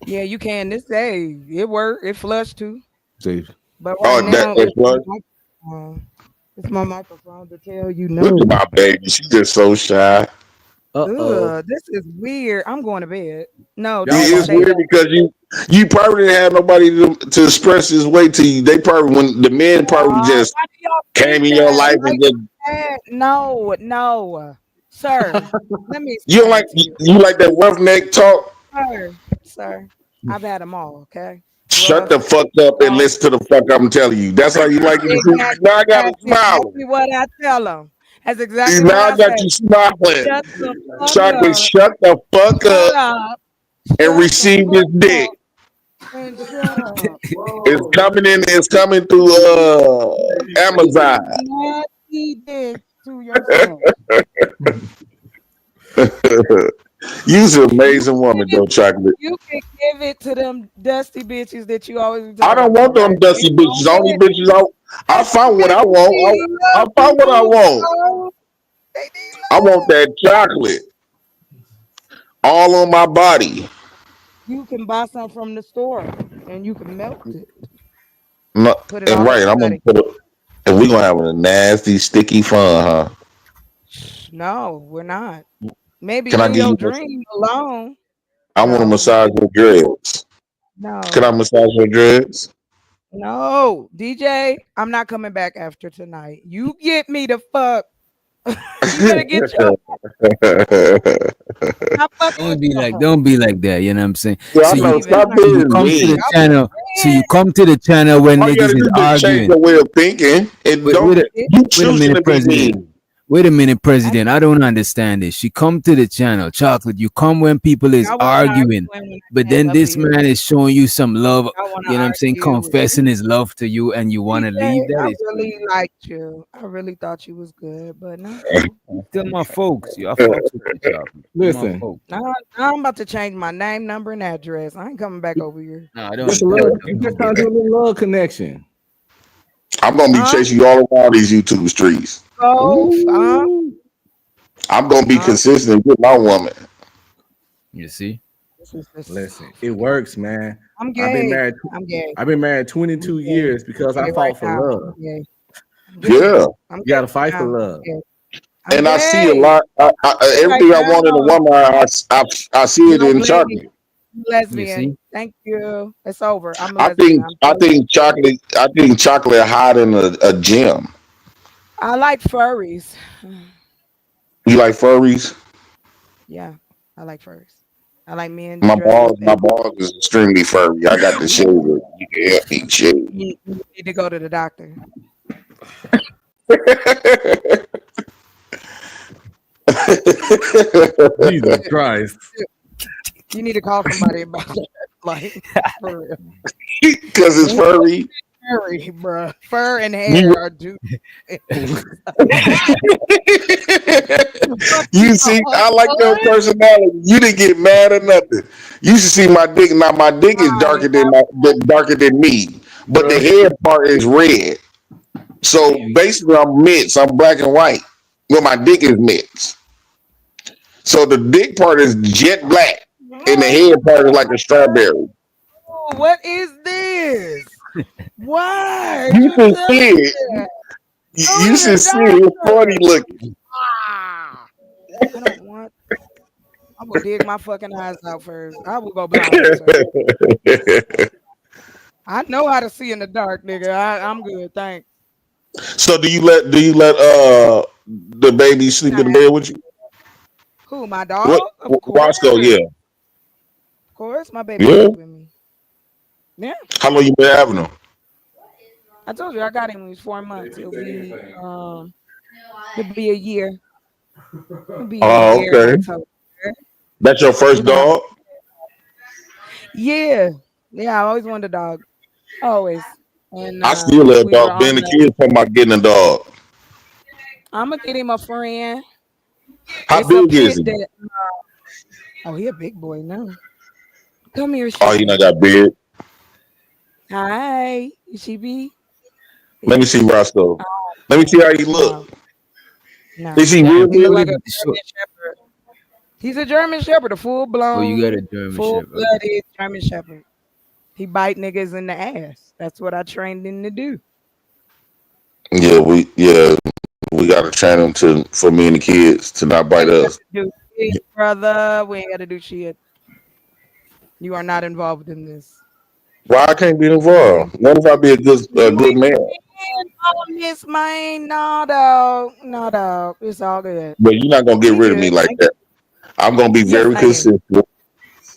Yeah, you can. This day it worked. It flushed too. See, But right Oh, now that's what. it's my microphone to tell you Look no. at my baby. She's just so shy. Uh-oh. Ugh, this is weird. I'm going to bed. No, Y'all don't It is say weird that. because you probably didn't have nobody to express his way to you. They probably when the men probably just Why do y'all came think in your that? life Why and just you mad? No, no, sir. Let me you don't explain like it to you, you like that roughneck talk. sir. I've had them all. Okay, Shut the rough. fuck up and No, listen to the fuck I'm telling you. That's how you like it. exactly. Now I got to That's smile. exactly what I tell them. That's exactly what Now I I got say. you smiling. Shut the fuck Chocolate, up. shut the fuck Shut up up. and Shut the receive this fuck dick. up and shut up. It's coming in. It's coming through Receive this Amazon. nasty dick to yourself. You's an You amazing woman, can, though, Chocolate. you can give it to them dusty bitches that you always be I talking don't want about, them right? They dusty don't bitches. Only get bitches I found what I bitches want. need I love found what I too, want. bro. They need I want love. that chocolate all on my body. You can buy some from the store and you can melt it. No, Put it and all right, over I'm your gonna body. put it, and we gonna have a nasty, sticky fun, huh? No, we're not. Maybe Can I in give your you? dream alone. I want to No, massage your dreads. Can I no, massage your dreads? no. DJ, I'm not coming back after tonight. You get me the fuck. You better get your stop fucking with your hoe. Don't be like that. You know what I'm saying? Yeah, I So I'm not know. you even Stop I'm so you being come to mean. the y'all be channel. So you saying come to the channel when All you niggas gotta is do is change arguing. your way of thinking, and Wait, wait don't a it. you wait a choosing minute, to be President. mean. Wait a minute, I, President. I don't understand this. She come to the channel, chocolate. You come when people is y'all wasn't arguing, arguing when but I came then up this here. man is showing you some love. Y'all want to You know what I'm saying? argue with Confessing me. his love to you, and you want to DJ, leave. That I is really crazy. liked you. I really thought you was good, but no. You still my folks. You are folks with the chocolate. You my Listen, folks. Now I'm about to change my name, number, and address. I ain't coming back over here. No, just a don't little, do you just don't trying do to do that. a little love connection. I'm gonna be Huh? chasing you all around these YouTube streets. Go, Ooh. I'm gonna be huh? consistent with my woman. You see? This is this. Listen, it works, man. I'm I've been gay. married. I'm gay. I've been married I'm 22 gay. years because I I'm gay right fought for now. love. I'm gay. Listen, Yeah, I'm You got gay to fight for now. love. I'm gay. I'm and I see a gay. lot. I'm gay right Everything I now. want in a woman, I see it No, in please. chocolate. I'm You lesbian. see? Thank you. It's over. I'm a I lesbian. think I'm I totally think gay. chocolate. I think chocolate hot in a gym. I like furries. You like furries? Yeah, I like furries. I like men that dress up My as balls is extremely furry. I got the shave it. You can help me shave. you need to go to the doctor. Jesus Christ. You need to call somebody about that. Like for real. Because it's furry. Furry, bro. Fur and You, hair are two things. you see, I like your personality. You didn't get mad or nothing. You should see my dick. Now my dick is Why? darker than me, but the Bruh. head part is red. So basically, I'm mixed. I'm black and white. Well, my dick is mixed. So the dick part is jet black, and the head part is like a strawberry. What is this? Why are You you should telling see me it. that? Go You to should the see it. It's funny doctor. looking. Ah, I don't want. I will dig my fucking eyes out first. I will go blind, sir. I know how to see in the dark, nigga. I'm good, thanks. So do you let the baby sleep Not in the bed having with you? who? My What dog? Of course. Roscoe? Yeah, Of course, my baby yeah. sleep with me. Yeah. How long you been having them? I told you I got him when he was 4 months. It'll be a year. It'll be a Oh, year in okay. October. That's your We're first gonna have dog. yeah. Yeah, I always wanted a dog. Always. And I still love we were dog. on Being a the kid talking about getting a dog. I'm gonna get him a friend. How It's a big is pit he? that oh he a big boy now. Come here, Oh, he not Sheepy. got big. Hi, Sheepy. Let me see Roscoe. Let me see how he look. No, no. Is he real Damn, He looked big? like a really short. German Shepherd. He's a German Shepherd, a full Oh, you got blown, a German full Shepherd. Okay. blooded German Shepherd. He bite niggas in the ass. That's what I trained him to do. Yeah, we gotta train him to for me and the kids to not Yeah, bite us. dude. shit, brother. We ain't got to do shit. You are not involved in this. Why I can't be involved? What if I be a You good ain't man? on this, man. No, dog. No, dog. It's all good. But you're not gonna get We rid of good. me like Thank you. that. I'm gonna be Yes, very I am. consistent.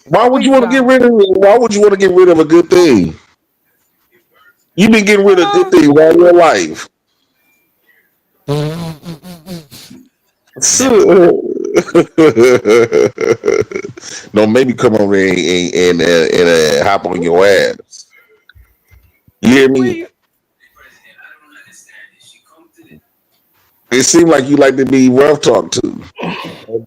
Why would you want to get Please rid of? Why would you want to get rid of a good thing? You've been getting rid of good don't. things all your life. Don't make me come over here and hop on your ass. You hear me? It seems like you like to be rough talked to.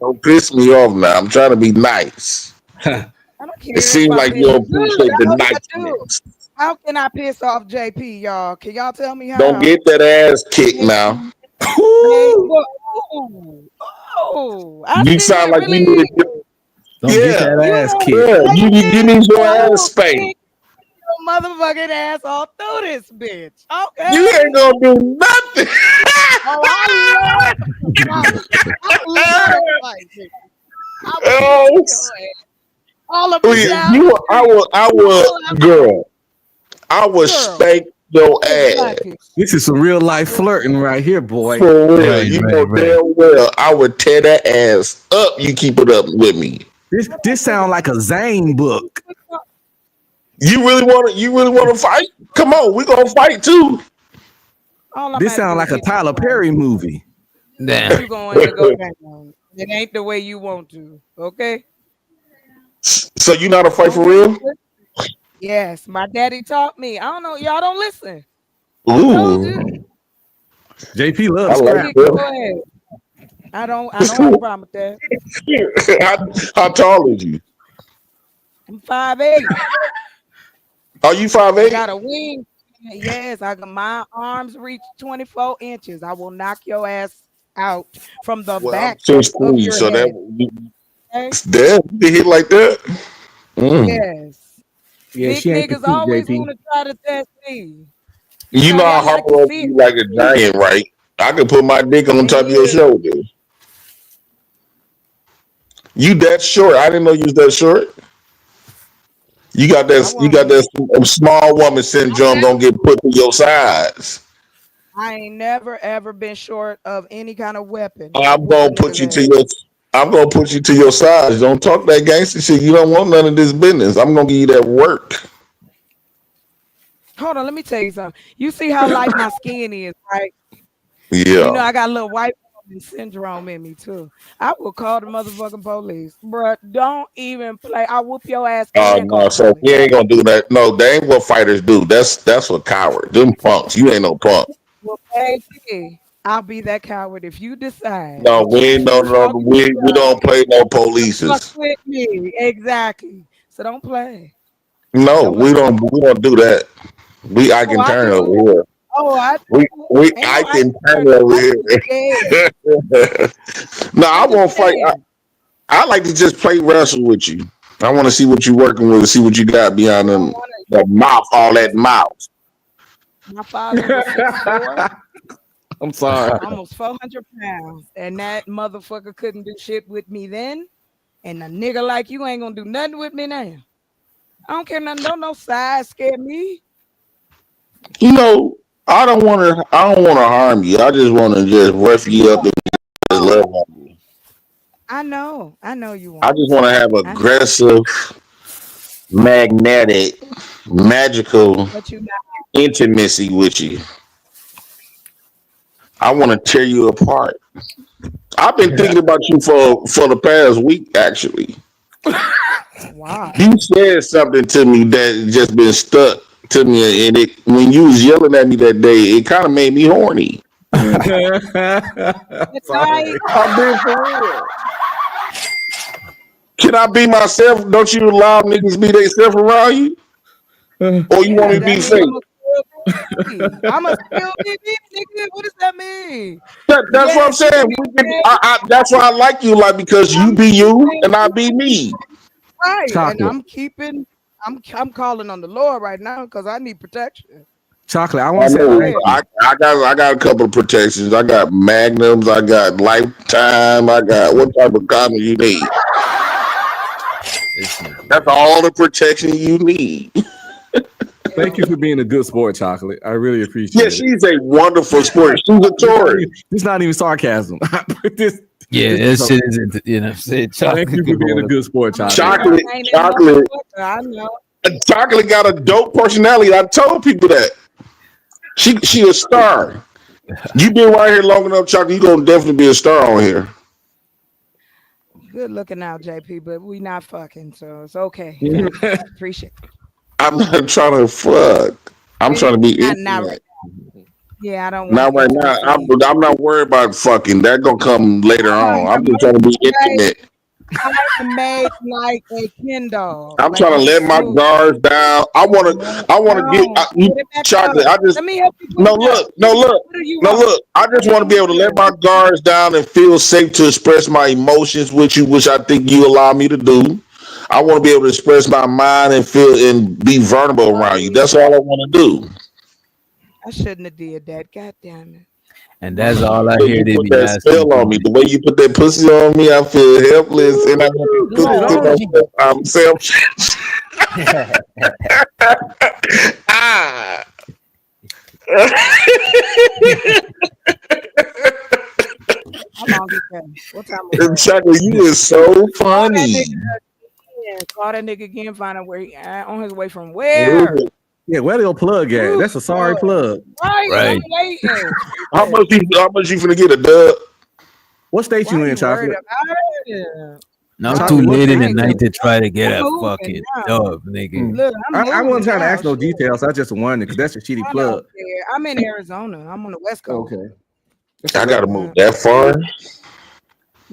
Don't piss me off now. I'm trying to be nice. I don't It care if seems I like you piss. don't Good. appreciate I the hope I do. niceness. How can I piss off JP, y'all? Can y'all tell me Don't how? get that ass kicked now. I You see sound what like you need really to get. Don't get Yeah, that you ass don't kicked. yeah. like You it. need your ass So spanked. kick your motherfucking ass all through this bitch. You Okay. ain't gonna do nothing. Oh, I love to fight. I love to fight, bitch. I will whoop Oh, your ass. All up and down the you, street. I All will, up, girl. I will girl. spank your ass Exactly. This is some real life flirting right here, boy. for real. Right, You right, know right. damn well I would tear that ass up. You keep it up with me. This sound like a Zane book. You really want to? You really want to fight? Come on, we gonna fight too. All I'm This about to sound do is like a hit you Tyler twice. Perry movie. Damn. You going to go down. It ain't the way you want to. Okay? So you not a fight Don't for get it real? twisted. Yes, my daddy taught me. I don't know. Y'all don't listen. I told you. Ooh, JP I loves I'm gonna like scrap. kick that. your ass. I don't have a problem with that. how tall is you? I'm 5'8". Are you I 5'8"? got a wing. Yes, I got my arms reach 24 inches. I will knock your ass out from the Well, I'm back of 6'3", your so that head. Okay? damn, you can hit like that. Mm. Yes. Yeah, Big she ain't niggas petite, always JP. want to try to test me. You You know, know I y'all hop like to over see it. you like a giant, right? I can put my dick on top of your Yeah. shoulder. You that short? I didn't know you was that short. You got I that. You want got me. that small woman syndrome. Gonna get put to your size. I ain't never ever been short of any kind of weapon to I'm whoop a gonna put nigga's you to ass. your. I'm gonna put you to your size. Don't talk that gangster shit. You don't want none of this business. I'm gonna give you that work. Hold on, let me tell you something. You see how light my skin is, right? You know Yeah. I got a little white woman syndrome in me too. I will call the motherfucking police, bruh. Don't even play. I whoop your ass Oh and call no, the so police. he ain't gonna do that. No, they ain't what fighters do. That's what cowards. Them punks. You ain't no punk. Well, baby, I'll be that coward if you decide No, that we you ain't no, choose no all these we drugs don't play no to fuck polices. with me. Exactly. So don't play. No, Don't play. we don't do that. We I Oh, can I turn over do. here. Oh, I We do. Ain't I no I can can turn over I here. can scared. No, I I'm just won't fight. saying. I like to just play wrestle with you. I want to see what you're working with, see what you got You behind don't them want to. that mouth, all that mouth. My father was 6'4", I'm sorry. almost 400 pounds, and that motherfucker couldn't do shit with me then. And a nigga like you ain't gonna do nothing with me now. I don't care nothing. Don't no size scare me. You know, I don't want to harm you. I just want to just rough you up and just love Oh, on you. I know. I know you I want just want to to. have I know. aggressive, magnetic, magical But you not. intimacy with you. I want to tear you apart. I've been thinking about you for the past week. Actually, Why? you said something to me that just been stuck to me, and it when you was yelling at me that day, it kind of made me horny. Good night. Sorry. I'm being for real. Can I be myself? Don't you allow niggas be themselves around you, or you want Yeah, me to that be mean fake? I'ma still be me. I'ma still be me, nigga. What does that mean? That's what I'm Yes, you can saying. be fake. That's why I like you, like because you I'm be you keeping and I be me. right, and Chocolate. I'm keeping. I'm calling on the Lord right now because I need protection. Chocolate. I I want to say know. thank you. I got a couple of protections. I got magnums. I got lifetime. I got what type of condom you need. That's all the protection you need. Thank you for being a good sport, Chocolate. I really appreciate Yeah, it. she's a wonderful sport. She's a Taurus. It's not even sarcasm. this, Yeah, this that shit isn't. You know, what I'm saying thank you for being a good sport, Chocolate. Chocolate. I know. Chocolate got a dope personality. I told people that. She a star. You been right here long enough, Chocolate. You gonna definitely be a star on here. Good looking out, JP, but we not fucking, so it's okay. Appreciate it. I'm not trying to fuck. I'm trying to be not intimate. Yeah, I don't want Not right now. I'm not worried about fucking. That gonna come later on. I'm just trying to be intimate. I like to make like a Kindle. I'm like trying to it's let my smooth. guards down. I want to get Chocolate. I just Let me help you. look. I just want to be able to let my guards down and feel safe to express my emotions with you, which I think you allow me to do. I want to be able to express my mind and feel and be vulnerable around you. That's all I want to do. I shouldn't have did that. God damn it. And that's all I The way hear you they put be that asking. spell on me, the way you put that pussy on me, I feel helpless, and I want to put I'm selfish. Ah. How long is that? What time is that? Chocolate, you is so funny. Call that nigga again, find out where he on his way from where. Yeah, where they'll plug at? That's a sorry plug. Right. I'm waiting. How much you finna get a dub? What state you in, Chocolate? Not too late in the night to try to get a fucking dub, nigga. Look, I wasn't trying to ask no details. I just wondered because that's a shitty plug. I'm in Arizona. I'm on the West Coast. Okay. I gotta move that far.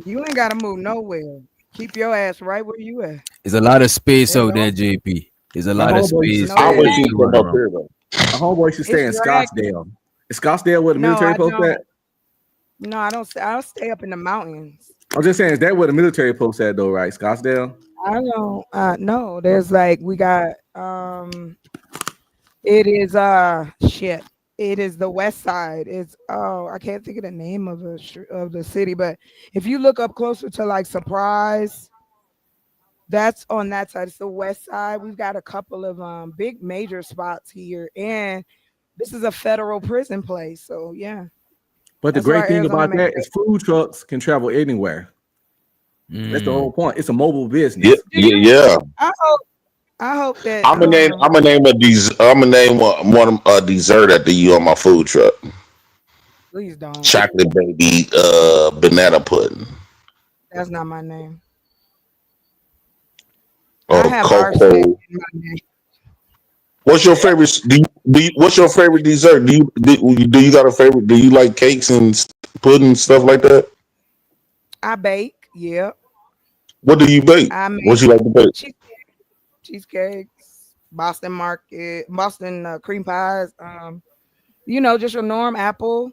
You ain't gotta move nowhere. Keep your ass right where you at. There's a lot of space out there, JP. There's a lot of space. I wish you come up here though. My homeboy should stay in Scottsdale. Is Scottsdale where the military post at? No, I don't. I'll stay up in the mountains. I'm just saying, is that where the military post at though, right? Scottsdale? I don't no, there's like we got it is shit. It is the west side. It's I can't think of the name of the city, but if you look up closer to like Surprise, that's on that side. It's the west side. We've got a couple of big major spots here, and this is a federal prison place. So yeah. But the great thing about that is food trucks can travel anywhere. That's the whole point. It's a mobile business. Yeah. I hope that I'm gonna name one dessert after you on my food truck. Please don't. Chocolate baby banana pudding. That's not my name. Or cocoa. What's your favorite? What's your favorite dessert? Do you got a favorite? Do you like cakes and pudding stuff like that? I bake. Yeah. What do you bake? What you like to bake? Cheesecakes, Boston cream pies. Just your norm apple.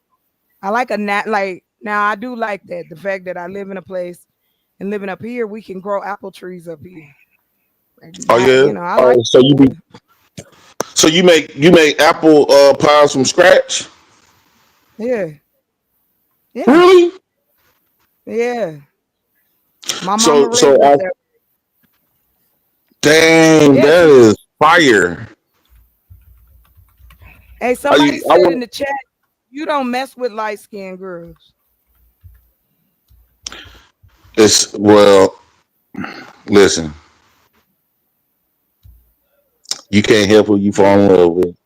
I like now I do like that. The fact that I live in a place and living up here, we can grow apple trees up here. So you make apple pies from scratch? Yeah. Really? Yeah. My mama dang, that is fire. Hey, somebody said in the chat, you don't mess with light-skinned girls. Listen. You can't help who you fall in love with.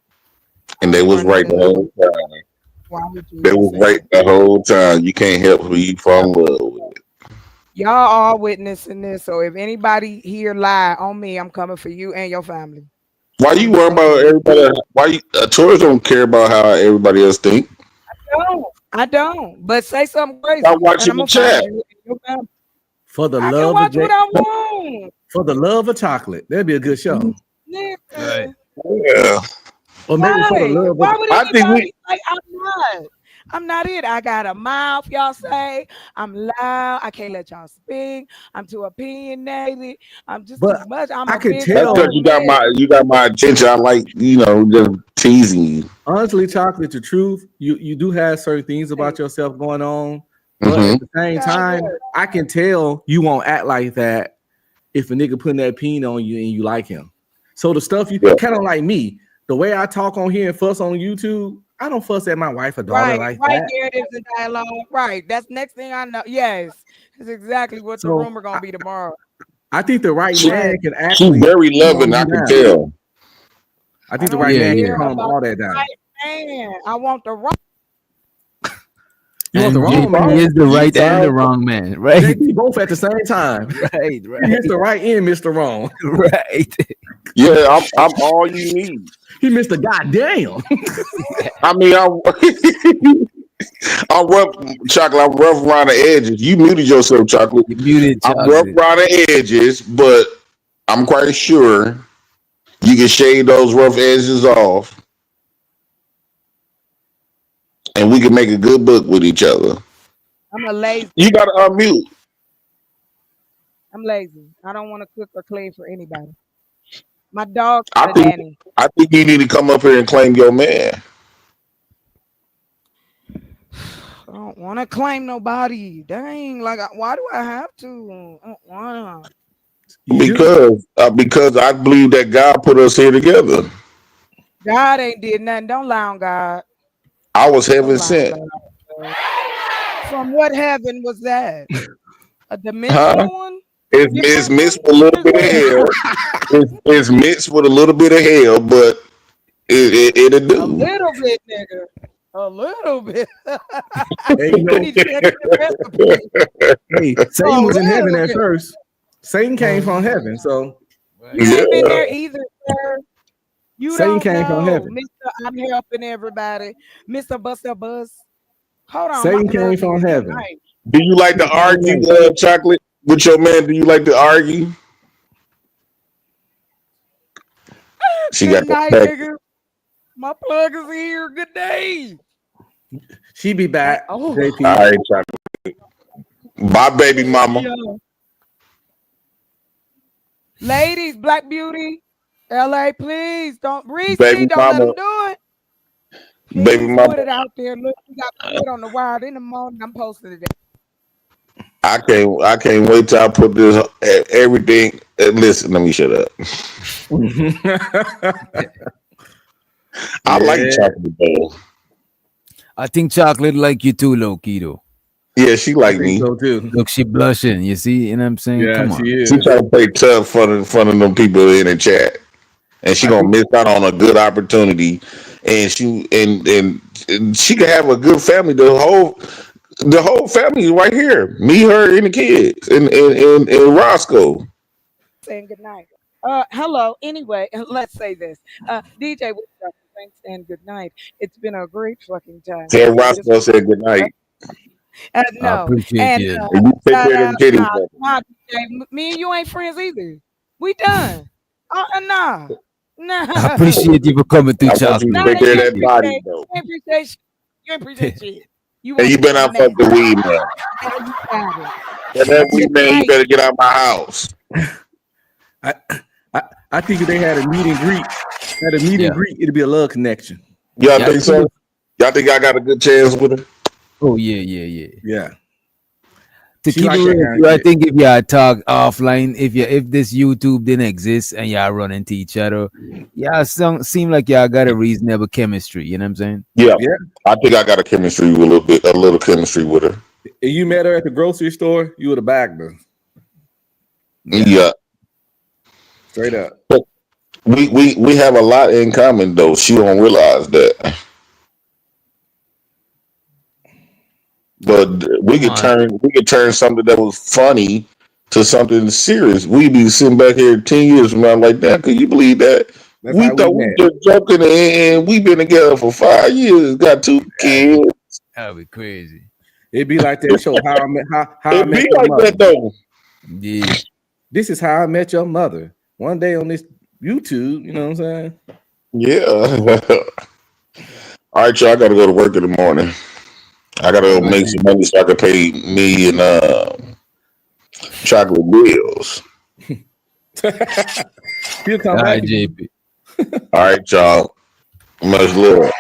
And they was right the whole time. They was right the whole time. You can't help who you fall in love with. Y'all are witnessing this. So if anybody here lie on me, I'm coming for you and your family. Why you worry about everybody? Why tourists don't care about how everybody else think? I don't. But say something crazy. I'm watching the chat. For the love of chocolate. That'd be a good show. Right. Yeah. Or maybe for the love of why would anybody like I'm not? I'm not it. I got a mouth, y'all say. I'm loud. I can't let y'all speak. I'm too opinionated. I'm just But too much. I'm I a could big That's tell. because old man. you got my attention. I like, just teasing you. Honestly, chocolate, the truth, you do have certain things about yourself going on, but Mm-hmm. at the same time, I can tell you won't act like that if a nigga putting that peen on you and you like him. So the stuff you Yeah. kind of like me, the way I talk on here and fuss on YouTube, I don't fuss at my wife or daughter Right, like right that. there. There's a dialogue. Right. That's next thing I know. Yes. That's exactly what the So rumor gonna be tomorrow. I think the right She, man can she actually very calm loving. I you can down. tell. I I think the don't right man can care calm about all the that down. right man. I want the right. You want the And wrong JP man. is the You right and the sound wrong man, right? JP both at the same time. Right, He missed the right and missed the wrong. right. Yeah, I'm all you need. He missed the goddamn. I mean, I'm rough, chocolate. I'm rough around the edges. You muted yourself, chocolate. You muted I'm rough chocolate. around the edges, but I'm quite sure you can shade those rough edges off, and we can make a good book with each other. I'm a lazy. You got to unmute. I'm lazy. I don't want to cook or clean for anybody. My dog I got a think nanny. I think you need to come up here and claim your man. I don't want to claim nobody. Dang, like, why do I have to? I don't wanna. Because I believe that God put us here together. God ain't did nothing. Don't lie on God. I was Don't heaven lie on sent. God. From what heaven was that? A Huh? dimensional one? It's Different mixed one? with a What little is bit of that? hell. It's mixed with a little bit of hell, but it'll A do. little bit, nigga. A little bit. Hey, You need to check your recipe. hey, A Satan was in heaven little at bit. first. Satan came from heaven, so You ain't been there either, sir. You Satan don't came from know, heaven. Mr. I'm helping everybody. Mr. Buster Bus. Hold on, my Satan came plug is from good heaven. night. Do you like to argue, chocolate, with your man? Do you like to argue? She Good got the night, back. nigga. My plug is here. Good day. She be back. Oh, JP. All right, chocolate. Bye, baby mama. yeah. Ladies, Black Beauty, LA, please don't Reese, Baby don't let mama. them do it. Baby Please mama. put it out there. Look, we got put on the wire in the morning. I'm posting it. I can't wait till I put this everything. Listen, let me shut up. I like chocolate though. I think chocolate like you too, low keto. Yeah, she like I think me. so too. Look, she blushing. You see, you know what I'm saying? Yeah, Come on. she is. She trying to play tough in front of them people in the chat, and she gonna miss out on a good opportunity. And she can have a good family. The whole family is right here. Me, her, and the kids, and Roscoe. Saying good night. Hello. Anyway, let's say this. DJ, what's up? Thanks and good night. It's been a great fucking time. Tell Roscoe said good night. I No. appreciate And you. And you take shout care of them out. kitties. Nah, DJ, me and you ain't friends either. We done. Nah. I appreciate you for coming through, I want you chocolate. to Nah, take you care of ain't that body appreciate. though. You ain't appreciate. You ain't appreciate shit. You And want you better some not fuck now. the weed man. Now you got it. And that weed Good man, you night. better get out of my house. I think if they had a meet and greet, it'd be a love connection. Y'all Yeah, think so? Y'all think I got a good chance with her? Oh yeah. Yeah. To She keep like it that real, kind with of you, I shit. think if y'all talk offline, if this YouTube didn't exist and y'all run into each other, y'all seem like y'all got a reasonable chemistry. You know what I'm saying? Yeah. Yeah. I think I got a chemistry with a little chemistry with her. If you met her at the grocery store, you would have bagged her. Yeah. Straight up. But we have a lot in common though. She don't realize that. But we could turn something that was funny to something serious. We'd be sitting back here 10 years from now like that. Could you believe that? That's We how thought we met. were just joking and we've been together for 5 years, got 2 kids. That'd be crazy. It'd be like that show, How I It Met be Your like Mother. that though. Yeah. This is how I met your mother. One day on this YouTube, you know what I'm saying? Yeah. All right, y'all. I gotta go to work in the morning. I gotta make some money so I can pay me and chocolate bills. He'll come All back right, again. JP. All right, y'all. Much love.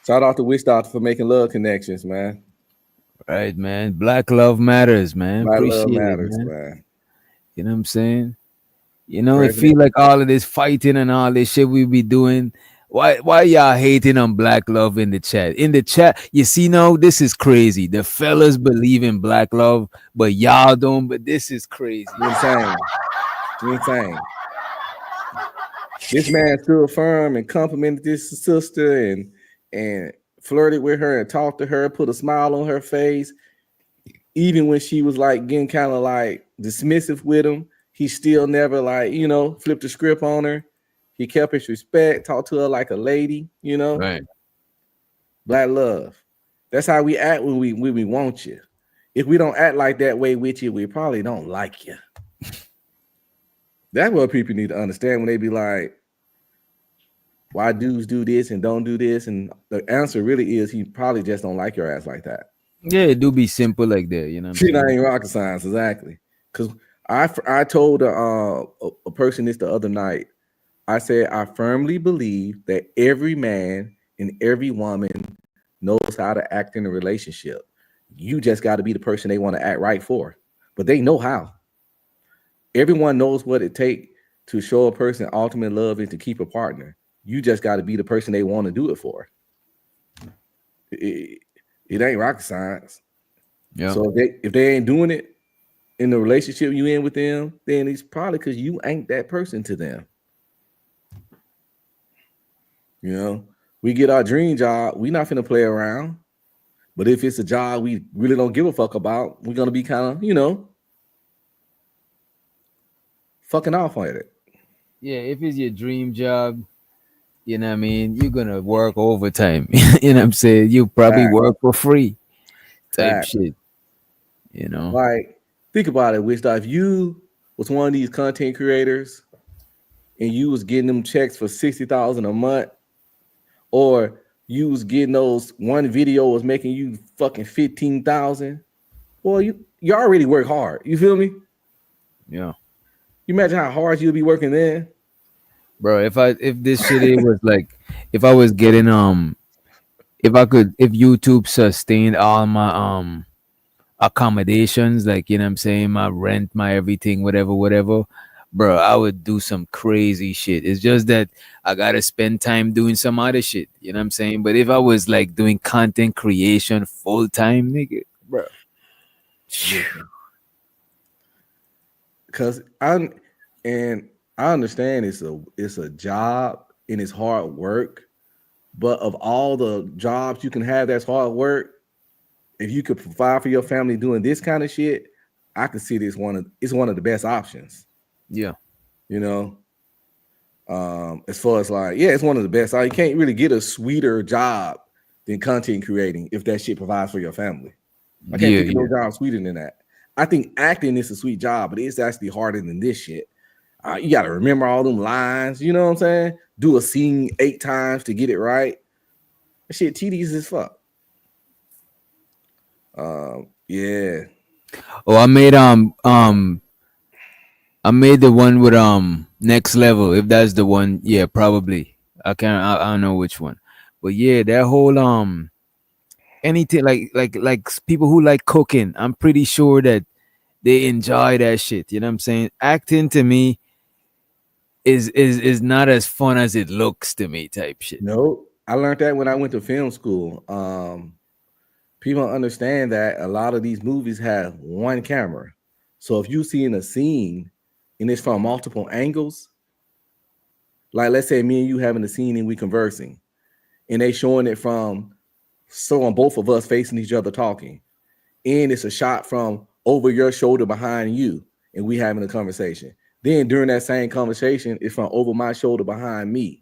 Shout out to Wish Doctor for making love connections, man. Right, man. Black love matters, man. Black love Appreciate it, matters, man. man. You know what I'm saying? You know, it President. feel like all of this fighting and all this shit we be doing. Why y'all hating on black love in the chat? In the chat, you see, no, this is crazy. The fellas believe in black love, but y'all don't. But this is crazy. Insane. Insane. This man stood firm and complimented this sister and flirted with her and talked to her, put a smile on her face. Even when she was like getting kind of like dismissive with him, he still never like, flipped the script on her. He kept his respect, talked to her like a lady, Right. Black love. That's how we act when we want you. If we don't act like that way with you, we probably don't like you. That's what people need to understand when they be like, why dudes do this and don't do this? And the answer really is he probably just don't like your ass like that. Yeah, it do be simple like that, you know what I'm Shit saying? ain't rocket science, exactly. Because I told a person this the other night. I said, I firmly believe that every man and every woman knows how to act in a relationship. You just got to be the person they want to act right for. But they know how. Everyone knows what it takes to show a person ultimate love and to keep a partner. You just got to be the person they want to do it for. It ain't rocket science. Yeah. So if they ain't doing it in the relationship you in with them, then it's probably because you ain't that person to them. We get our dream job. We not finna play around. But if it's a job we really don't give a fuck about, we're gonna be kind of, fucking off on it. Yeah, if it's your dream job, you know what I mean, you're gonna work overtime. You know what I'm saying? You probably work for free type shit. Like, think about it, Wish. If you was one of these content creators and you was getting them checks for $60,000 a month, or you was getting those one video was making you fucking 15,000, well, you already work hard. You feel me? Yeah. You imagine how hard you'll be working then? Bro, if this shit it was like, if I was getting if YouTube sustained all my accommodations, like, you know what I'm saying, my rent, my everything, whatever, bro, I would do some crazy shit. It's just that I gotta spend time doing some other shit, you know what I'm saying? But if I was like doing content creation full time, nigga, bro. Because I understand it's a job and it's hard work, but of all the jobs you can have that's hard work, if you could provide for your family doing this kind of shit, I can see this it's one of the best options. Yeah. As far as like, yeah, it's one of the best. You can't really get a sweeter job than content creating if that shit provides for your family. I can't think of no job sweeter than that. I think acting is a sweet job, but it's actually harder than this shit. You got to remember all them lines. You know what I'm saying? Do a scene 8 times to get it right. That shit tedious as fuck. Yeah. Oh, I made the one with Next Level. If that's the one, yeah, probably. I don't know which one, but yeah, that whole anything like people who like cooking, I'm pretty sure that they enjoy that shit. You know what I'm saying? Acting to me is not as fun as it looks to me, type shit. No, I learned that when I went to film school. People understand that a lot of these movies have one camera. So if you see in a scene and it's from multiple angles, like let's say me and you having a scene and we conversing, and they showing it from both of us facing each other talking, and it's a shot from over your shoulder behind you, and we having a conversation. Then during that same conversation, it's from over my shoulder behind me.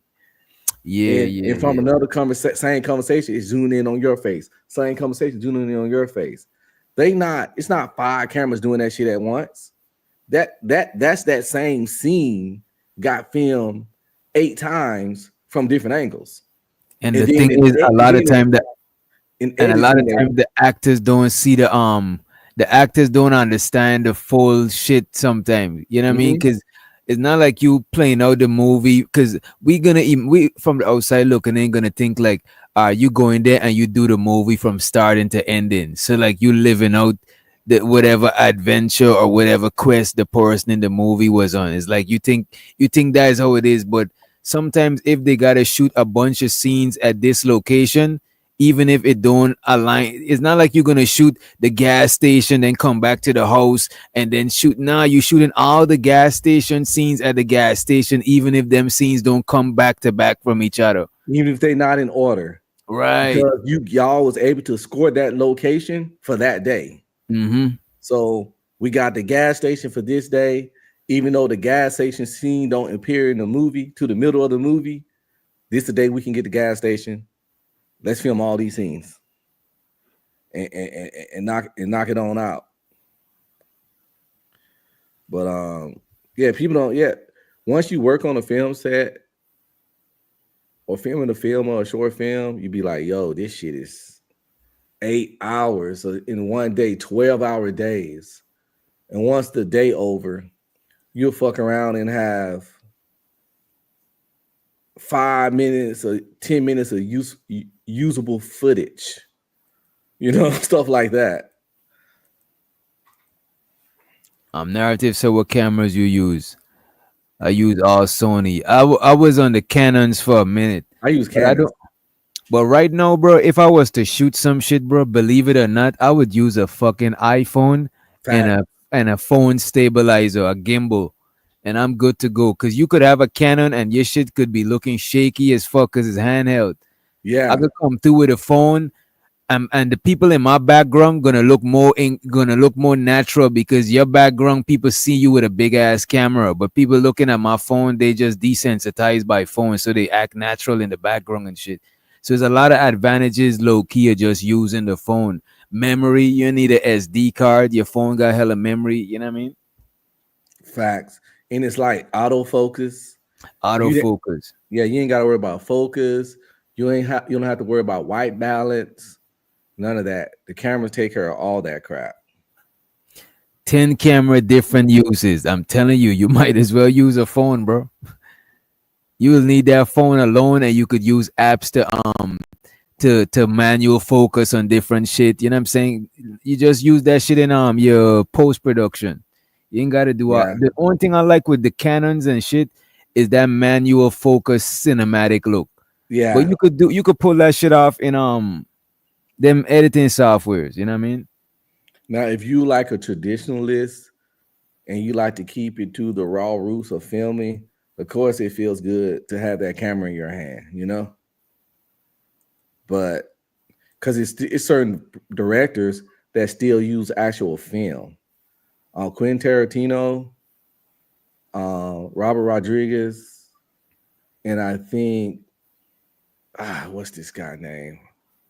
And from another same conversation, it's zooming in on your face. Same conversation, zooming in on your face. It's not 5 cameras doing that shit at once. That's that same scene got filmed 8 times from different angles. And the thing is, a lot of time that in and a lot of editing, time the actors don't understand the full shit sometimes, you know what I mean? Mhm. Because it's not like you playing out the movie, because we from the outside looking in gonna think like, you go in there and you do the movie from starting to ending, so like you living out the whatever adventure or whatever quest the person in the movie was on. It's like you think that is how it is. But sometimes if they gotta shoot a bunch of scenes at this location, even if it don't align, it's not like you're gonna shoot the gas station then come back to the house and then shoot. Nah, you shooting all the gas station scenes at the gas station, even if them scenes don't come back to back from each other. even if they're not in order, Right. because y'all was able to score that location for that day. Mm-hmm. So we got the gas station for this day, even though the gas station scene don't appear in the movie to the middle of the movie. This the day we can get the gas station. Let's film all these scenes and knock it on out. But yeah, people don't. Yeah, once you work on a film set or filming a film or a short film, you be like, yo, this shit is 8 hours in one day, 12-hour days. And once the day over, you'll fuck around and have 5 minutes or 10 minutes of usable footage, stuff like that. Narrative. So what cameras you use? I use all Sony. I was on the Canons for a minute. I use But I Canon. don't. But right now, bro, if I was to shoot some shit, bro, believe it or not, I would use a fucking iPhone and Fact. a phone stabilizer, a gimbal, and I'm good to go. Cause you could have a Canon and your shit could be looking shaky as fuck because it's handheld. I Yeah. could come through with a phone, and the people in my background gonna look more natural, because your background people see you with a big ass camera, but people looking at my phone, they just desensitized by phone, so they act natural in the background and shit. So there's a lot of advantages low key of just using the phone. Memory, you need a SD card. Your phone got hella memory. You know what I mean? Facts. And it's like autofocus. Autofocus. Yeah, you ain't gotta worry about focus. You don't have to worry about white balance. None of that. The cameras take care of all that crap. 10 camera different uses. I'm telling you, you might as well use a phone, bro. You will need that phone alone, and you could use apps to manual focus on different shit. You know what I'm saying? You just use that shit in your post production. You ain't gotta do Yeah. the only thing I like with the Canons and shit is that manual focus cinematic look. Yeah. But you could pull that shit off in them editing softwares. You know what I mean? Now, if you like a traditionalist and you like to keep it to the raw roots of filming, of course it feels good to have that camera in your hand, But because it's certain directors that still use actual film. Quentin Tarantino, Robert Rodriguez, and I think what's this guy name?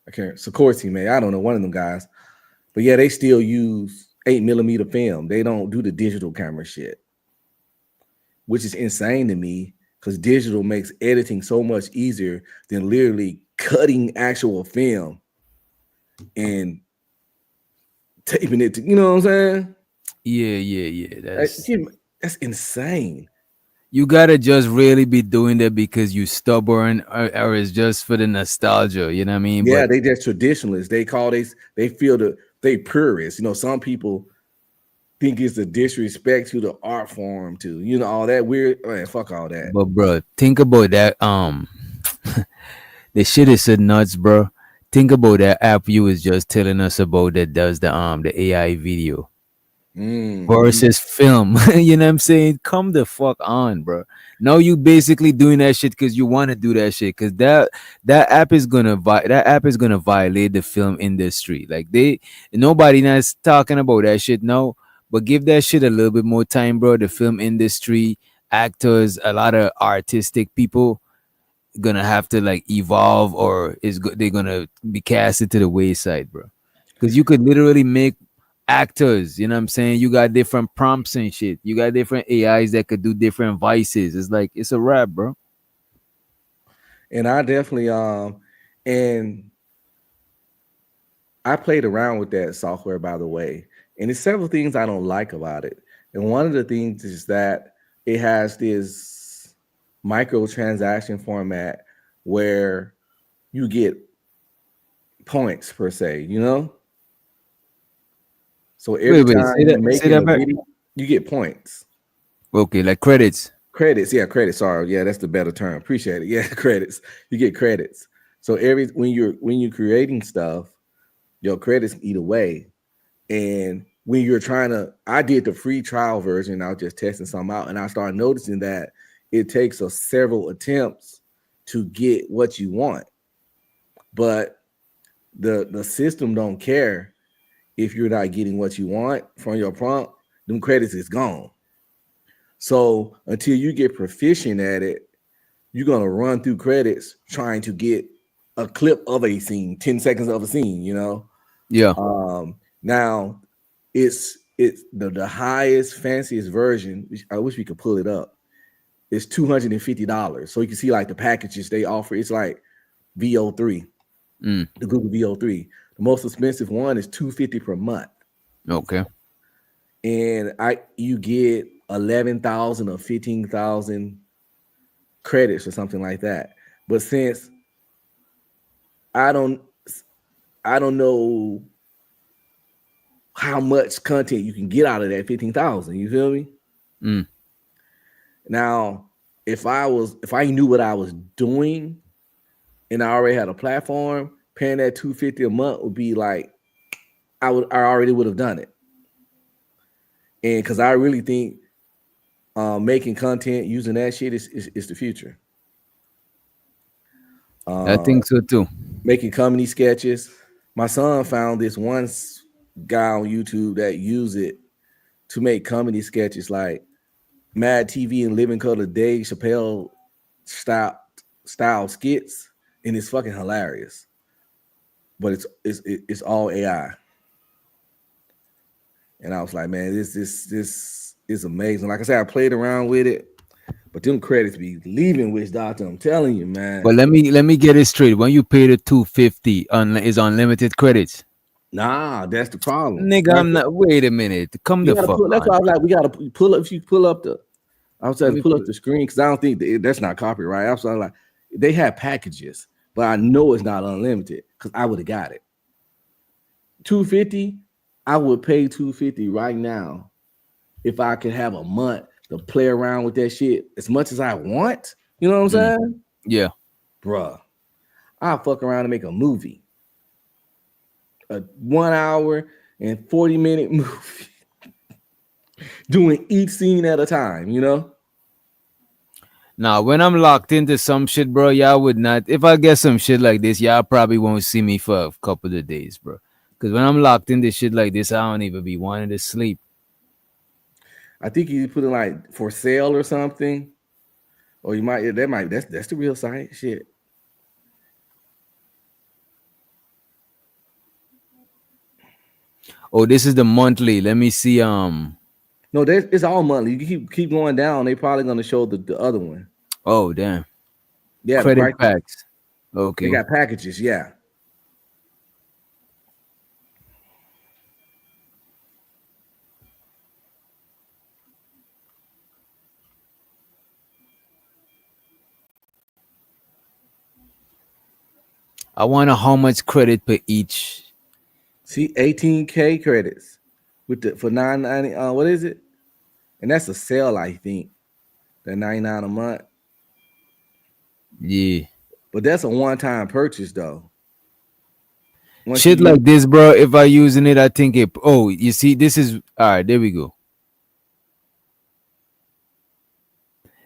I can't. Sikorsky, man. I don't know, one of them guys. But yeah, they still use 8mm film. They don't do the digital camera shit, which is insane to me because digital makes editing so much easier than literally cutting actual film and taping it to, you know what I'm saying? Yeah. That's insane. You gotta just really be doing that because you stubborn, or it's just for the nostalgia. You know what I mean? Yeah, But they just traditionalists. They feel they purists. Some people think it's a disrespect to the art form, to all that weird. Man, fuck all that. But bro, think about that. The shit is so nuts, bro. Think about that app you was just telling us about that does the AI video versus film. You know what I'm saying? Come the fuck on, bro. Now you basically doing that shit because you want to do that shit. Because that app is gonna violate the film industry. Like nobody that's talking about that shit now. But give that shit a little bit more time, bro. The film industry, actors, a lot of artistic people gonna have to like evolve, or they're gonna be casted to the wayside, bro. Because you could literally make actors, you know what I'm saying? You got different prompts and shit. You got different AIs that could do different voices. It's like it's a wrap, bro. And I definitely and I played around with that software, by the way, and there's several things I don't like about it. And one of the things is that it has this microtransaction format where you get points per se, you know. So every Wait, time you say making that a back. video, you get points. Okay, like credits. Credits, yeah, credits. Sorry, yeah, that's the better term. Appreciate it. Yeah, credits. You get credits. So every when you're creating stuff, your credits eat away. And when you're trying to, I did the free trial version. I was just testing something out, and I started noticing that it takes us several attempts to get what you want. But the system don't care if you're not getting what you want from your prompt. Them credits is gone. So until you get proficient at it, you're gonna run through credits trying to get a clip of a scene, 10 seconds of a scene, you know. Yeah. Now it's the highest, fanciest version. I wish we could pull it up. It's $250. So you can see like the packages they offer. It's like VO3, Mm. the Google VO3. The most expensive one is $250 per month. Okay. And you get 11,000 or 15,000 credits or something like that. But since I don't I don't know how much content you can get out of that 15,000. You feel me? Mm. Now, if I knew what I was doing and I already had a platform, paying that $250 a month would be like I already would have done it. And because I really think making content using that shit is the future. I think so too. Making comedy sketches. My son found this one guy on YouTube that used it to make comedy sketches like Mad TV and Living Color Dave Chappelle style skits, and it's fucking hilarious. But it's all AI. And I was like, man, this is amazing. Like I said, I played around with it, but them credits be leaving Witch Doctor. I'm telling you, man. But let me get it straight. When you pay the 250 is unlimited credits. Nah, that's the problem. Nigga, I'm not. Wait a minute. Come You the gotta fuck pull, that's on. why I was like, we gotta pull up. If you pull up the, I was Let trying me to pull up put- the screen because I don't think that's not copyright. I was like, they have packages, but I know it's not unlimited because I would have got it. 250, I would pay 250 right now if I could have a month to play around with that shit as much as I want. You know what I'm saying? Yeah. Bruh, I'll fuck around and make a movie. A 1 hour and 40-minute movie. Doing each scene at a time, you know? Now, when I'm locked into some shit, bro, y'all would not. If I get some shit like this, y'all probably won't see me for a couple of days, bro. Because when I'm locked into shit like this, I don't even be wanting to sleep. I think you put it like for sale or something. Or you might that's the real site. Shit. Oh, this is the monthly. Let me see. No, it's all monthly. You keep going down, they probably gonna show the other one. Oh, damn. Yeah, the Credit price. packs. They Okay. got packages, yeah. I wonder how much credit per each. See, 18K credits with the for 990. What is it? And that's a sale, I think. That 99 a month. Yeah. But that's a one-time purchase though. Once Shit you like this, bro. If I using it, I think it. Oh, you see, this is all right. There we go.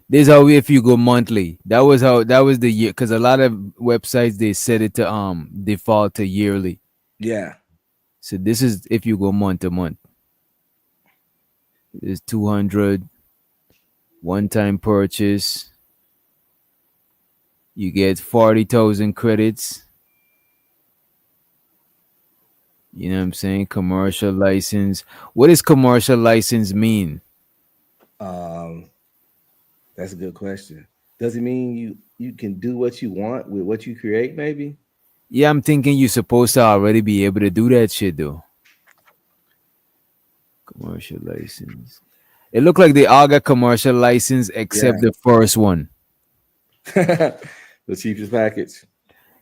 This how if you go monthly. That was the year because a lot of websites they set it to default to yearly. yeah. So this is if you go month to month. It's 200 one-time purchase. You get 40,000 credits. You know what I'm saying? Commercial license. What does commercial license mean? That's a good question. Does it mean you can do what you want with what you create, maybe. Yeah, I'm thinking you're supposed to already be able to do that shit though. Commercial license. It looked like they all got commercial license except Yeah. the first one. The cheapest package.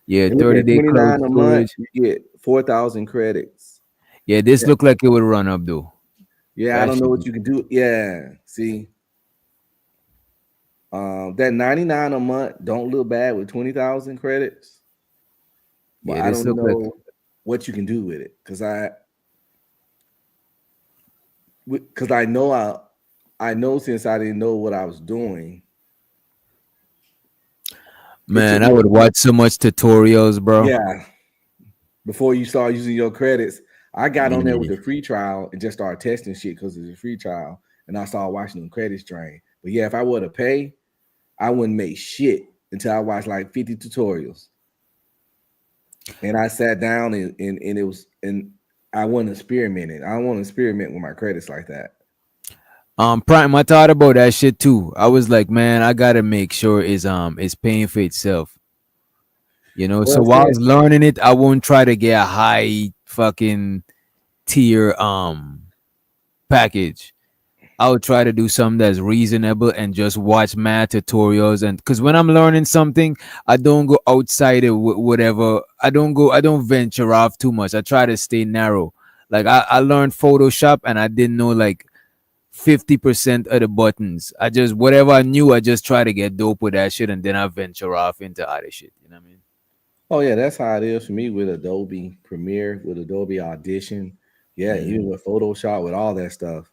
Yeah, And look, 30 at day cloud 29 a month, storage. you get 4,000 credits. Yeah, this Yeah. looked like it would run up though. Yeah, I That don't know shit. what you can do. Yeah, see, that 99 a month don't look bad with 20,000 credits, but Yeah, I this don't looked like know what you can do with it because I know since I didn't know what I was doing, it took man, I me would watch so much tutorials, bro. yeah, before you start using your credits. I got on there with Yeah. the free trial and just started testing shit because it's a free trial, and I started watching them credits drain. But yeah, if I were to pay, I wouldn't make shit until I watched like 50 tutorials. And I sat down and it was and I wasn't experimenting. I don't want to experiment with my credits like that. Prime, I thought about that shit too. I was like, man, I gotta make sure it's paying for itself. You know, so Well, while I was since learning it, I won't try to get a high fucking tier package. I would try to do something that's reasonable and just watch mad tutorials. And because when I'm learning something, I don't go outside of whatever. I don't venture off too much. I try to stay narrow. Like I learned Photoshop and I didn't know like 50% of the buttons. I just, whatever I knew, I just try to get dope with that shit and then I venture off into other shit. You know what I mean? oh yeah, that's how it is for me with Adobe Premiere, with Adobe Audition. Yeah, even with Photoshop, with all that stuff.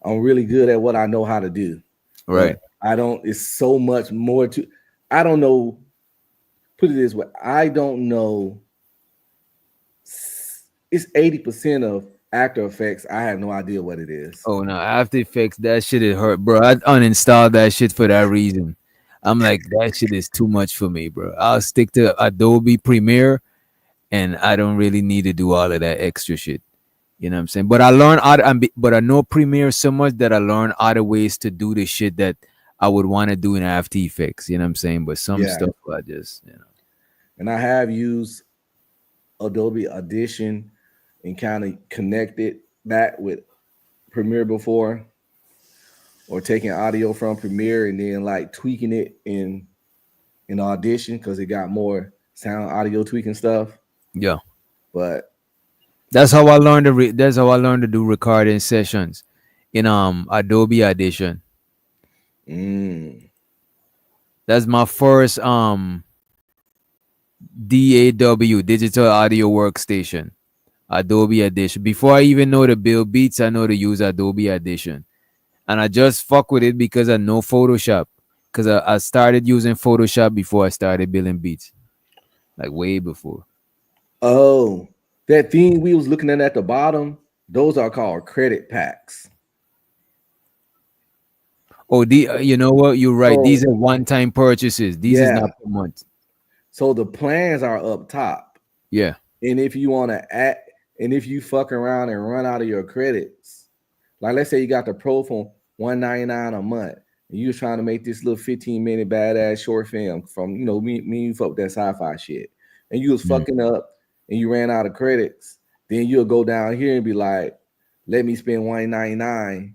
I'm really good at what I know how to do. Right. But I don't, it's so much more to I don't know. Put it this way, I don't know. It's 80% of After Effects. I have no idea what it is. Oh no, After Effects, that shit is hurt, bro. I uninstalled that shit for that reason. I'm like, that shit is too much for me, bro. I'll stick to Adobe Premiere and I don't really need to do all of that extra shit. You know what I'm saying? But I learned but I know Premiere so much that I learned other ways to do the shit that I would want to do in After Effects. You know what I'm saying? But some Yeah. stuff I just, you know. And I have used Adobe Audition and kind of connected that with Premiere before, or taking audio from Premiere and then like tweaking it in Audition because it got more sound audio tweaking stuff. Yeah. But That's how I learned that's how I learned to do recording sessions in Adobe Audition. That's my first DAW, digital audio workstation. Adobe Audition. Before I even know to build beats, I know to use Adobe Audition. And I just fuck with it because I know Photoshop. Because I started using Photoshop before I started building beats. Like way before. oh, that thing we was looking at the bottom, those are called credit packs. Oh, you know what? You're right. So, These are one-time purchases. These is yeah. not per month. So the plans are up top. Yeah. And if you want to add, and if you fuck around and run out of your credits, like let's say you got the Pro for $199 a month, and you was trying to make this little 15-minute badass short film from, you know, me and you fuck with that sci-fi shit, and you was fucking up and you ran out of credits, then you'll go down here and be like, let me spend $199,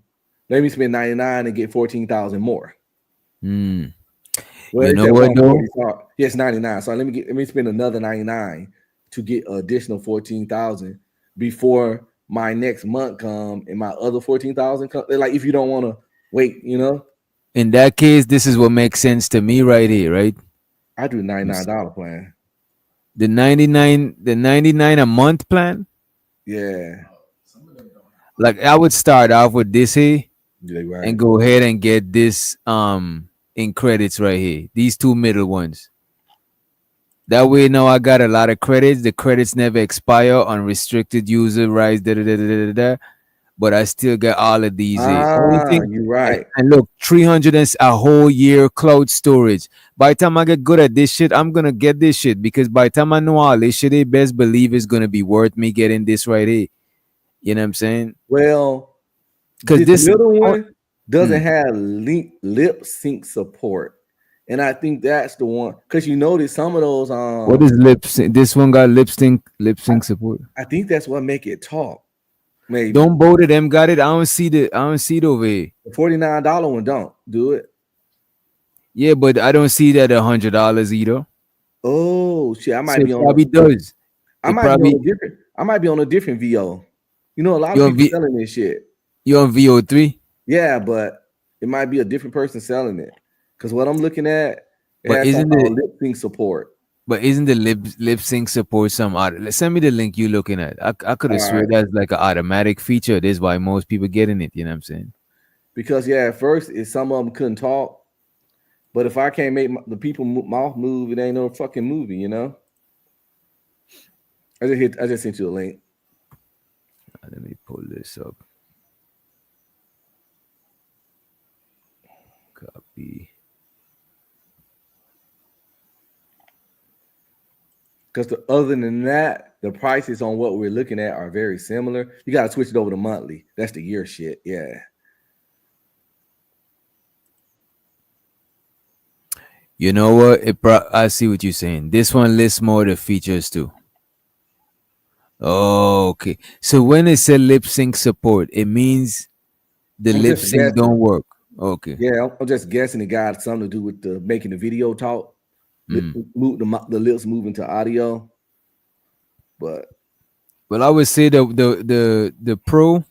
let me spend $99 and get 14,000 more. Well, You it's know at what though? 140. So yes, 99. So let me spend another 99 to get additional 14,000 before my next month come and my other 14,000 come. Like if you don't want to wait, you know. In that case, this is what makes sense to me right here, right? I do $99 plan. The 99 a month plan. Yeah. Like I would start off with this here Yeah, right. and go ahead and get this in credits right here. These two middle ones. That way now I got a lot of credits. The credits never expire. Unrestricted user rights. But I still get all of these here. Only thing, You're right. and look, 300 and a whole year cloud storage. By the time I get good at this shit, I'm gonna get this shit because by the time I know all this shit, they best believe it's gonna be worth me getting this right here. You know what I'm saying? Well, Because this this middle one doesn't have lip sync support. And I think that's the one because you notice some of those. What is lip sync? This one got lip sync support. I think that's what make it talk. Maybe Don't both of them got it. I don't see it over here. the $49 one don't do it. Yeah, but I don't see that $100 either. Oh shit! I So might it be on. probably does. I It might be on probably a different. I might be on a different VO. You know, a lot you of on people selling this shit. you on VO3. Yeah, but it might be a different person selling it. Because what I'm looking at, it But has something isn't called it? lip sync support. But isn't the lip sync support some odd? Send me the link you looking at. I could have All swear right. that's like an automatic feature. This is why most people getting it. You know what I'm saying? Because yeah, at first, some of them couldn't talk. But if I can't make the people mouth move, it ain't no fucking movie, you know. I just sent you a link. Let me pull this up. Copy. Because other than that, the prices on what we're looking at are very similar. You got to switch it over to monthly. That's the year shit. Yeah. You know what? I see what you're saying. This one lists more of the features too. Oh, okay. So when it said lip sync support, it means the I'm lip just sync don't guessing. work. Okay. Yeah, I'm just guessing it got something to do with the making the video talk, Mm. move the lips moving to audio. But Well, I would say the pro.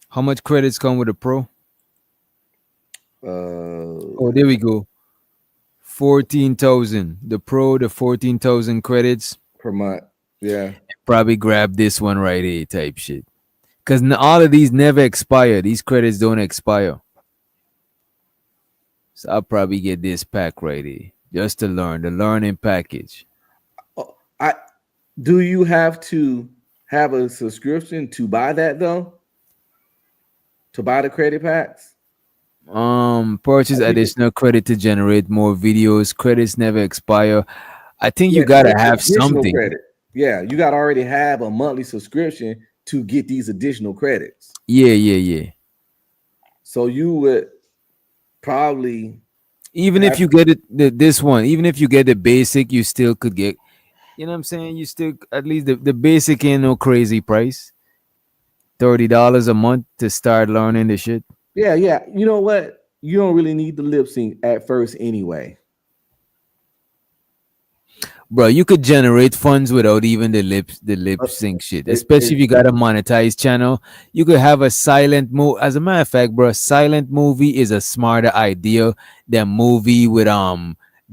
How much credits come with a pro? Oh, there we go. 14,000. The pro, the 14,000 credits. per month, yeah. Probably grab this one right here, type shit. Because all of these never expire. These credits don't expire. So I'll probably get this pack right here just to learn the learning package. I do you have to have a subscription to buy that though? To buy the credit packs? Purchase I think additional credit to generate more videos. Credits never expire. I think you yeah, gotta that's have additional something. credit. Yeah, you got to already have a monthly subscription to get these additional credits. Yeah. So you would probably Even if have you get it, this one, even if you get the basic, you still could get. You know what I'm saying? You still at least the basic ain't no crazy price. $30 a month to start learning the shit. yeah. You know what? You don't really need the lip sync at first anyway. Bro, you could generate funds without even the lip sync shit. Especially if you got a monetized channel. You could have a silent movie. As a matter of fact, bro, silent movie is a smarter idea than movie with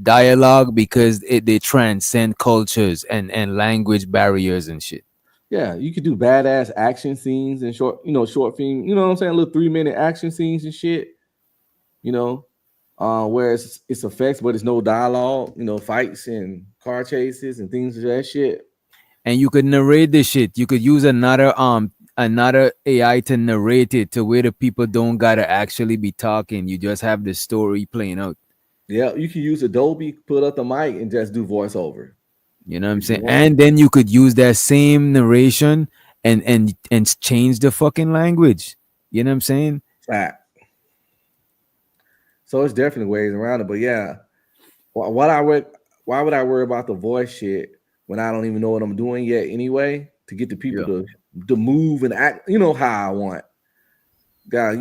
dialogue because they transcend cultures and language barriers and shit. Yeah, you could do badass action scenes and short film, you know what I'm saying? Little 3-minute action scenes and shit, you know, where it's effects, but it's no dialogue, fights and car chases and things of that shit. And you could narrate the shit. You could use another AI to narrate it to where the people don't gotta actually be talking. You just have the story playing out. Yeah, you can use Adobe, put up the mic and just do voiceover. You know what I'm saying? And then you could use that same narration and change the fucking language. You know what I'm saying? Fact. So it's definitely ways around it. But yeah, why would I worry about the voice shit when I don't even know what I'm doing yet anyway? To get the people to move and act, how I want. God,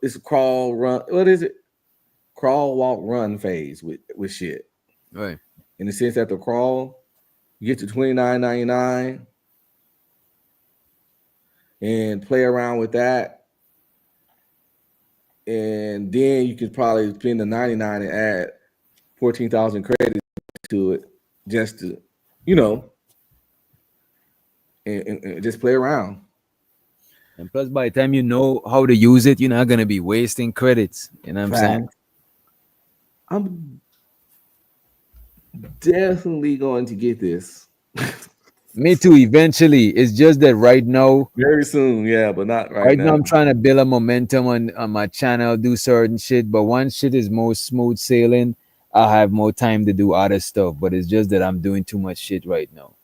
it's a crawl, run. What is it? Crawl, walk, run phase with shit. Right. In the sense that the crawl, you get to $29.99 and play around with that. And then you could probably spend the 99 and add 14,000 credits to it just to, and just play around. And plus, by the time you know how to use it, you're not gonna be wasting credits. You know what I'm saying? I'm definitely going to get this. Me too. Eventually, it's just that right now, very soon, yeah, but not right now. Right now, I'm trying to build a momentum on my channel, do certain shit. But once shit is more smooth sailing, I'll have more time to do other stuff. But it's just that I'm doing too much shit right now.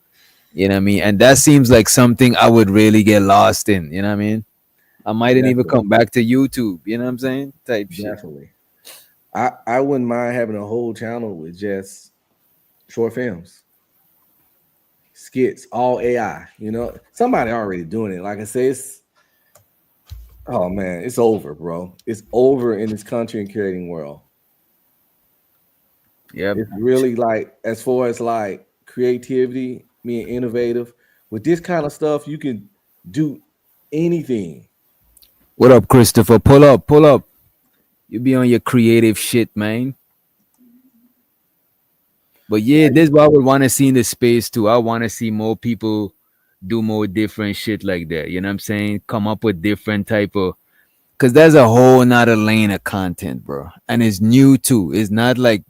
You know what I mean? And that seems like something I would really get lost in. You know what I mean? I mightn't even come back to YouTube. You know what I'm saying? Type shit. Definitely. I wouldn't mind having a whole channel with just short films, skits, all AI. You know, somebody already doing it. Like I said, it's oh man, it's over, bro. It's over in this content creating world. Yeah, It's really like as far as like creativity, being innovative with this kind of stuff, you can do anything. what up, Christopher? Pull up, pull up. You be on your creative shit, man. But yeah, this is what I would want to see in the space too. I want to see more people do more different shit like that. You know what I'm saying? Come up with different type of, because there's a whole nother lane of content, bro, and it's new too. It's not like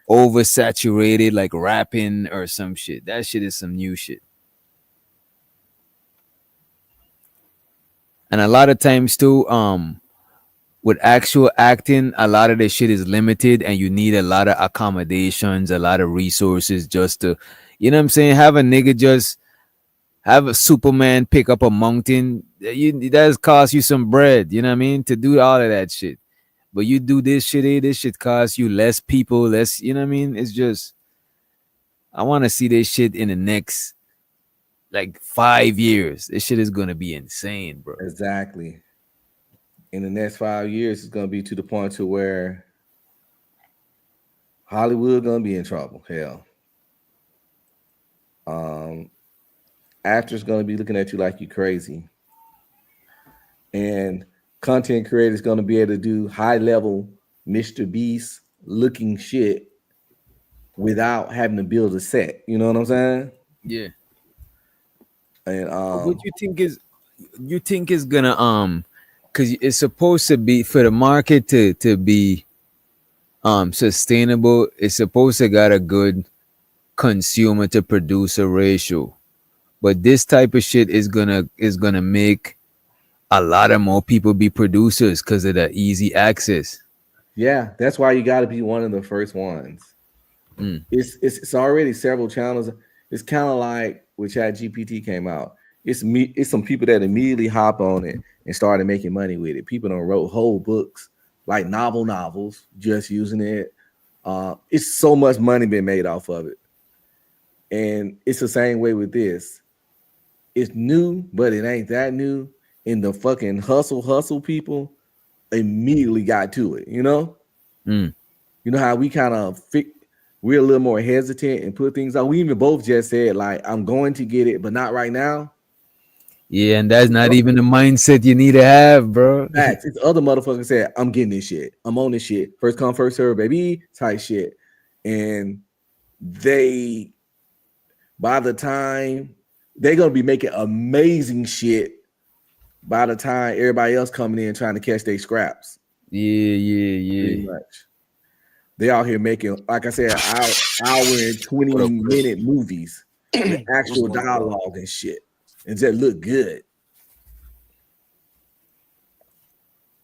oversaturated like rapping or some shit. That shit is some new shit. And a lot of times too, with actual acting, a lot of the shit is limited and you need a lot of accommodations, a lot of resources just to, you know what I'm saying, have a nigga just have a Superman pick up a mountain. You that's cost you some bread, you know what I mean, to do all of that shit. But you do this shit, this shit costs you less people, less, you know what I mean? It's just I want to see this shit in the next like 5 years. This shit is gonna be insane, bro. Exactly. In the next 5 years, it's gonna be to the point to where Hollywood gonna be in trouble. Hell, actors gonna be looking at you like you crazy, and content creators gonna be able to do high level Mr. Beast looking shit without having to build a set. You know what I'm saying? Yeah. And What you think is gonna because it's supposed to be for the market to be sustainable, it's supposed to got a good consumer to producer ratio. But this type of shit is gonna make a lot of more people be producers because of the easy access. yeah, that's why you got to be one of the first ones. Mm. It's already several channels. It's kind of like when Chat GPT came out. It's some people that immediately hop on it and started making money with it. People don't wrote whole books like novels just using it. It's so much money been made off of it, and it's the same way with this. It's new, but it ain't that new. And the fucking hustle people immediately got to it. You know. Mm. You know how we kind of we're a little more hesitant and put things out. We even both just said like, I'm going to get it, but not right now. Yeah, and that's not even the mindset you need to have, bro. Facts. It's other motherfuckers said, I'm getting this shit. I'm on this shit. First come, first serve, baby, type shit. And they, by the time they're gonna be making amazing shit by the time everybody else coming in trying to catch their scraps. Yeah. Pretty much. They out here making, like I said, hour and 20-minute movies with actual dialogue and shit. And just look good.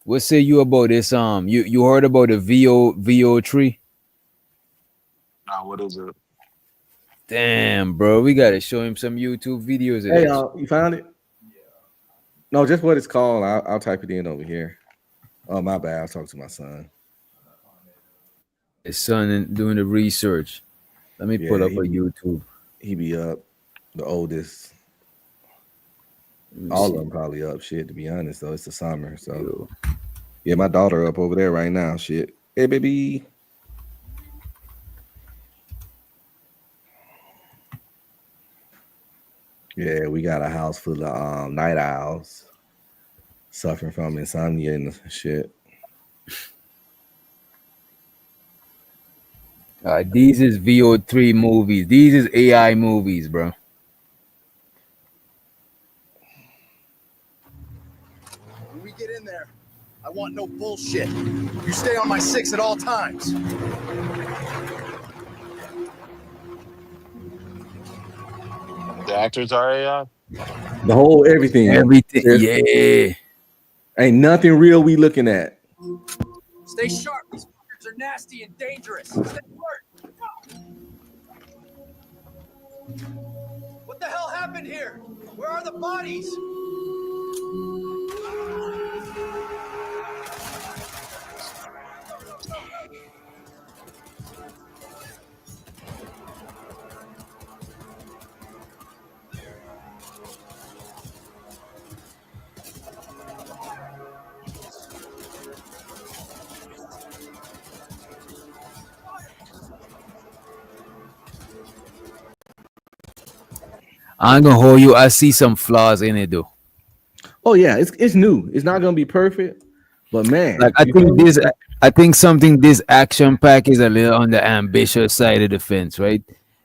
What say you about this? You heard about the VO tree? Nah, what is it? Damn, bro, we gotta show him some YouTube videos of Hey, that. you found it? No, just what it's called. I'll type it in over here. Oh, my bad. I'll talk to my son. His son doing the research. Let me pull up a YouTube. He be up, the oldest. All of them probably up. Shit, to be honest, though, it's the summer. So, yeah, my daughter up over there right now. Shit, hey, baby. Yeah, we got a house full of night owls suffering from insomnia and shit. These is VO3 movies. These is AI movies, bro. When we get in there, I want no bullshit. You stay on my 6 at all times. The actors are AI? The whole everything. Yeah. Ain't nothing real we looking at. Stay sharp. These fuckers are nasty and dangerous. Stay alert. What the hell happened here? Where are the bodies? I ain't gonna hold you. I see some flaws in it though. Oh yeah, it's new. It's not gonna be perfect, but Like man, I you feel think me? this, I think something this action pack is a little on the ambitious side of the fence, right?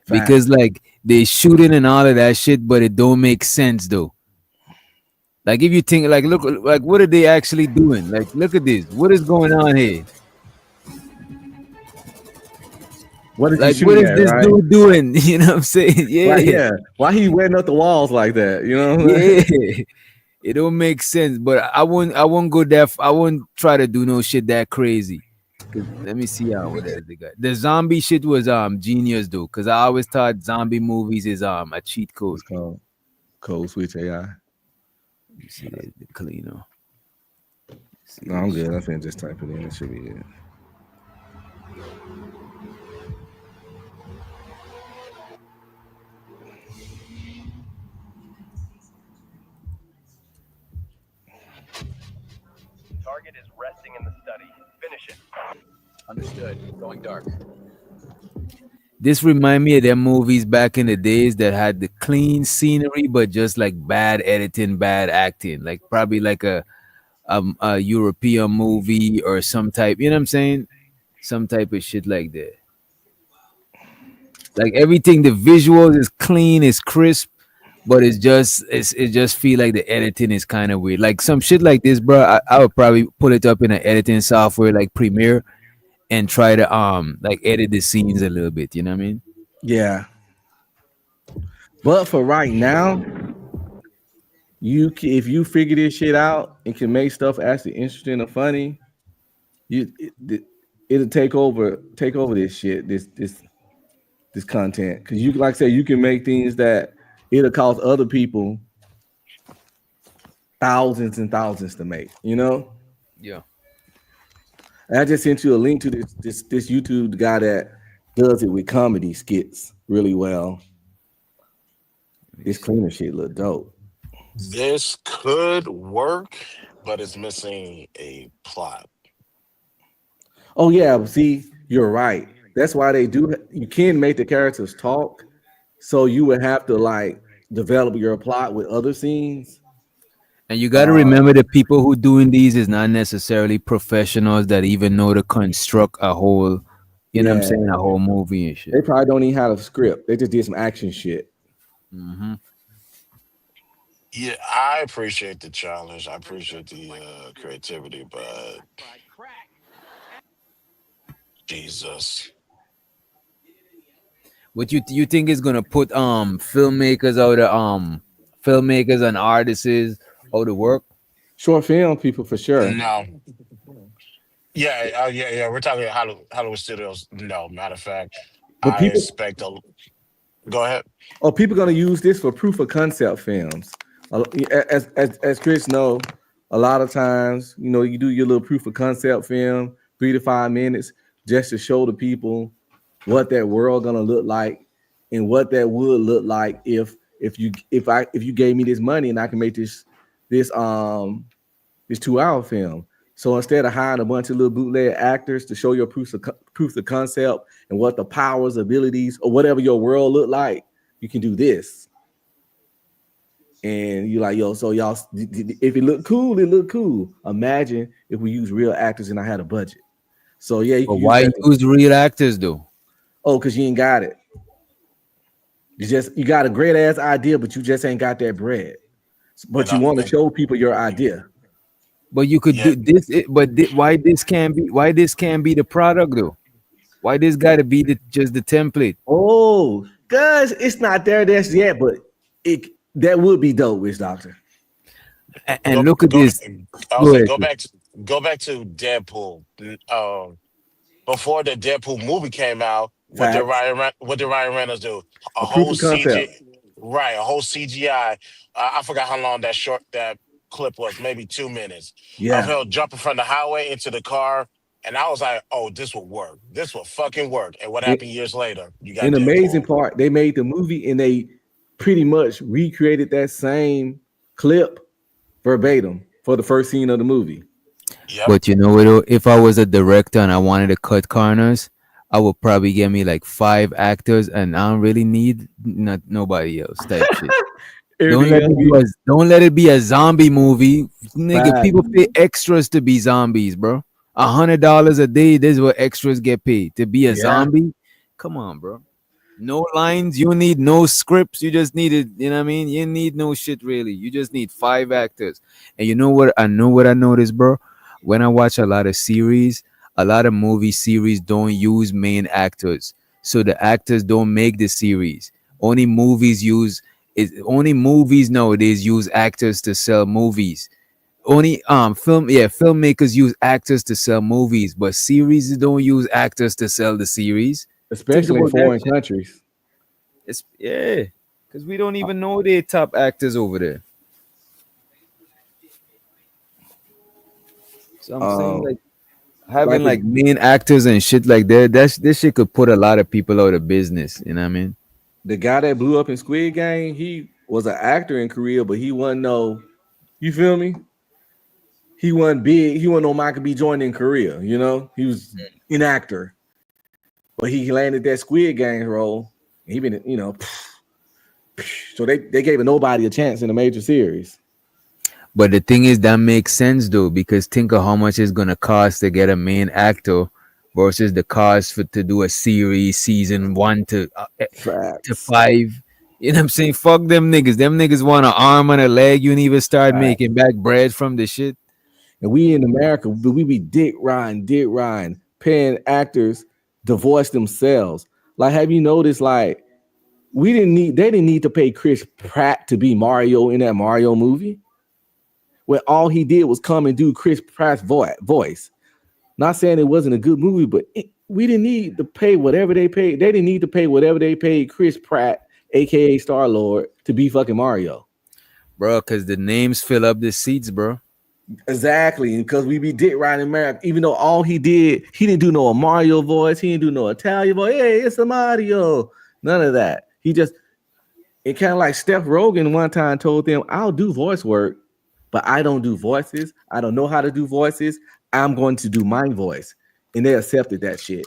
Because Facts. like they shooting and all of that shit, but it don't make sense though. Like if you think like look like what are they actually doing? Like look at this. What is going on here? What is he Like what shooting is at, this right? dude doing? You know what I'm saying? Right, Yeah. yeah. Why he wetting up the walls like that? You know? Yeah. It don't make sense. But I won't go there. I won't try to do no shit that crazy. Cause let me see what else they got. The zombie shit was genius though. Cause I always thought zombie movies is a cheat code. It's called Code Switch AI. Let me see the cleaner. See No, I'm this good. shit. I finna just type it in. It should be good. Target is resting in the study. Finish it. Understood. Going dark. This remind me of them movies back in the days that had the clean scenery, but just like bad editing, bad acting. Like probably like a European movie or some type. You know what I'm saying? Some type of shit like that. Like everything, the visuals is clean, is crisp, but it just feel like the editing is kind of weird. Like some shit like this, bro. I would probably put it up in an editing software like Premiere and try to like edit the scenes a little bit. You know what I mean? Yeah. But for right now, if you figure this shit out and can make stuff actually interesting and funny, it'll take over this shit, this content. Because you like I say, you can make things that it'll cost other people thousands and thousands to make, you know? Yeah. And I just sent you a link to this YouTube guy that does it with comedy skits really well. This cleaner shit look dope. This could work, but it's missing a plot. Oh yeah, but see, you're right. That's why they do. You can make the characters talk, so you would have to like develop your plot with other scenes. And you got to remember the people who doing these is not necessarily professionals that even know to construct a whole, you know what I'm Yeah, saying, a whole movie and shit. they probably don't even have a script. They just did some action shit. Mm-hmm. Yeah, I appreciate the challenge. I appreciate the creativity, but Jesus. What you think is gonna put filmmakers out of filmmakers and artists out of work? Short film people for sure. No. Yeah. We're talking Hollywood studios. No, matter of fact, But I people, expect a. Go ahead. people gonna use this for proof of concept films. As Chris know, a lot of times, you do your little proof of concept film, 3 to 5 minutes, just to show the people what that world gonna look like and what that would look like if you gave me this money and I can make this 2-hour film. So instead of hiring a bunch of little bootleg actors to show your proofs of concept and what the powers, abilities, or whatever your world look like, you can do this. And you're like, yo, so y'all, if it look cool, it look cool. Imagine if we use real actors and I had a budget. So yeah, you But can use why that. use real actors though? Oh, because you ain't got it. You got a great ass idea, but you just ain't got that bread. But you want to show people your idea. But you could do this. Why this can't be? Why this can't be the product though? Why this got to be just the template? Oh, cause it's not there yet, but that would be dope, Witch Doctor. And look at this. Go back to Deadpool. Before the Deadpool movie came out, what did Ryan Reynolds do? A proof whole of concept. a whole CGI. I forgot how long that clip was, maybe 2 minutes. Yeah. Of him jumping from the highway into the car, and I was like, "Oh, this will work. This will fucking work." And what happened years later? You got An Deadpool. amazing part. They made the movie and they pretty much recreated that same clip verbatim for the first scene of the movie. But you know what? If I was a director and I wanted to cut corners, I would probably get me like 5 actors, and I don't really need not nobody else type shit. Everything else be Don't let it be a zombie movie, nigga. fact. People pay extras to be zombies, bro. $100 a day. This is what extras get paid to be a Yeah. zombie. Come on, bro. No lines. You need no scripts. You just need it. You know what I mean? You need no shit really. You just need 5 actors. And you know what? I know what I noticed, bro. When I watch a lot of series, a lot of movie series don't use main actors, so the actors don't make the series. Only movies use only movies nowadays use actors to sell movies. Only filmmakers use actors to sell movies, but series don't use actors to sell the series. Think Especially in about that foreign shit. countries. It's because we don't even know the top actors over there. So I'm saying Um, like having like like the, main actors and shit like that. This shit could put a lot of people out of business. You know what I mean? the guy that blew up in Squid Game, he was an actor in Korea, but he wasn't no. You feel me? He wasn't big. He wasn't no Michael B. Jordan in Korea. You know, he was an actor, but he landed that Squid Game role. And he been, so they gave nobody a chance in a major series. But the thing is, that makes sense though, because think of how much it's gonna cost to get a main actor versus the cost for to do a series season 1 to Facts. 5. You know what I'm saying? Fuck them niggas. Them niggas want an arm and a leg. You ain't even start Facts. making back bread from the shit. And we in America, we be dick riding, paying actors to voice themselves. Like, have you noticed? Like, they didn't need to pay Chris Pratt to be Mario in that Mario movie, where all he did was come and do Chris Pratt's voice. Not saying it wasn't a good movie, but we didn't need to pay whatever they paid. They didn't need to pay whatever they paid Chris Pratt, aka Star Lord, to be fucking Mario. Bro, because the names fill up the seats, bro. Exactly, because we be dick riding America. Even though all he didn't do no Mario voice, he didn't do no Italian voice. Hey, it's a Mario. None of that. It kind of like Steph Rogan one time told them, I'll do voice work, but I don't do voices. I don't know how to do voices. I'm going to do my voice. And they accepted that shit.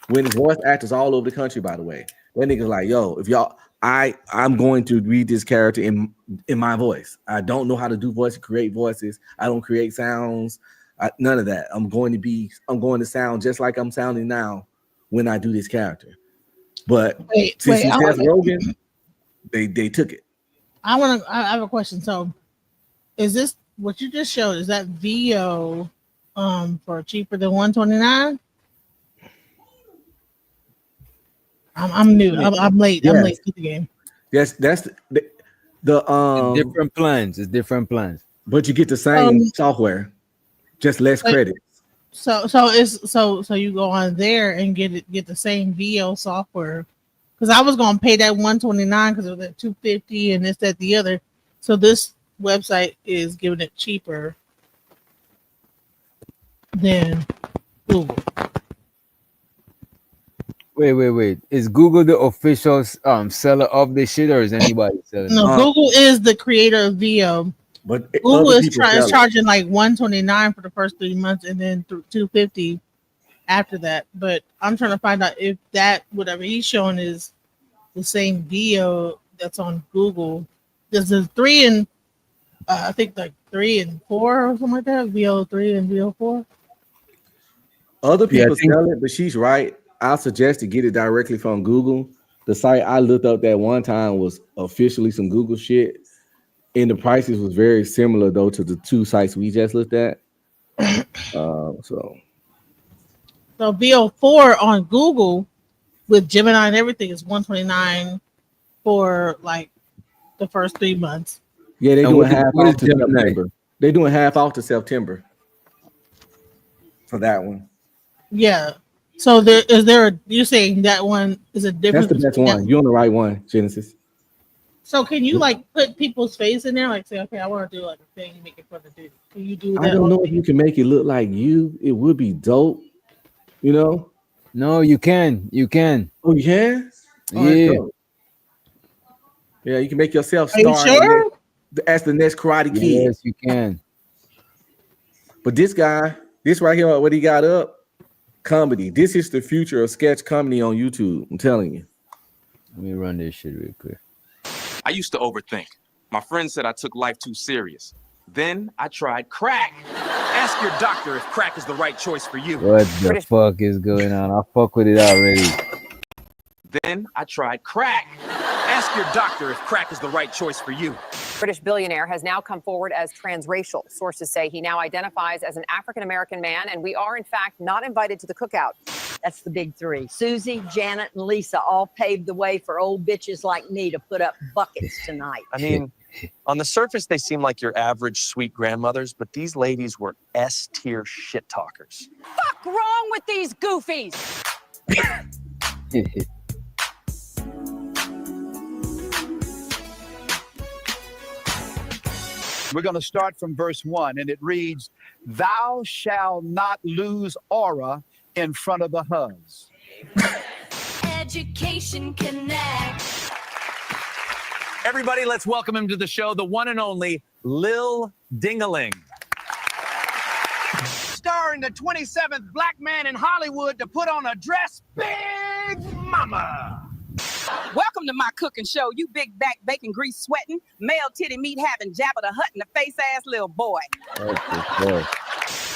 When voice actors all over the country, by the way, that nigga's like, yo, if y'all, I'm going to read this character in my voice. I don't know how to do voices, create voices. I don't create sounds. None of that. I'm going to sound just like I'm sounding now when I do this character. But since he's Seth Rogen, they took it. I have a question. So is this what you just showed? Is that VO for cheaper than $129? I'm new. I'm late. Yes. I'm late to the game. That's the different plans. It's different plans. But you get the same software, just less credits. So you go on there and get the same VO software. Because I was gonna pay that $129 because it was at $250 and this, that, the other. So this website is giving it cheaper than Google. Wait. Is Google the official seller of this shit, or is anybody selling? No, Google is the creator of VO. But Google is charging like $129 for the first 3 months and then $250 after that. But I'm trying to find out if that whatever he's showing is the same VO that's on Google. There's a 3 and I think like 3 and 4 or something like that. VO3 and VO4. Other people sell it, but she's right. I suggest to get it directly from Google. The site I looked up that one time was officially some Google shit, and the prices was very similar though to the 2 sites we just looked at. So VO4 on Google with Gemini and everything is $129 for like the first 3 months. Yeah, they're doing half off to September. They're doing half off to September for that one. Yeah. So you're saying that one is a different. That's the best one. You're on the right one, Genesis. So can you like put people's face in there? Like say, okay, I want to do like a thing, make it for the dude. Can you do that? I don't know if you can make it look like you. It would be dope. You know? No, you can. You can. Oh, you can? Yeah. Yeah, you can make yourself Are you sure? As the next Karate Kid. Yes, you can. But this guy, this right here, what he got up, comedy. This is the future of sketch comedy on YouTube. I'm telling you. Let me run this shit real quick. I used to overthink. My friend said I took life too serious. Then I tried crack. Ask your doctor if crack is the right choice for you. What the fuck is going on? I fuck with it already. Then I tried crack. Ask your doctor if crack is the right choice for you. British billionaire has now come forward as transracial. Sources say he now identifies as an African-American man, and we are, in fact, not invited to the cookout. That's the big three. Susie, Janet, and Lisa all paved the way for old bitches like me to put up buckets tonight. I mean, on the surface, they seem like your average sweet grandmothers, but these ladies were S-tier shit talkers. Fuck wrong with these goofies? We're going to start from verse 1, and it reads, "Thou shalt not lose aura in front of the huz." Education Connect. Everybody, let's welcome him to the show, the one and only Lil Dingaling. Starring the 27th black man in Hollywood to put on a dress, Big Mama. Welcome to my cooking show, you big back bacon grease sweating, male titty meat having Jabba the Hutt in the face ass little boy.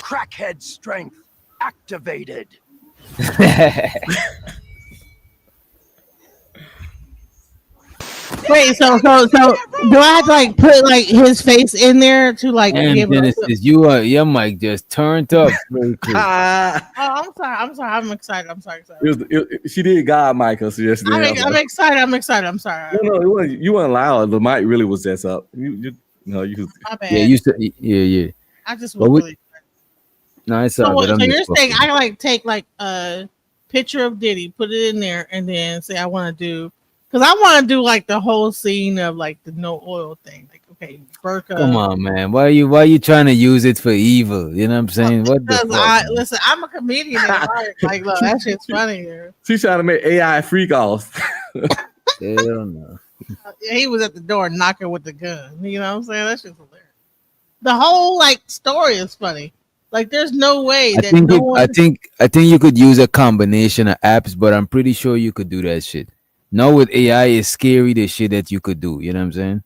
Crackhead strength activated. Wait, so do I have to like put like his face in there to like And give Genesis, your mic just turned up. Really quick. I'm sorry. I'm excited. I'm sorry. She did God mic us yesterday. I'm excited. I'm sorry. No, it wasn't, you weren't loud. The mic really was just up. You My bad. Yeah, you said, yeah. I just But was we- really. No, it's So, all good. so I'm you're just saying fucking. I like take like a picture of Diddy, put it in there, and then say I want to do because I want to do like the whole scene of like the no oil thing. Like, okay, Burka. Come on, man. Why you trying to use it for evil? You know what I'm saying? What the Because fuck? listen, I'm a comedian. And like, look, that shit's funny. Here. She's trying to make AI freak offs. Hell no. He was at the door knocking with the gun. You know what I'm saying? That shit's hilarious. The whole like story is funny. Like, there's no way I that think no it, one. I think you could use a combination of apps, but I'm pretty sure you could do that shit. Now with AI, it's scary the shit that you could do. You know what I'm saying?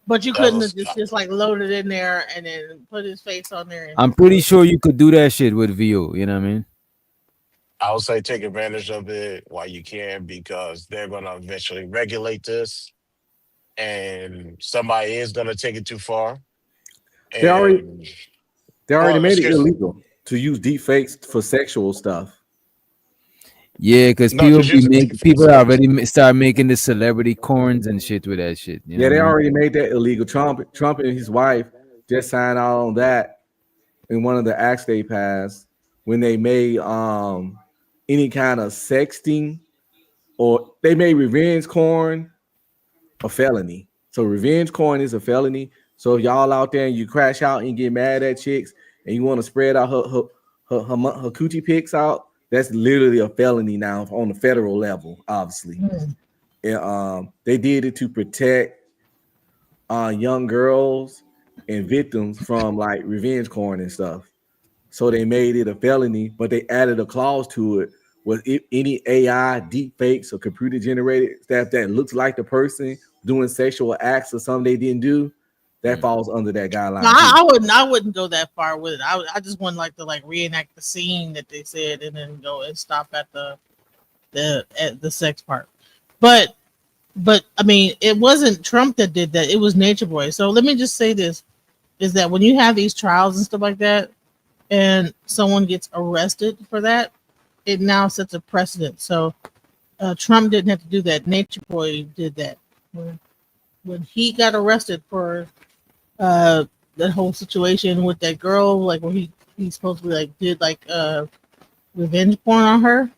But you couldn't have just like load it in there and then put his face on there. And I'm pretty sure you could do that shit with VO. You know what I mean? I would say take advantage of it while you can because they're going to eventually regulate this and somebody is going to take it too far. They already made it excuse- illegal to use deep fakes for sexual stuff. Yeah, because No, people 'cause you- people already start making the celebrity corns and shit with that shit. You know Yeah, they what I mean? already made that illegal. Trump and his wife just signed out on that in one of the acts they passed when they made any kind of sexting or they made revenge porn a felony. So revenge porn is a felony. So if y'all out there and you crash out and get mad at chicks and you want to spread out her coochie pics out, that's literally a felony now on the federal level, obviously. And they did it to protect young girls and victims from like revenge porn and stuff. So they made it a felony, but they added a clause to it with any AI, deep fakes, or computer generated stuff that looks like the person doing sexual acts or something they didn't do, that falls under that guideline. No, I wouldn't go that far with it. I just want like to like reenact the scene that they said and then go and stop at the sex part. But I mean, it wasn't Trump that did that. It was Nature Boy. So let me just say this: is that when you have these trials and stuff like that, and someone gets arrested for that, it now sets a precedent. So Trump didn't have to do that. Nature Boy did that when he got arrested for that whole situation with that girl, like where he supposedly like did like revenge porn on her,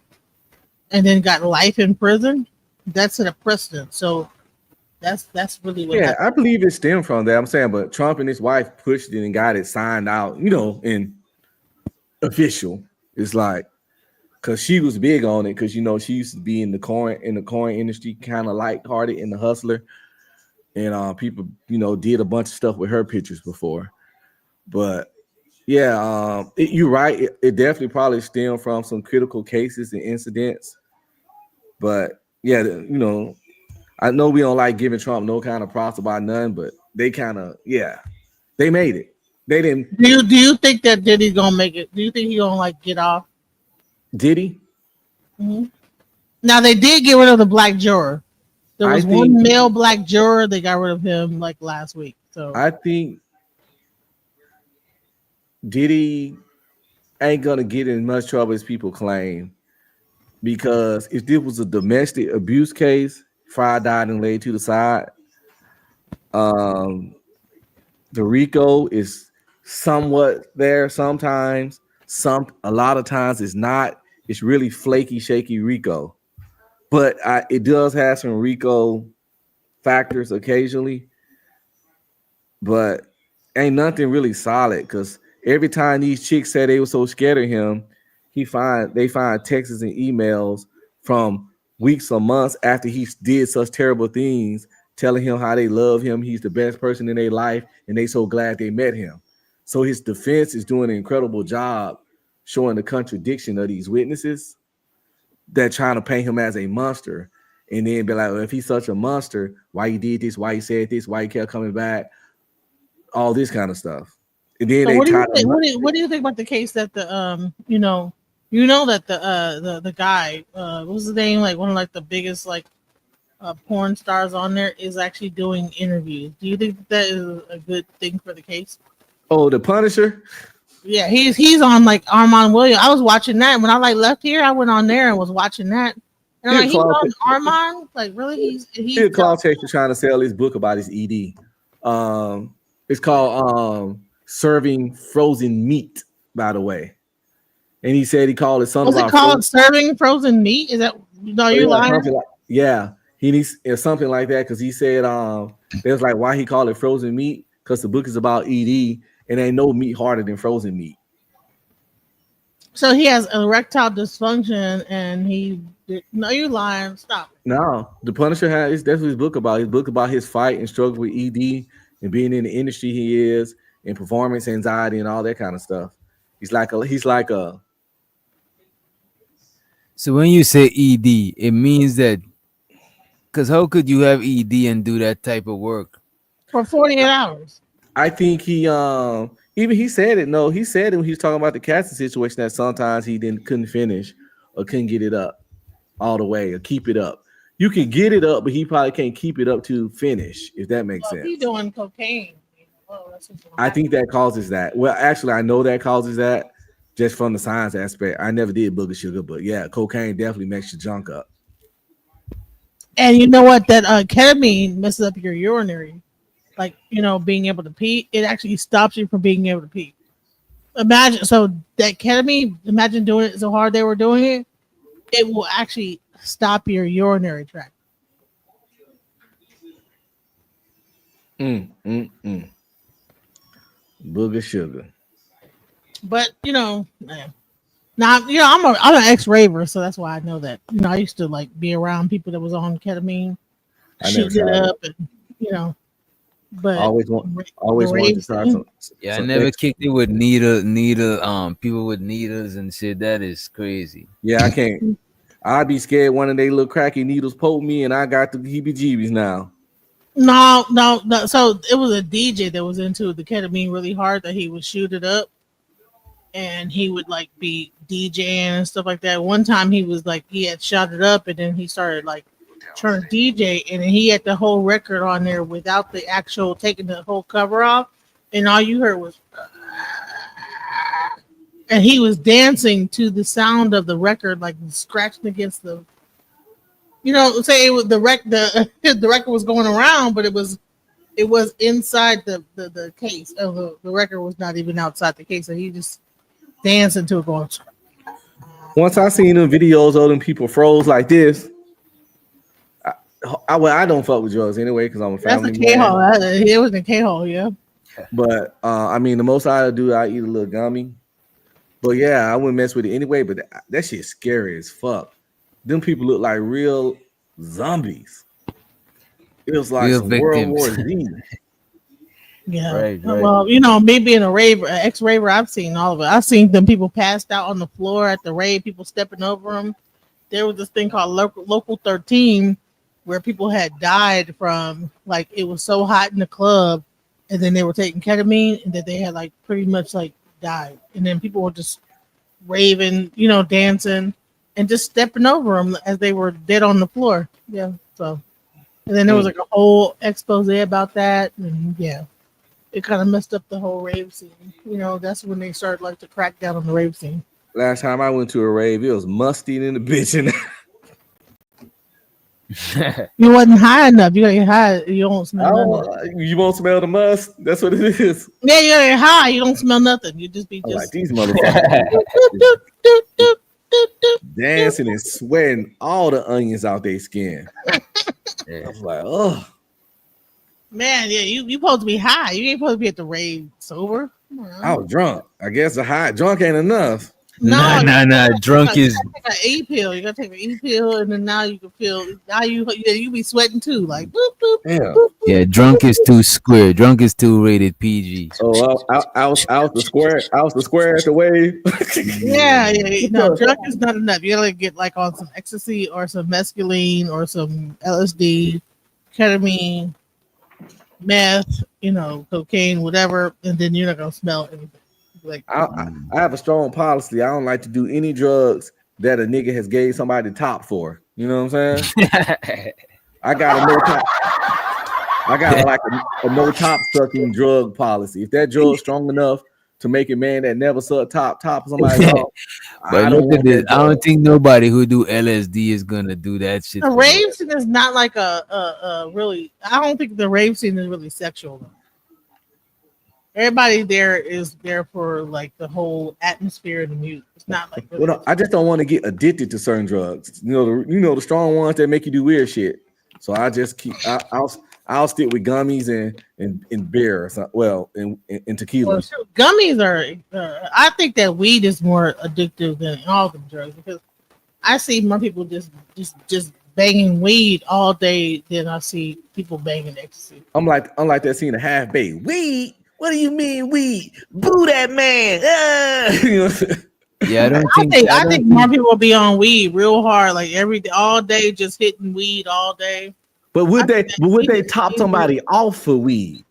and then got life in prison. That set a precedent. So that's really what. Yeah, happened. I believe it stemmed from that. I'm saying, but Trump and his wife pushed it and got it signed out, in official. It's like because she was big on it because she used to be in the coin industry, kind of lighthearted in the Hustler, and people did a bunch of stuff with her pictures before, but Yeah, you're right. It definitely probably stemmed from some critical cases and incidents. But yeah, I know we don't like giving Trump no kind of props about none, but they kind of, they made it. They didn't. Do you think that Diddy gonna make it? Do you think he gonna like get off? Did he? Hmm. Now they did get rid of the black juror. There I was one think. male black juror. They got rid of him like last week. So I think Diddy ain't gonna get in much trouble as people claim, because if this was a domestic abuse case, Fry died and laid to the side. Um, the RICO is somewhat there sometimes. A lot of times it's not. It's really flaky, shaky RICO, but it does have some RICO factors occasionally. But ain't nothing really solid, because every time these chicks say they were so scared of him, they find texts and emails from weeks or months after he did such terrible things, telling him how they love him, he's the best person in their life, and they so glad they met him. So his defense is doing an incredible job showing the contradiction of these witnesses that trying to paint him as a monster, and then be like, well, if he's such a monster, why he did this, why he said this, why he kept coming back, all this kind of stuff. And then So they what do you tied think? him up. What do you think about the case that that the guy what was his name, like one of like the biggest like porn stars on there is actually doing interviews? Do you think that is a good thing for the case? Oh, the Punisher. Yeah, he's on like Armand Williams. I was watching that when I like left here. I went on there and was watching that, and I'm Here, like, he's Claude, on Armand. Like, really? He's here, Claude Tate is trying to sell his book about his ED. It's called Serving Frozen Meat, by the way. And he said he called it something what's it about called? Serving frozen meat? Is that no? You lying? something like, yeah, he needs something like that, because he said they was like, why he called it frozen meat, because the book is about ED and ain't no meat harder than frozen meat. So he has erectile dysfunction, and no, you lying? Stop. No, the Punisher that's what his book about. His book about his fight and struggle with ED and being in the industry he is, and performance anxiety and all that kind of stuff. He's like a So when you say ED, it means that, because how could you have ED and do that type of work For 48 hours. I think he even he said it. No, he said it when he was talking about the casting situation, that sometimes he couldn't finish or couldn't get it up all the way or keep it up. You can get it up, but he probably can't keep it up to finish, if that makes sense. He doing cocaine. I think that causes that. Well, actually, I know that causes that just from the science aspect. I never did booger sugar, but yeah, cocaine definitely makes your junk up. And you know what? That ketamine messes up your urinary, like being able to pee. It actually stops you from being able to pee. Imagine that ketamine. Imagine doing it so hard they were doing it. It will actually stop your urinary tract. Booger sugar. But man. Now I'm an ex-raver, so that's why I know that. I used to like be around people that was on ketamine, shooting it up, and But I always wanted to try some. Yeah, I never kicked it with needle people with needles and shit. That is crazy. Yeah, I can't. I'd be scared one of they little cracky needles poke me, and I got the heebie-jeebies now. No. So it was a DJ that was into the ketamine really hard, that he would shoot it up, and he would like be DJing and stuff like that. One time he was like, he had shot it up, and then he started like trying to DJ, and then he had the whole record on there without the actual taking the whole cover off, and all you heard was, and he was dancing to the sound of the record, like scratching against the, say it was the record was going around, but it was inside the case. The record was not even outside the case, so he just dancing to it going. Once I seen them videos of them people froze like this, I don't fuck with drugs anyway, because I'm a family man. That's the K-hole. It was the K-hole, yeah. But I mean, the most I do, I eat a little gummy. But yeah, I wouldn't mess with it anyway. But that shit's scary as fuck. Them people look like real zombies. It was like Real some victims. World War Z. Yeah. Right, right. Well, you know, me being a raver, an ex-raver, I've seen all of it. I've seen them people passed out on the floor at the rave, people stepping over them. There was this thing called Local 13 where people had died from, like, it was so hot in the club and then they were taking ketamine and that they had, like, pretty much, like, died. And then people were just raving, you know, dancing and just stepping over them as they were dead on the floor. Yeah. So, and then there was like a whole expose about that. And yeah, it kind of messed up the whole rave scene. You know, that's when they started like to crack down on the rave scene. Last time I went to a rave, it was musty in the bitch. You wasn't high enough. You gotta get high. You don't smell nothing. You won't smell the must. That's what it is. Yeah, you gotta get high. You don't smell nothing. You just be I'm just like these motherfuckers dancing and sweating all the onions out their skin. I was like, oh man, yeah, you supposed to be high. You ain't supposed to be at the rave sober. I was drunk. I guess a high drunk ain't enough. Nah. Drunk you is gotta take an E pill. You gotta take an E pill, and then now you can feel. Now you be sweating too, like boop boop. Yeah, boop, boop, yeah. Drunk is too square. Drunk is too rated PG. Oh, I was the square. I was the square at the wave. Yeah. No, drunk is not enough. You gotta get like on some ecstasy or some mescaline or some LSD, ketamine, meth, you know, cocaine, whatever, and then you're not gonna smell anything. Like I have a strong policy. I don't like to do any drugs that a nigga has gave somebody top for. You know what I'm saying? I got a no top. I got like a no top sucking drug policy. If that drug's strong enough to make a man that never sucked top somebody off, But look at this. I don't think nobody who do LSD is gonna do that shit. the rave scene is not like a really. I don't think the rave scene is really sexual though. Everybody there is there for like the whole atmosphere and the music. It's not like really I just don't want to get addicted to certain drugs. You know the strong ones that make you do weird shit. So I just keep. I'll stick with gummies and beer. Or something, well, and tequila. Well, shoot, gummies are. I think that weed is more addictive than all the drugs because I see more people just banging weed all day than I see people banging ecstasy. I'm like that scene of Half Baked. Weed. What do you mean weed? Boo that man. Yeah, I think more people will be on weed real hard, like every day, all day, just hitting weed all day. But would they top somebody off for weed?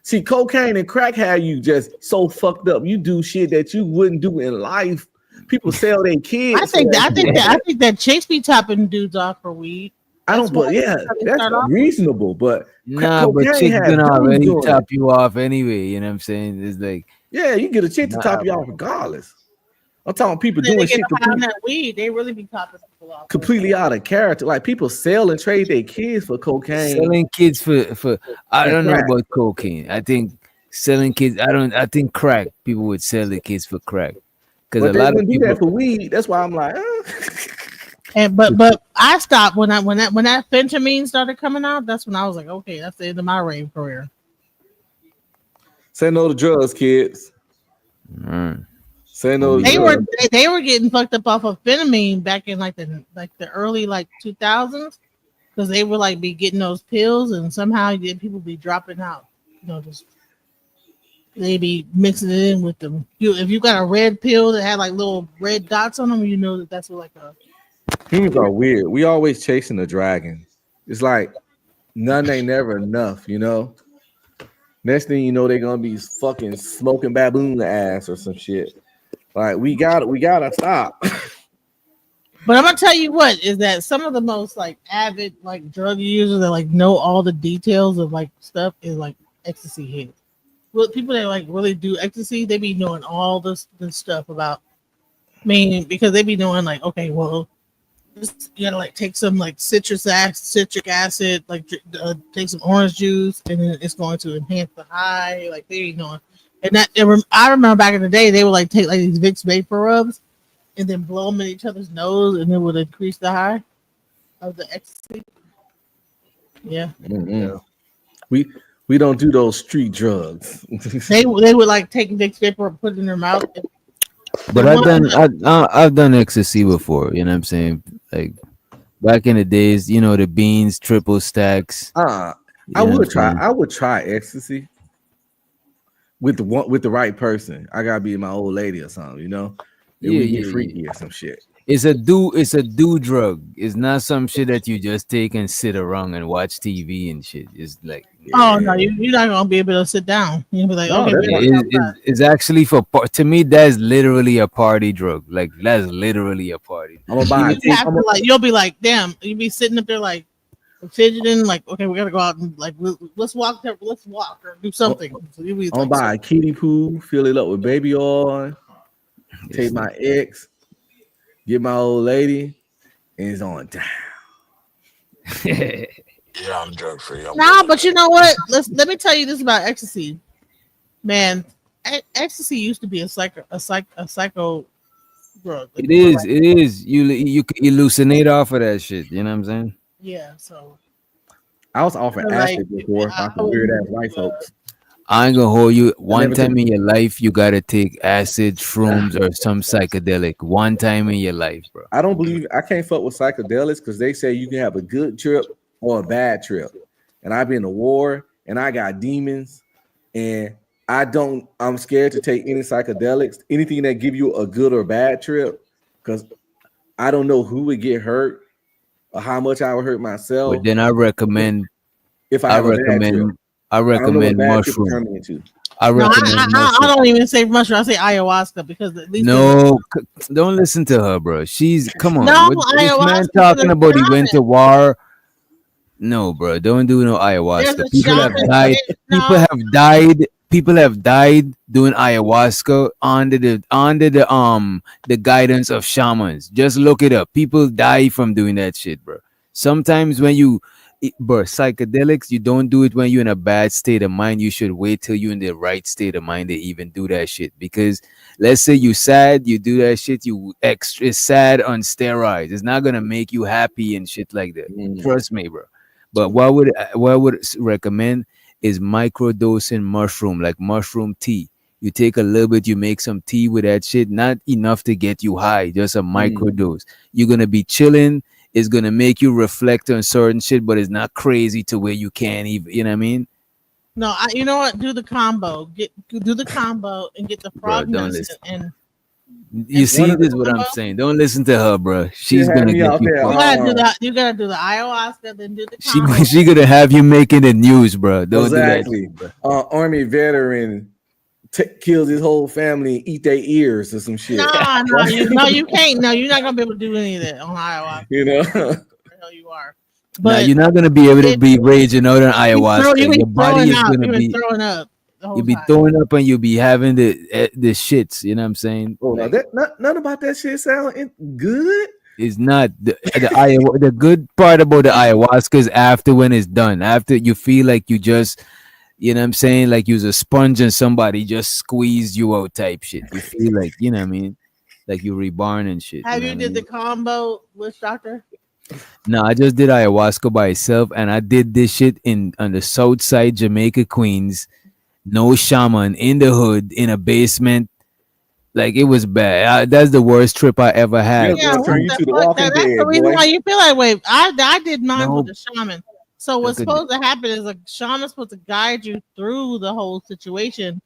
See, cocaine and crack have you just so fucked up. You do shit that you wouldn't do in life. People sell their kids. I think that chicks be topping dudes off for weed. That's reasonable, but nah, but chicks gonna already top you off anyway. You know what I'm saying? It's like you get a chick to top you off regardless. I'm talking people doing shit on that weed. They really be topping people off completely out of character. Like people sell and trade their kids for cocaine. Selling kids for I don't know about cocaine. I think selling kids. I think crack. People would sell their kids for crack because a lot of people do that for weed. That's why I'm like. And but I stopped when that fentanyl started coming out. That's when I was like, okay, that's the end of my rave career. Say no to drugs, kids. Say no. They were getting fucked up off of fentanyl back in like the early 2000s because they were like be getting those pills and somehow people be dropping out. You know, just they be mixing it in with them. If you got a red pill that had like little red dots on them, you know that's what like a. Humans are weird. We always chasing the dragon. It's like none ain't never enough, you know. Next thing you know, they're gonna be fucking smoking baboon ass or some shit. Like we gotta stop. But I'm gonna tell you what is that some of the most like avid like drug users that like know all the details of like stuff is like ecstasy heads. Well, people that like really do ecstasy, they be knowing all this stuff about. Because they be knowing like, okay, well. You gotta like take some like citric acid, like take some orange juice, and then it's going to enhance the high. Like they ain't knowing, and I remember back in the day they would like take like these Vicks vapor rubs, and then blow them in each other's nose, and it would increase the high of the ecstasy. Yeah, mm-hmm. We don't do those street drugs. they would like take Vicks vapor and put it in their mouth. But I've done ecstasy before, you know what I'm saying? Like back in the days, you know, the beans, triple stacks. I would try ecstasy. with the right person. I gotta be my old lady or something, you know. And Yeah, we get yeah, freaky yeah. or some shit. It's a do drug. It's not some shit that you just take and sit around and watch TV and shit. It's like Oh no, you're not gonna be able to sit down. You'll be like, No, okay, that's we not. gotta go outside. it's actually to me that's literally a party drug. Like that's literally a party. I'm gonna buy. Even You have to like, you'll be like, damn, you'll be sitting up there like fidgeting, like, okay, we gotta go out and like let's walk there, let's walk or do something. So you'll be I'm gonna like, buy a kiddie pool, fill it up with baby oil, take my ex, get my old lady, and it's on down. Yeah, I'm drug free. nah, but you know what? Let me tell you this about ecstasy, man. Ecstasy used to be a psycho drug. Like, it is, it is. You can hallucinate off of that shit. You know what I'm saying? yeah. So I was offered like, acid before by some weird ass white folks. I ain't gonna hold you. One never time took- in your life, you gotta take acid, shrooms, or some psychedelic. One time in your life, bro. I don't believe I can't fuck with psychedelics because they say you can have a good trip or a bad trip. And I've been to war and I got demons, and I'm scared to take any psychedelics, anything that give you a good or bad trip, because I don't know who would get hurt or how much I would hurt myself But then I recommend. if I I have a bad trip. recommend. I I don't know what recommend bad trip will turn mushroom. me into. I no, recommend I mushroom. don't even say mushroom. I say ayahuasca because at least No, don't listen to her, bro. She's come on. no This man ayahuasca talking for the about he shaman. went to war. No, bro, don't do no There's ayahuasca. a People have shaman. died. People No, have died. People have died doing ayahuasca under the guidance of shamans. Just look it up. People die from doing that shit, bro. Sometimes when bro, psychedelics, you don't do it when you're in a bad state of mind. You should wait till you're in the right state of mind to even do that shit. Because let's say you sad, you do that shit, you extra sad on steroids. It's not gonna make you happy and shit like that. Trust me, bro. But what I would recommend is microdosing mushroom, like mushroom tea. You take a little bit, you make some tea with that shit, not enough to get you high, just a microdose. You're gonna be chilling. It's gonna make you reflect on certain shit, but it's not crazy to where you can't even, you know what I mean? no. You know what? Do the combo. Do the combo and get the Bro, frog don't medicine listen. and You see, one this is of what I'm the saying. Don't listen to her, bro. She's had gonna me get out you there. you fucked. gotta do that. You gotta do the ayahuasca, then do the She combo. she gonna have you making the news, bro. Don't do that Exactly. shit, bro. Army veteran kills his whole family and eat their ears or some shit. No, you can't. No, you're not gonna be able to do any of that on ayahuasca. You know. Where the hell you are. Now But you're not gonna be able to it- be raging out on you ayahuasca. be Your body throwing is up. gonna You've been be throwing up the whole you'll be time. throwing up and you'll be having the shits. You know what I'm saying? Oh, no, none about that shit sound good. It's not the good part about the ayahuasca is after when it's done. After you feel like you just, you know what I'm saying, like you's a sponge and somebody just squeezed you out type shit. You feel like, you know what I mean, like you reborn and shit. Have know you what I did mean? the combo with doctor? No, I just did ayahuasca by itself, and I did this shit on the south side, Jamaica, Queens. No shaman in the hood in a basement. Like it was bad. That's the worst trip I ever had. Yeah, what the fuck? That's the reason why you feel that way. I did mine No. with a shaman. So what's Look at supposed to happen is a shaman's supposed to guide you through the whole situation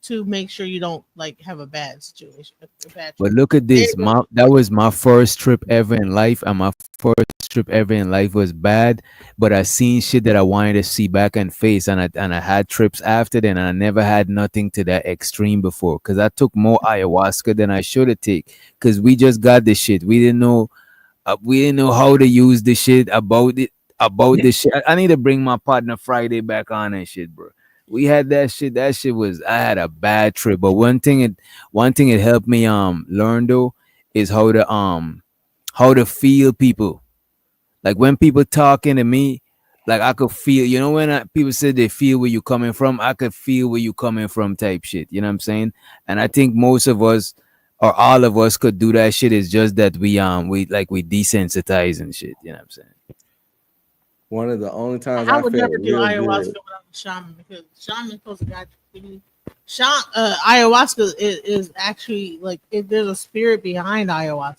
to make sure you don't like have a bad situation. A bad But trip. look at this. That was my first trip ever in life, and my first trip ever in life was bad. But I seen shit that I wanted to see back and face, and I had trips after then, and I never had nothing to that extreme before. Cause I took more ayahuasca than I should have take. Cause we just got this shit. We didn't know how to use the shit about this shit. I need to bring my partner Friday back on and shit, bro. We had that shit. That shit was I had a bad trip. But one thing it helped me learn though is how to feel people. Like when people talking to me, like I could feel, you know, when people say they feel where you coming from, I could feel where you coming from type shit. You know what I'm saying? And I think most of us or all of us could do that shit. It's just that we desensitize and shit. You know what I'm saying? One of the only times I I would felt never do real ayahuasca good. without the shaman because shaman's supposed to guide you. Ayahuasca is actually like there's a spirit behind ayahuasca.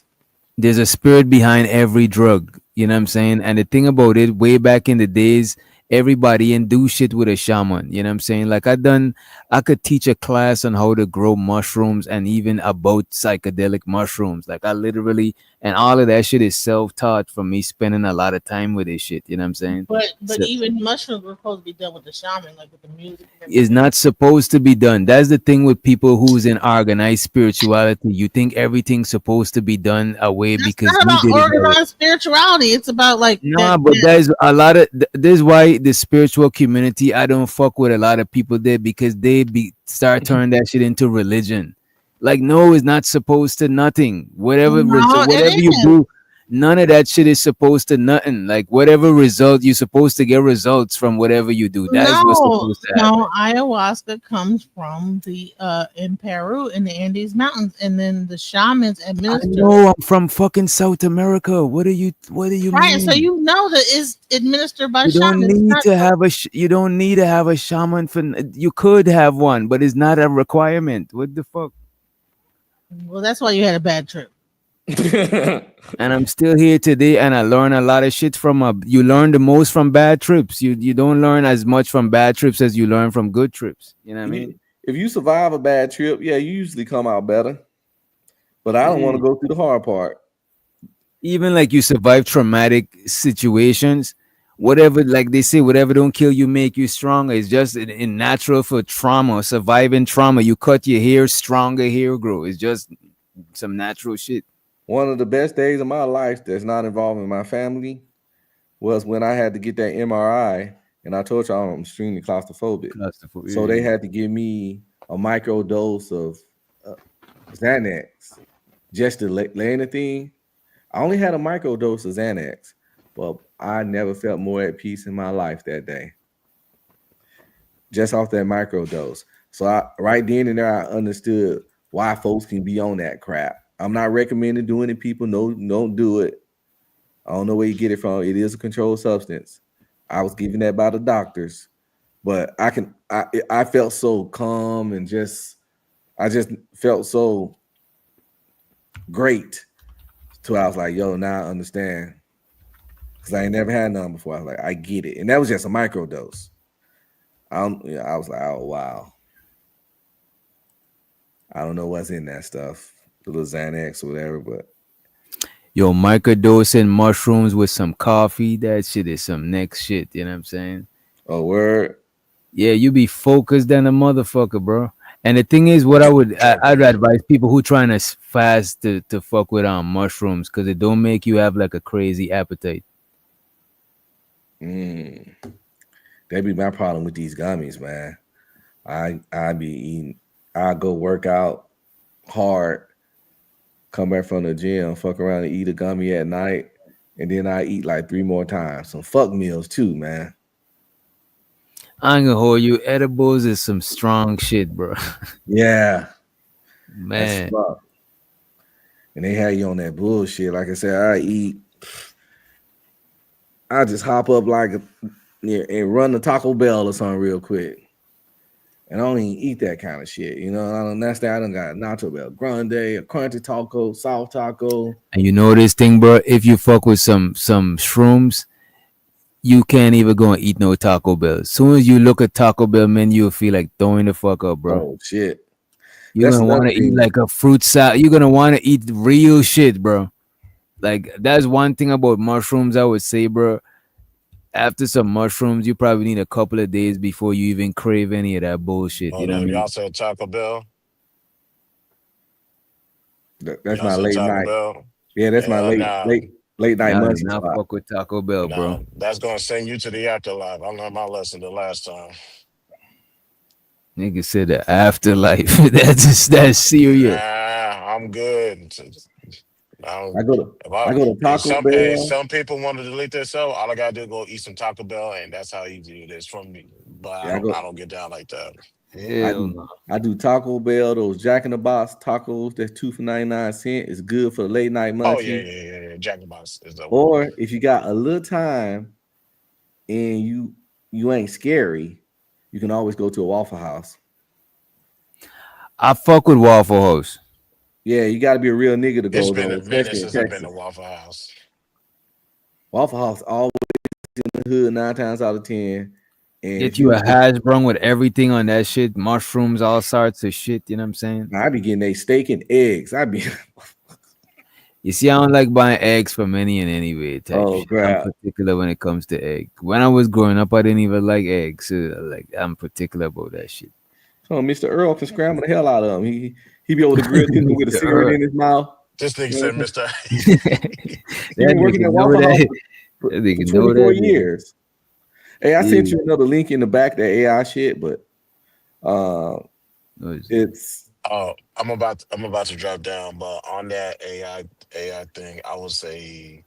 There's a spirit behind every drug. You know what I'm saying? And the thing about it, way back in the days, everybody and do shit with a shaman. You know what I'm saying? Like I could teach a class on how to grow mushrooms and even about psychedelic mushrooms. Like I literally, and all of that shit is self-taught from me spending a lot of time with this shit. You know what I'm saying? But So even mushrooms were supposed to be done with the shaman, like with the music and is everything. not supposed to be done. That's the thing with people who's in organized spirituality. You think everything's supposed to be done away That's because not we about did it that way. organized spirituality. It's about like that. Nah, but there's a lot of this is why the spiritual community I don't fuck with a lot of people there because they start turning that shit into religion. Like no, it's not supposed to nothing. No, Whatever you it is. do, none of that shit is supposed to nothing. Like whatever result you're supposed to get results from whatever you do. That is what's No, supposed to happen. no, ayahuasca comes from the in Peru in the Andes Mountains, and then the shamans I administer it. know I'm from fucking South America. What do you Right, so mean? you know that it's administered by You don't shamans, need not to have you don't need to have a shaman for you could have one, but it's not a requirement. What the fuck? well. That's why you had a bad trip. And I'm still here today and I learn a lot of shit from you learn the most from bad trips. You don't learn as much from bad trips as you learn from good trips. You know what I mean? If you survive a bad trip, yeah, you usually come out better. But I don't want Yeah. to go through the hard part. Even like you survive traumatic situations, whatever, like they say, whatever don't kill you make you stronger. It's just in natural for trauma, surviving trauma. You cut your hair, stronger hair grow. It's just some natural shit. One of the best days of my life that's not involving my family was when I had to get that MRI, and I told you I'm extremely claustrophobic. So they Yeah. had to give me a micro dose of Xanax just to lay in the thing. I only had a micro dose of Xanax, but I never felt more at peace in my life that day. Just off that micro dose. So right then and there, I understood why folks can be on that crap. I'm not recommending doing it, people. No, don't do it. I don't know where you get it from. It is a controlled substance. I was given that by the doctors, but I felt so calm and I just felt so great. So I was like, yo, now I understand. Because I ain't never had none before. I was like, I get it. And that was just a micro dose. I was like, oh wow. I don't know what's in that stuff, the little Xanax or whatever, but Yo, microdosing mushrooms with some coffee, that shit is some next shit. You know what I'm saying? oh word. Yeah, you be focused than a motherfucker, bro. And the thing is, what I'd advise people who trying to fast to fuck with mushrooms because it don't make you have like a crazy appetite. That'd be my problem with these gummies, man. I be eating. I go work out hard, come back from the gym, fuck around and eat a gummy at night, and then I eat like 3 more times. Some fuck meals too, man. I ain't gonna hold you. Edibles is some strong shit, bro. Yeah, that's Man. fuck. And they have you on that bullshit. Like I said, I just hop up and run the Taco Bell or something real quick. And I don't even eat that kind of shit. You know, I done got Nacho Bell Grande, a crunchy taco, soft taco. And you know this thing, bro. If you fuck with some shrooms, you can't even go and eat no Taco Bell. As soon as you look at Taco Bell menu, you'll feel like throwing the fuck up, bro. Oh shit. You're That's gonna want another to eat thing. like a fruit salad. You're gonna want to eat real shit, bro. Like that's one thing about mushrooms I would say, bro. After some mushrooms, you probably need a couple of days before you even crave any of that bullshit. You Hold know what I up. mean? Y'all said Taco Bell? That's Y'all my said late Taco night. Bell? Yeah, that's my Yeah, nah. late night Y'all do munchie not spot. fuck with Taco Bell, Nah, bro. that's gonna send you to the afterlife. I learned my lesson the last time. Nigga said the afterlife. That's serious. Nah, I'm good. I go to If Taco Bell. some people want to delete themselves, all I gotta do is go eat some Taco Bell, and that's how easy it is from me. But Yeah, I don't get down like that. Hell no. I do Taco Bell, those Jack in the Box tacos, that's 2 for 99 cents. It's good for the late night Oh yeah, munchie. yeah. Jack in the Box is the one. Or if you got a little time and you ain't scary, you can always go to a Waffle House. I fuck with Waffle House. Yeah, you got to be a real nigga to It's go been though, a minute especially in since I've been to Texas. Waffle House. Waffle House always in the hood 9 times out of 10. And Get you a hash brown with everything on that shit, mushrooms, all sorts of shit. You know what I'm saying? I be getting a steak and eggs. You see, I don't like buying eggs from any and anyway type Oh, shit. crap. I'm particular when it comes to egg. When I was growing up, I didn't even like eggs. So, like, I'm particular about that shit. So Mr. Earl can scramble the hell out of him. He be able to grill chicken with a Mr. cigarette Earl. in his mouth. This nigga said, Mister. He been working at Waffle House for That nigga 24 know that. years. Hey, I sent Yeah. you another link in the back of that AI shit, but it's I'm about to drop down, but on that AI thing, I would say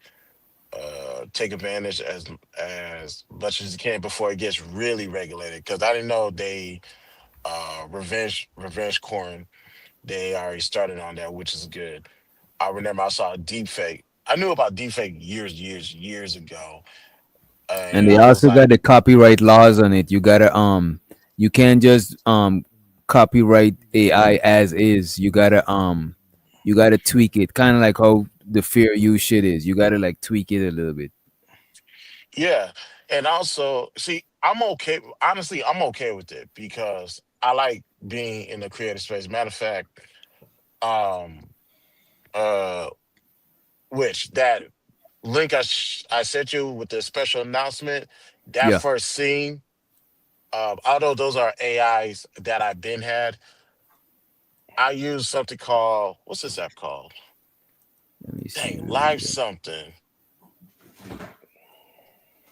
take advantage as much as you can before it gets really regulated. Because I didn't know they revenge corn. They already started on that, which is good. I remember I saw a deep fake. I knew about deep fake years ago, And and they I was also got like, the copyright laws on it. You gotta you can't just copyright AI as is. You gotta tweak it, kind of like how the fair use shit is. You gotta like tweak it a little bit. yeah. And also, see, I'm okay. Honestly, I'm okay with it because I like being in the creative space. Matter of fact, um, uh, which that link I sent you with the special announcement, that Yeah. first scene, although those are AIs that I've been had, I use something called, what's this app called? Let me see. Dang, Live something.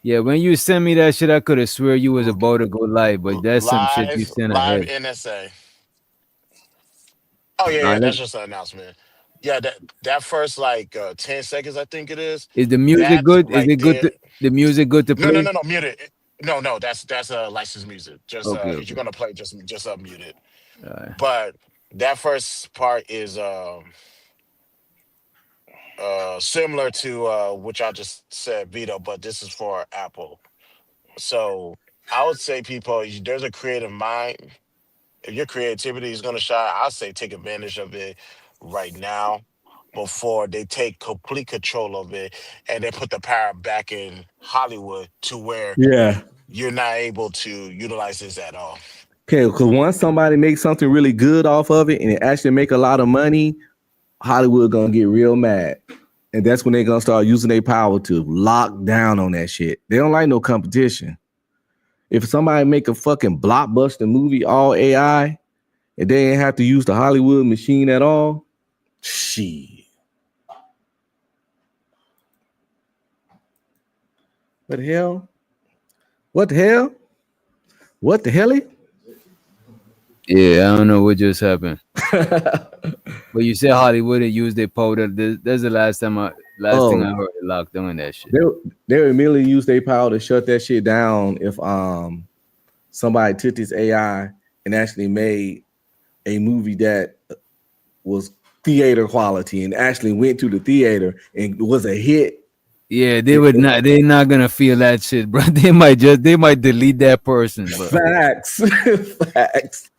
Yeah, when you sent me that shit, I could have swear you was about to go live, but that's some shit you sent Live ahead. NSA. Oh yeah, Nah, yeah, that's just an announcement. Yeah, that first like 10 seconds, I think it is. is the music That good? Is right it good? there. The music good to No, no, play? no, no, mute it. No, that's licensed music. Just Okay, if you're okay. gonna play, just mute it. Alright. But that first part is similar to which I just said Vito, but this is for Apple. So I would say people, there's a creative mind. If your creativity is gonna shine, I'll say take advantage of it right now before they take complete control of it and they put the power back in Hollywood to where yeah. you're not able to utilize this at all. Okay, because once somebody makes something really good off of it and it actually make a lot of money, Hollywood gonna get real mad. And that's when they're gonna start using their power to lock down on that shit. They don't like no competition. If somebody make a fucking blockbuster movie all AI and they ain't have to use the Hollywood machine at all, shit. What the hell? What the hell? What the hell? Yeah, I don't know what just happened. But you said Hollywood and used their powder. That's the last thing I heard they locked down that shit. They would immediately use their power to shut that shit down if somebody took this AI and actually made a movie that was theater quality and actually went to the theater and was a hit. Yeah, they would not. They're not gonna feel that shit, bro. They might delete that person, bro. Facts. Facts.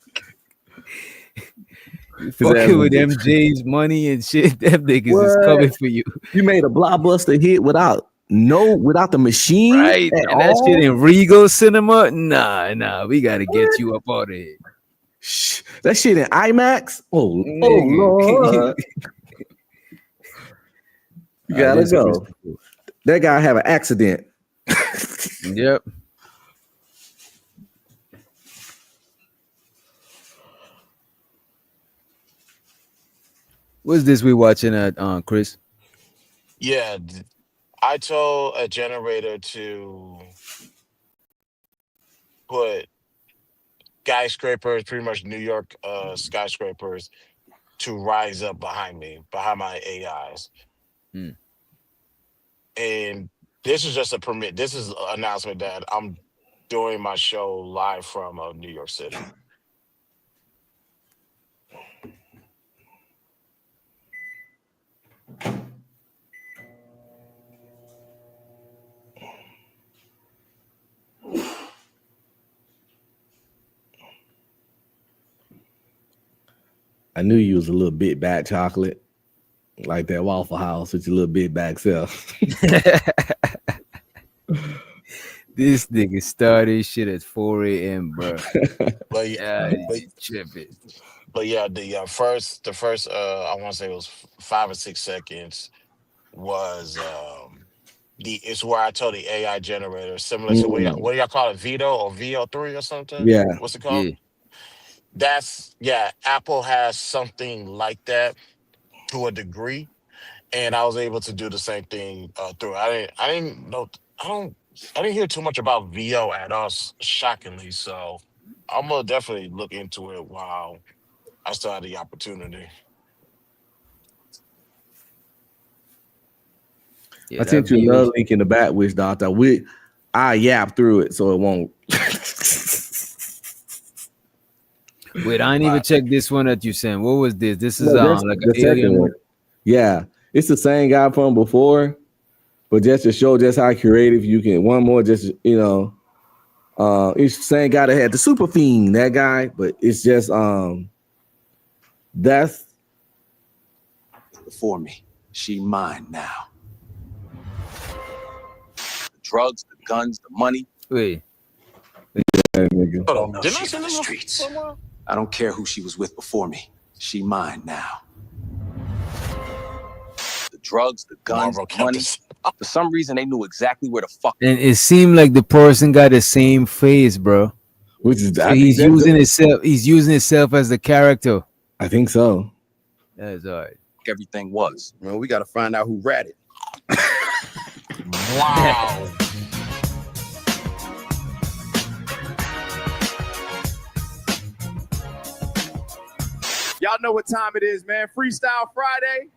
You fucking with MJ's money and shit. Them niggas is coming for you. You made a blockbuster hit without the machine, right? And that shit in Regal Cinema. Nah. We gotta get you up out of here. That shit in IMAX. Oh Lord. You gotta go. That guy have an accident. Yep. What's this we watching at, Chris? Yeah, I told a generator to put skyscrapers, pretty much New York skyscrapers, to rise up behind me, behind my AIs. And this is just a permit. This is an announcement that I'm doing my show live from New York City. I knew you was a little bit back chocolate, like that Waffle House with your little bit back self. This nigga started shit at 4 a.m., bro. But Yeah, but, tripping. but yeah, the first I want to say it was 5 or 6 seconds was it's where I told the AI generator similar to what do y'all call it, Vito or VO3 or something? Yeah. What's it called? Apple has something like that to a degree, and I was able to do the same thing through. I didn't know I didn't hear too much about VO at all, shockingly. So I'm gonna definitely look into it while I still have the opportunity. Yeah, I sent you another link in the back, which doctor. I yap through it so it won't. Wait, I didn't even check this one that you sent. What was this? This is No, that's like the an alien second one. one. Yeah, it's the same guy from before, but just to show just how creative you can. One more, just it's the same guy that had the super fiend, that guy, but it's just that's Before me. She mine now. The drugs, the guns, the money. Wait. nigga. Don't know Didn't I shit send in the him streets. somewhere? I don't care who she was with before me. She mine now. The drugs, the guns, Marvel the money. For some reason, they knew exactly where the fuck. And it seemed like the person got the same face, bro. Which is so he's using himself. He's using himself as the character. I think so. That's all right. Everything was. Man, we got to find out who ratted. Wow. Y'all know what time it is, man. Freestyle Friday.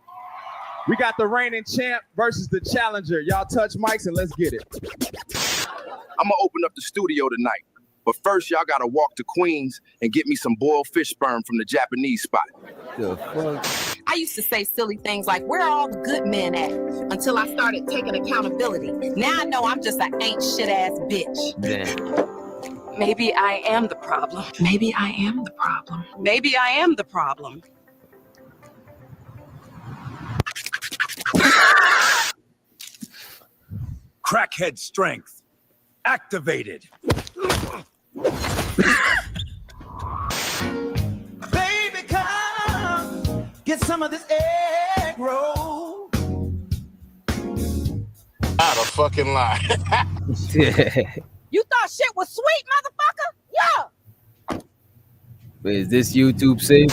We got the reigning champ versus the challenger. Y'all touch mics and let's get it. I'm going to open up the studio tonight. But first, y'all got to walk to Queens and get me some boiled fish sperm from the Japanese spot. The fuck? I used to say silly things like, where are all the good men at? Until I started taking accountability. Now I know I'm just an ain't shit ass bitch. Damn. Maybe I am the problem. Maybe I am the problem. Maybe I am the problem. Crackhead strength activated. Baby, come get some of this egg roll. Out of fucking lie. You thought shit was sweet, motherfucker? Yeah. Wait, is this YouTube safe?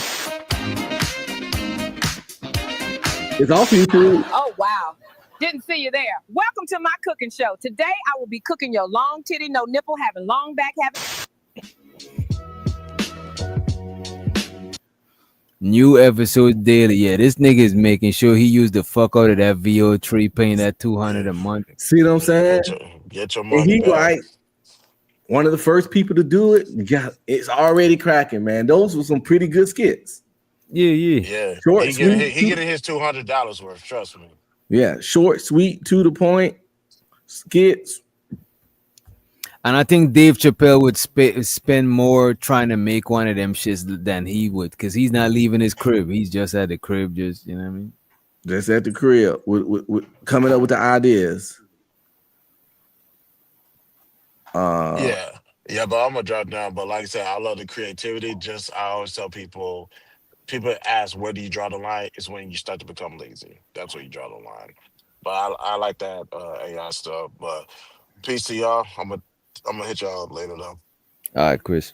It's off YouTube. Oh, wow. Didn't see you there. Welcome to my cooking show. Today, I will be cooking your long titty, no nipple, having long back, New episode daily. Yeah, this nigga is making sure he used the fuck out of that VO3, paying that $200 a month. See what I'm saying? Get your And money he back. like one of the first people to do it. Yeah, it's already cracking, man. Those were some pretty good skits. Yeah. Short, He sweet. getting his $200 worth. Trust me. Yeah, short, sweet, to the point skits. And I think Dave Chappelle would spend more trying to make one of them shits than he would, because he's not leaving his crib. He's just at the crib, just, you know what I mean? Just at the crib with coming up with the ideas. Yeah, but I'm gonna drop down. But like I said, I love the creativity. Just I always tell people ask where do you draw the line? It's when you start to become lazy. That's where you draw the line. But I like that AI stuff. But peace to y'all. I'm gonna hit y'all up later though. All right, Chris.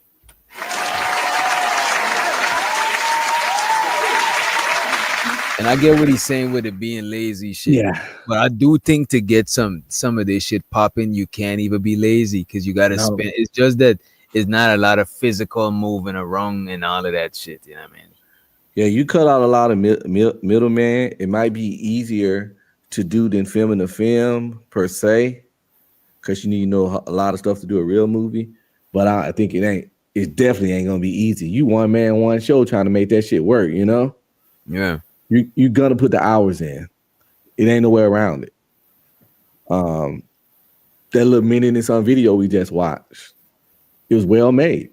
And I get what he's saying with it being lazy shit. Yeah. But I do think to get some of this shit popping, you can't even be lazy, because you gotta spend. It's just that it's not a lot of physical moving around and all of that shit. You know what I mean? Yeah, you cut out a lot of middleman. It might be easier to do than filming a film per se, because you need to know a lot of stuff to do a real movie. But I think it definitely ain't gonna be easy. You one man, one show trying to make that shit work, you know? Yeah. You're gonna put the hours in. It ain't no way around it. That little minute and some video we just watched, it was well made.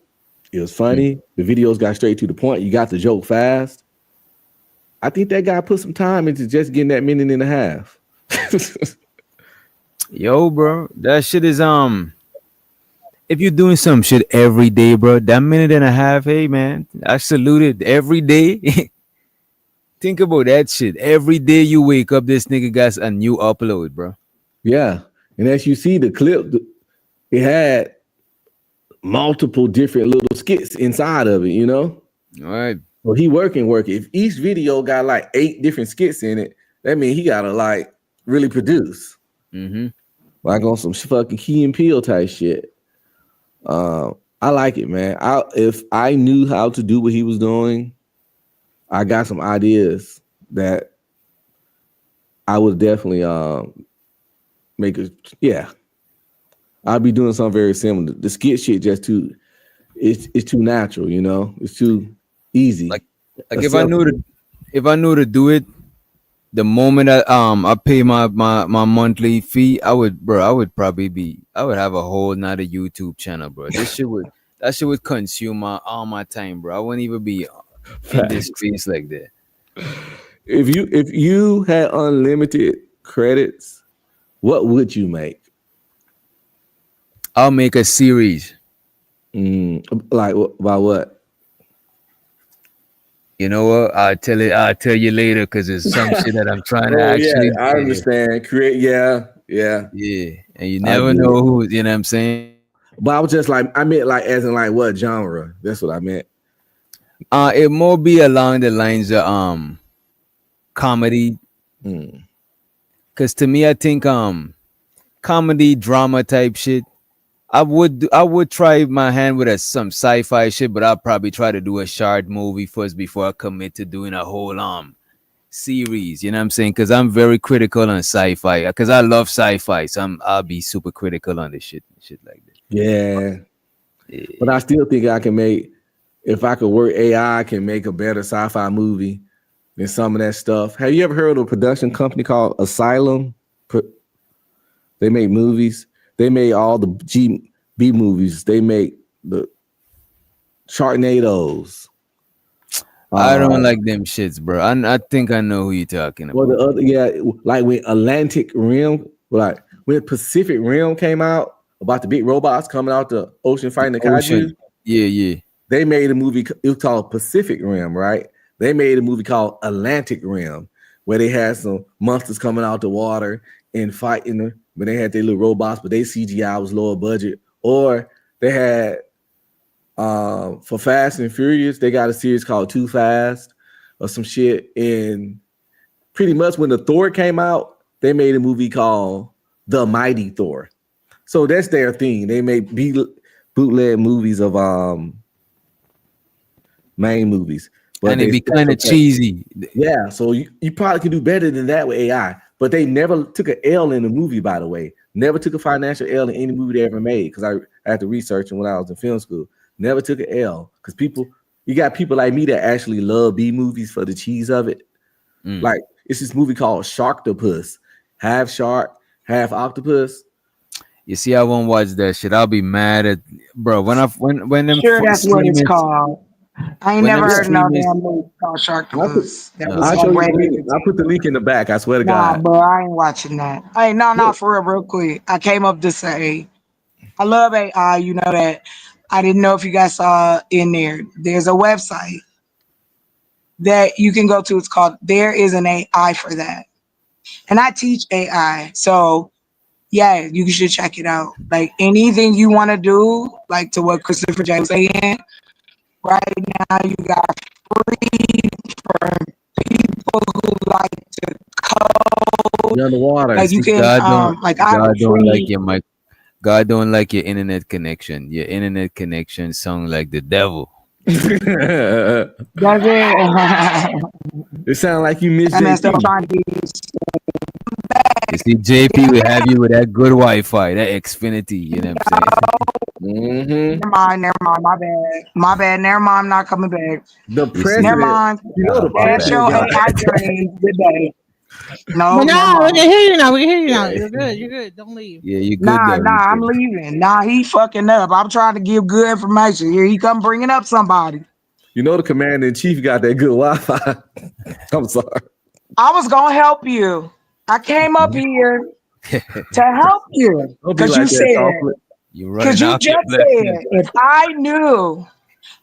It was funny. The videos got straight to the point. You got the joke fast. I think that guy put some time into just getting that minute and a half. Yo, bro, that shit is if you're doing some shit every day, bro, that minute and a half, hey man, I salute it every day. Think about that shit. Every day you wake up, this nigga got a new upload, bro. Yeah, and as you see the clip, it had multiple different little skits inside of it. You know. All right. So he working. If each video got like 8 different skits in it, that means he gotta like really produce. Mm-hmm. Like on some fucking Key and Peele type shit. I like it, man. If I knew how to do what he was doing, I got some ideas that I would definitely make it. Yeah, I'd be doing something very similar. The skit shit just it's too natural, you know. It's too easy. Like if I knew to do it, the moment I pay my monthly fee, I would have a whole nother YouTube channel, bro. That shit would consume all my time, bro. I wouldn't even be in this space like that. If you had unlimited credits, what would you make? I'll make a series. Like about what? You know what? I'll tell you later because it's some shit that I'm trying to actually. Yeah, I understand. Create. Yeah. And you never know who. You know what I'm saying? But I was just like, I meant like as in like what genre? That's what I meant. It more be along the lines of comedy. Because to me, I think comedy drama type shit. I would try my hand with some sci-fi shit, but I'll probably try to do a short movie first before I commit to doing a whole series. You know what I'm saying? Because I'm very critical on sci-fi. Because I love sci-fi, so I'll be super critical on this shit like that. Yeah. But I still think I can make, if I could work AI, I can make a better sci-fi movie than some of that stuff. Have you ever heard of a production company called Asylum? They make movies. They made all the B movies. They make the Sharknadoes. I don't like them shits, bro. I think I know who you're talking about. Well, the other, like when Atlantic Rim, like when Pacific Rim came out about the big robots coming out the ocean fighting the kaiju. Yeah. They made a movie. It was called Pacific Rim, right? They made a movie called Atlantic Rim, where they had some monsters coming out the water and fighting them. But they had their little robots, but they CGI was lower budget. Or they had for Fast and Furious, they got a series called Too Fast or some shit. And pretty much when the Thor came out, they made a movie called The Mighty Thor. So that's their thing. They made bootleg movies of main movies. But and it'd be kind of cheesy. Yeah, so you probably could do better than that with AI. But they never took an L in the movie, by the way. Never took a financial L in any movie they ever made. Because I had to research when I was in film school. Never took an L. Because you got people like me that actually love B movies for the cheese of it. Like it's this movie called Sharktopus. Half shark, half octopus. You see, I won't watch that shit. I'll be mad at bro. When them sure that's what it's called. I ain't never heard no damn movie called Sharktopus. I'll put the link in the back. I swear to God. Bro, I ain't watching that. Hey, no, for real quick. I came up to say, I love AI. You know that. I didn't know if you guys saw in there. There's a website that you can go to. It's called There Is an AI for That. And I teach AI. So, yeah, you should check it out. Like anything you want to do, like to what Christopher J was saying, right now you got free for people who like to code. You're underwater. Like you can, God don't like your internet connection. Your internet connection sound like the devil. Does it? It sounds like you missed it. You see, JP will have you with that good Wi-Fi, that Xfinity. You know what I'm saying? Never mind. My bad. Never mind. I'm not coming back. The president. Never mind. You know the That's your AI dream. Good day. No, we can hear you now. You're good. Don't leave. Yeah, you good. Nah, I'm leaving. Nah, he fucking up. I'm trying to give good information. Here he come bringing up somebody. You know the commander-in-chief got that good Wi-Fi. I'm sorry. I was gonna help you. I came up here to help you because you said You're Because running you off your just blessings. said, if I knew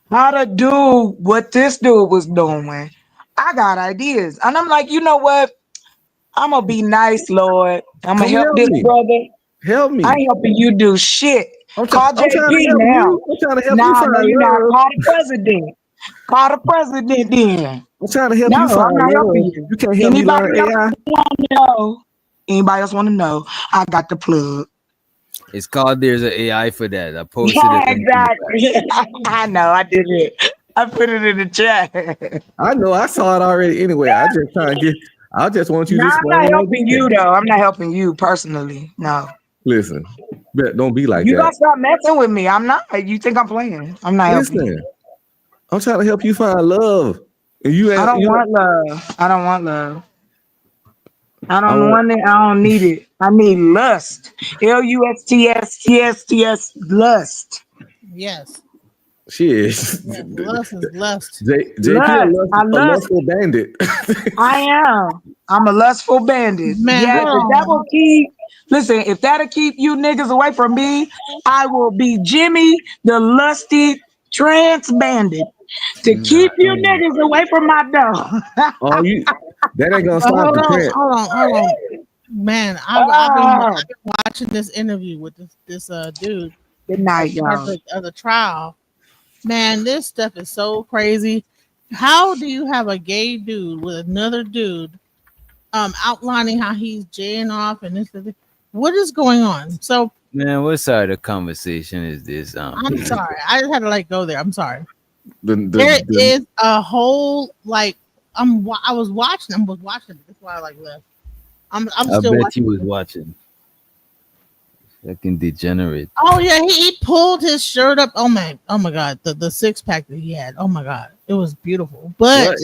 how to do what this dude was doing, I got ideas. And I'm like, you know what? I'm gonna be nice, Lord. I'm gonna Come help help this me. brother. Help I me. ain't helping you do shit. Call I'm trying to JP help now. you. I'm trying to help you Nah, no, find you're not. love. Call the president. Call the president then. I'm trying to help No, you I'm find not helping love. you. You can't help me learn Anybody else AI. want to know? Anybody else want to know? I got the plug. It's called There's an AI for that. I posted Yeah, it link in the back. exactly. I know. I did it. I put it in the chat. I know. I saw it already. Anyway, I just trying to get. I just want you No, to I'm not explain more helping you detail. though. I'm not helping you personally. No. Listen, don't be like You that. gonna stop messing with me. I'm not. You think I'm playing. I'm not helping you. Listen, I'm trying to help you find love, and you I ain't. don't You know, want love. I don't want love. I I don't want. want it. I don't need it. I need lust. LUSTSTSTS lust. Yes. Shit. Yes. Lust is lust. JP Lust. I a lust. lustful bandit. I am. I'm a lustful bandit. Man, Yes, hold if that will on. keep listen, if that'll keep you niggas away from me, I will be Jimmy the lusty trans bandit to Nah. keep you niggas away from my door. Oh, you. That ain't gonna But stop the trend. hold on. Man, Ah, I've been watching this interview with this dude good as night, part y'all. of the trial. Man, this stuff is so crazy. How do you have a gay dude with another dude outlining how he's jaying off and this? What is going on? So Man, what side of the conversation is this? I'm sorry. I just had to go there. I'm sorry. The, There the, is a whole I was watching. It. That's why I left. I'm I still bet you watching was it. watching. Fucking degenerate. Oh yeah, he pulled his shirt up. Oh my god, the six pack that he had. Oh my god, it was beautiful. But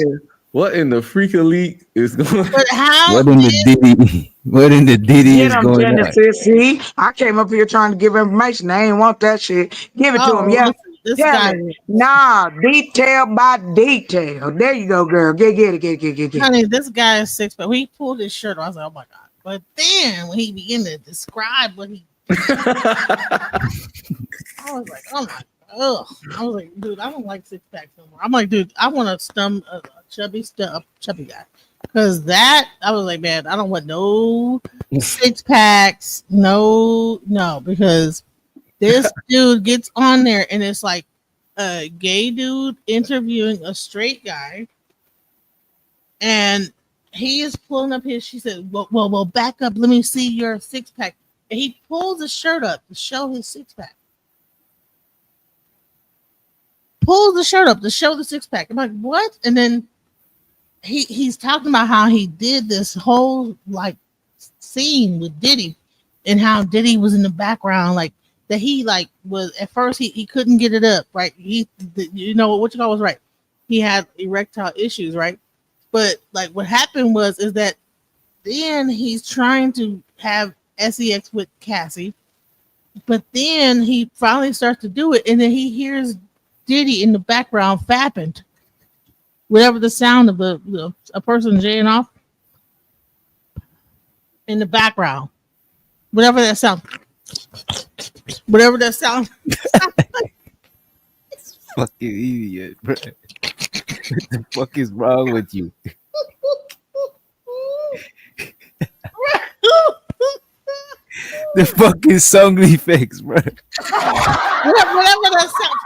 what in the freak elite is going? but how What in the Diddy? What in the Diddy Get is him, going on? Genesis. See, I came up here trying to give information. I ain't want that shit. Give it to him. oh Yeah. listen, this Tell guy, me. Nah, detail by detail. There you go, girl. Get it. honey, this guy is six pack. When he pulled his shirt off, I was like, oh my god. But then when he began to describe what he, I was like, oh my. Ugh. I was like, dude, I don't like six packs no more. I'm like, dude, I want a chubby guy. Cause that I was like, man, I don't want no six packs, no, because this dude gets on there and it's like a gay dude interviewing a straight guy, and he is pulling up his. She said, well, back up. Let me see your six pack. And he pulls his shirt up to show his six pack. Pulls the shirt up to show the six pack. I'm like, what? And then he's talking about how he did this whole scene with Diddy, and how Diddy was in the background, that he was at first he couldn't get it up, right? What you call was right. He had erectile issues, right? But what happened is that then he's trying to have sex with Cassie, but then he finally starts to do it, and then he hears Diddy in the background fapping. Whatever the sound of a person jaying off in the background, whatever that sound. Fucking idiot, bro. What the fuck is wrong with you? The fucking song effects, bro. whatever that sound.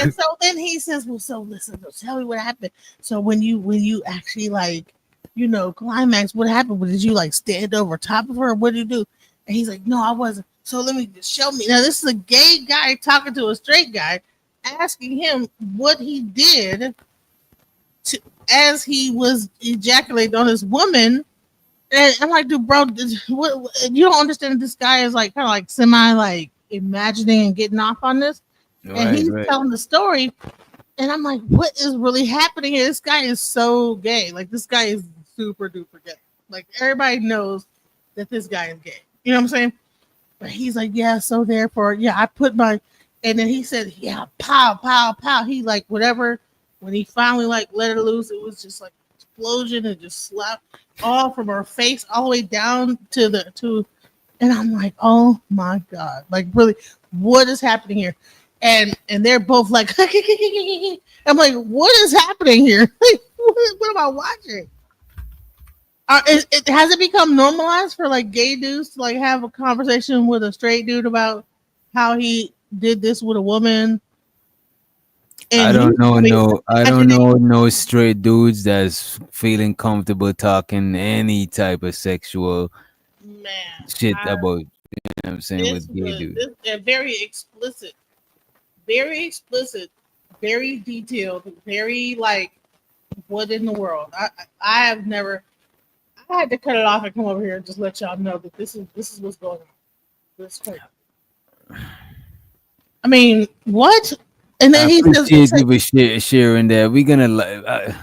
And so then he says, well, so listen, tell me what happened. So when you actually climax, what happened? Did you stand over top of her? What did you do? And he's like, no, I wasn't. So let me show me. Now this is a gay guy talking to a straight guy, asking him what he did as he was ejaculating on this woman. And I'm like, dude, bro, what, you don't understand. This guy is kind of semi imagining and getting off on this. And he's telling the story, and I'm like, what is really happening here? This guy is so gay. This guy is super duper gay. Everybody knows that this guy is gay. You know what I'm saying? But he's like, yeah, so therefore, yeah, I put my, and then he said, yeah, pow, pow, pow. He whatever. When he finally let her loose, it was just explosion and just slapped all from her face all the way down to And I'm like, oh my God, like really, what is happening here? And they're both like, I'm like, what is happening here? Like, what am I watching? Has it become normalized for like gay dudes to like have a conversation with a straight dude about how he did this with a woman? I don't know. I don't know no straight dudes that's feeling comfortable talking any type of sexual shit about. You know what I'm saying with gay dudes. They're very explicit, very detailed, very like, what in the world? I have never. I had to cut it off and come over here and just let y'all know that this is what's going on. This crazy. I mean, what? And then he says, you for sharing that. We're gonna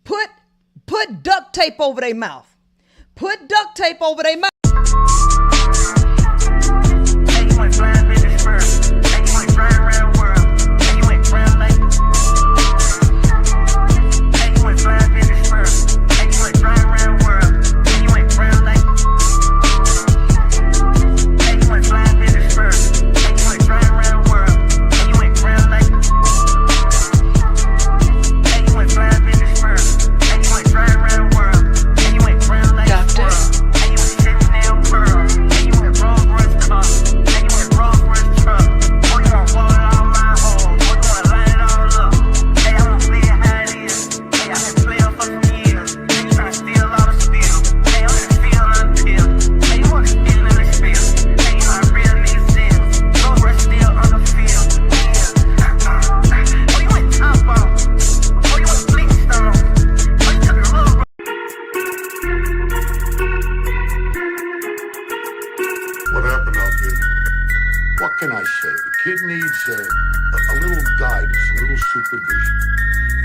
put duct tape over their mouth. Put duct tape over their mouth.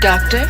Doctor?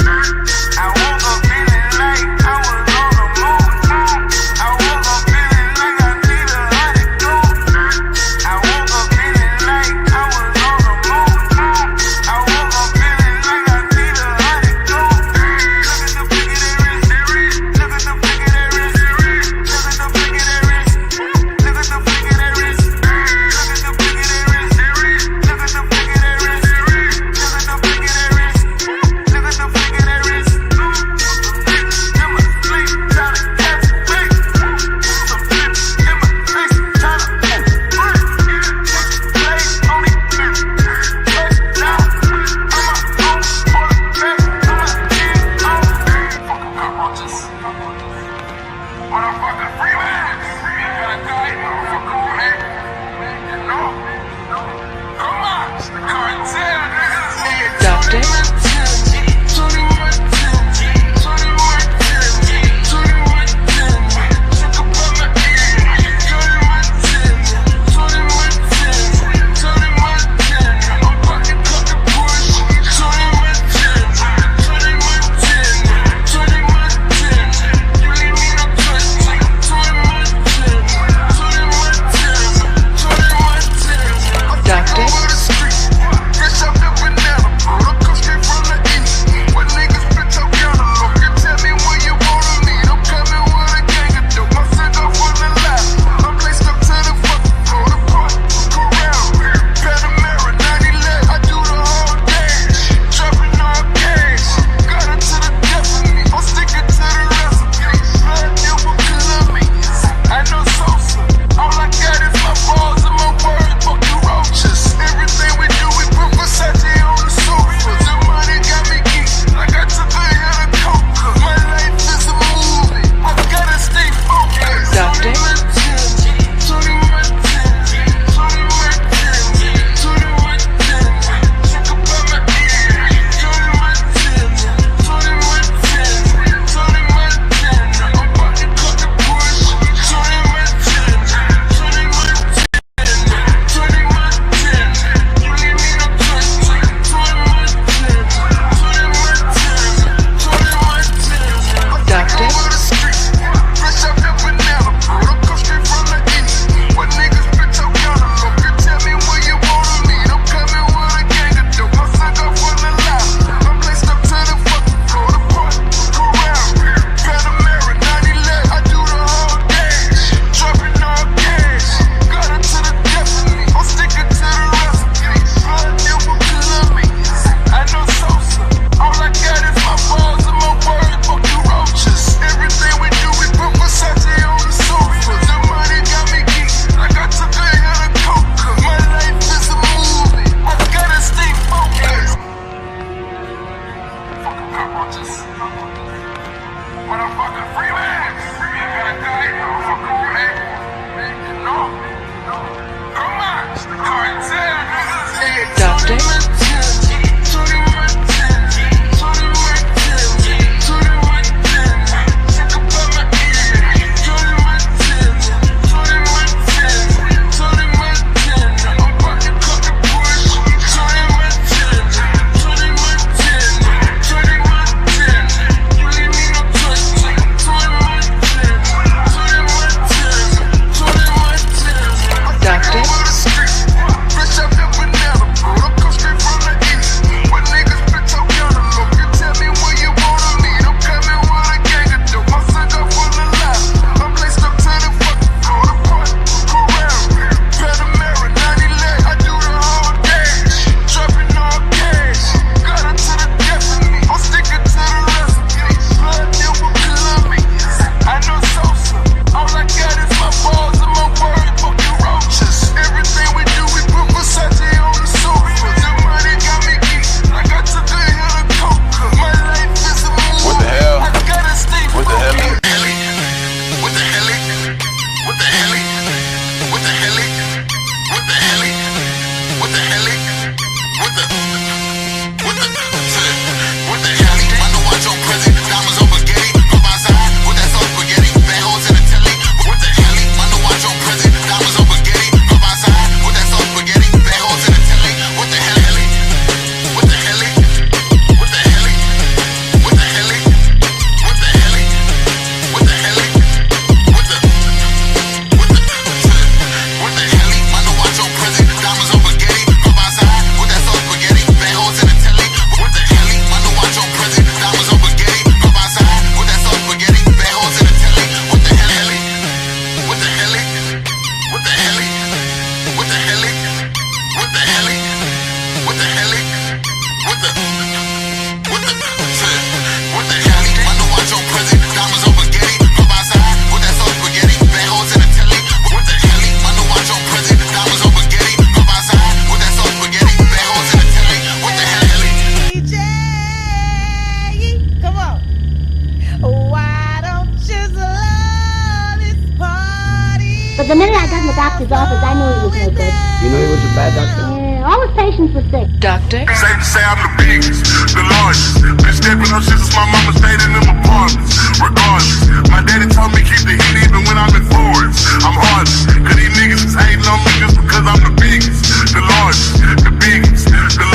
the minute I got in the doctor's office, I knew he was no good. You knew he was a bad doctor? Yeah, all his patients were sick. Doctor? Safe to say I'm the biggest, the largest. Been stepping on shit since my mama stayed in them apartments. Regardless, my daddy told me keep the heat even when I'm in foreigns. I'm heartless, cause these niggas is hating on me just because I'm the biggest, the largest, the biggest.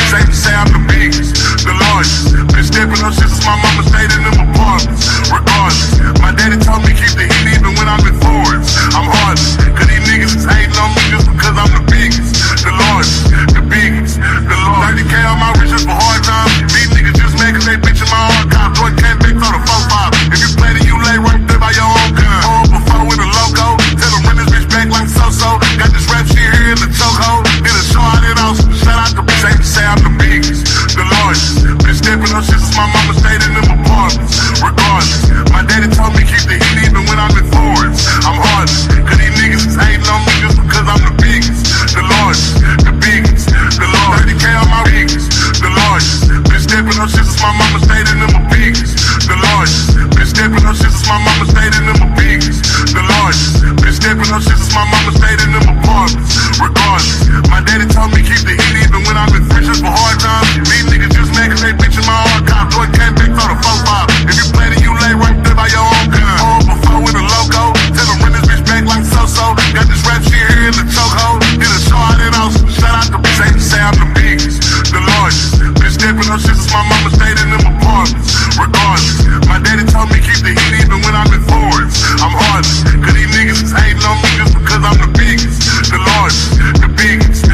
Safe to say I'm the biggest, the largest. Been stepping on shit since my mama stayed in them apartments. Regardless, my daddy told me keep the heat even when I'm in foreigns. I'm heartless, cause these niggas is hating on me just because I'm the biggest, the largest, the biggest, the largest. 30K on my riches for hard times. These niggas just mad cause they bitch in my archive. Joy can't big on the 4-5. If you play then you lay right there by your own gun. Hold before with a logo. Tell them run this bitch back like so-so. Got this rap shit here in the chokehold. Did a show out it also. Shout out to safe to say I'm the biggest, the largest. Been stepping on shit since my mama stayed in them apartments. Regardless, my daddy told me keep the heat even when I'm in foreigns. I'm heartless, cause these niggas is hating on me just because I'm the biggest, the largest, the biggest, the largest. 30K on my biggest, the largest. Been stepping on shit since my mama stayed in them biggest, the largest. Been stepping on shit since my mama stayed in them biggest, the largest. Been stepping on shit since my mama stayed in them apartments. Regardless, my daddy told me keep the heat even when I'm in friendships for hard times. These niggas just mad cause they bitch in my archive. Joy can't big on the 4-5. If you play then you lay right there by your own gun. Hold before with a logo. Tell them run this bitch back like so-so. Got this rap shit here in the chokehold. Did a show out it also. Shout out to safe to say I'm the biggest, the largest. Been stepping on shit since my mama stayed in them apartments. Regardless, my daddy told me keep the heat even when I'm in foreigns. I'm heartless, cause these niggas is hating on me just because I'm the biggest, the largest, the biggest.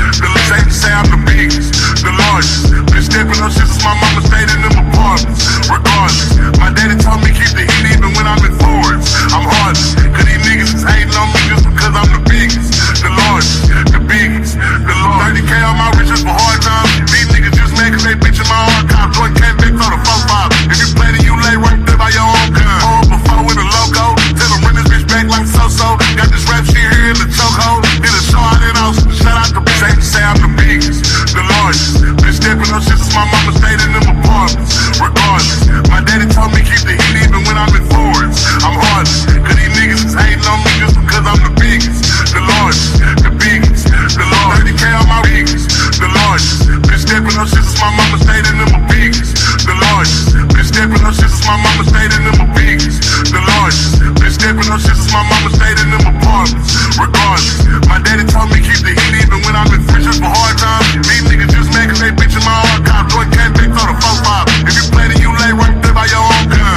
Safe to say I'm the biggest, the largest. Been stepping on shit since my mama stayed in them apartments. Regardless, my daddy told me keep the heat even when I'm in foreigns. I'm heartless, cause these niggas is hating on me just because I'm the biggest, the largest, the biggest, the largest. 30K on my riches for hard times. These niggas just mad cause they bitch in my archive. Joy can't big on the 4-5. If you play then you lay right there by your own gun. Hold before with a logo. Tell them run this bitch back like so-so. Got this rap shit here in the chokehold. Did a show out it also. Shout out to safe to say I'm the biggest, the largest. Been stepping on shit since my mama stayed in them apartments. Regardless, my daddy told me keep the heat even when I'm in foreigns. I'm heartless, cause these niggas is hating on me just because I'm the biggest, the largest, the biggest, the largest. 30K on my biggest, the largest. Been stepping on shit since my mama stayed in them biggest, the largest. Been stepping on shit since my mama stayed in them biggest, the largest. Been stepping on shit since my mama stayed in them apartments. Regardless, my daddy told me keep the heat even when I'm in friendships for hard times. These niggas just mad cause they bitch in my archive. Joy can't big on the 4-5. If you play then you lay right there by your own gun.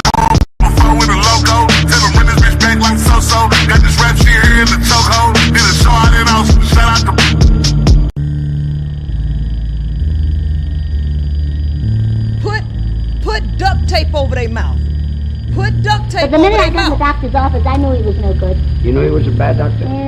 Before with a logo. Tell them run this bitch back like so-so. Got this rap shit here in the chokehold. Did a show out it also. Shout out to Put duct tape over their mouth. Put duct tape But the over minute I their got in the mouth. doctor's office, I knew he was no good. You knew he was a bad doctor? Yeah.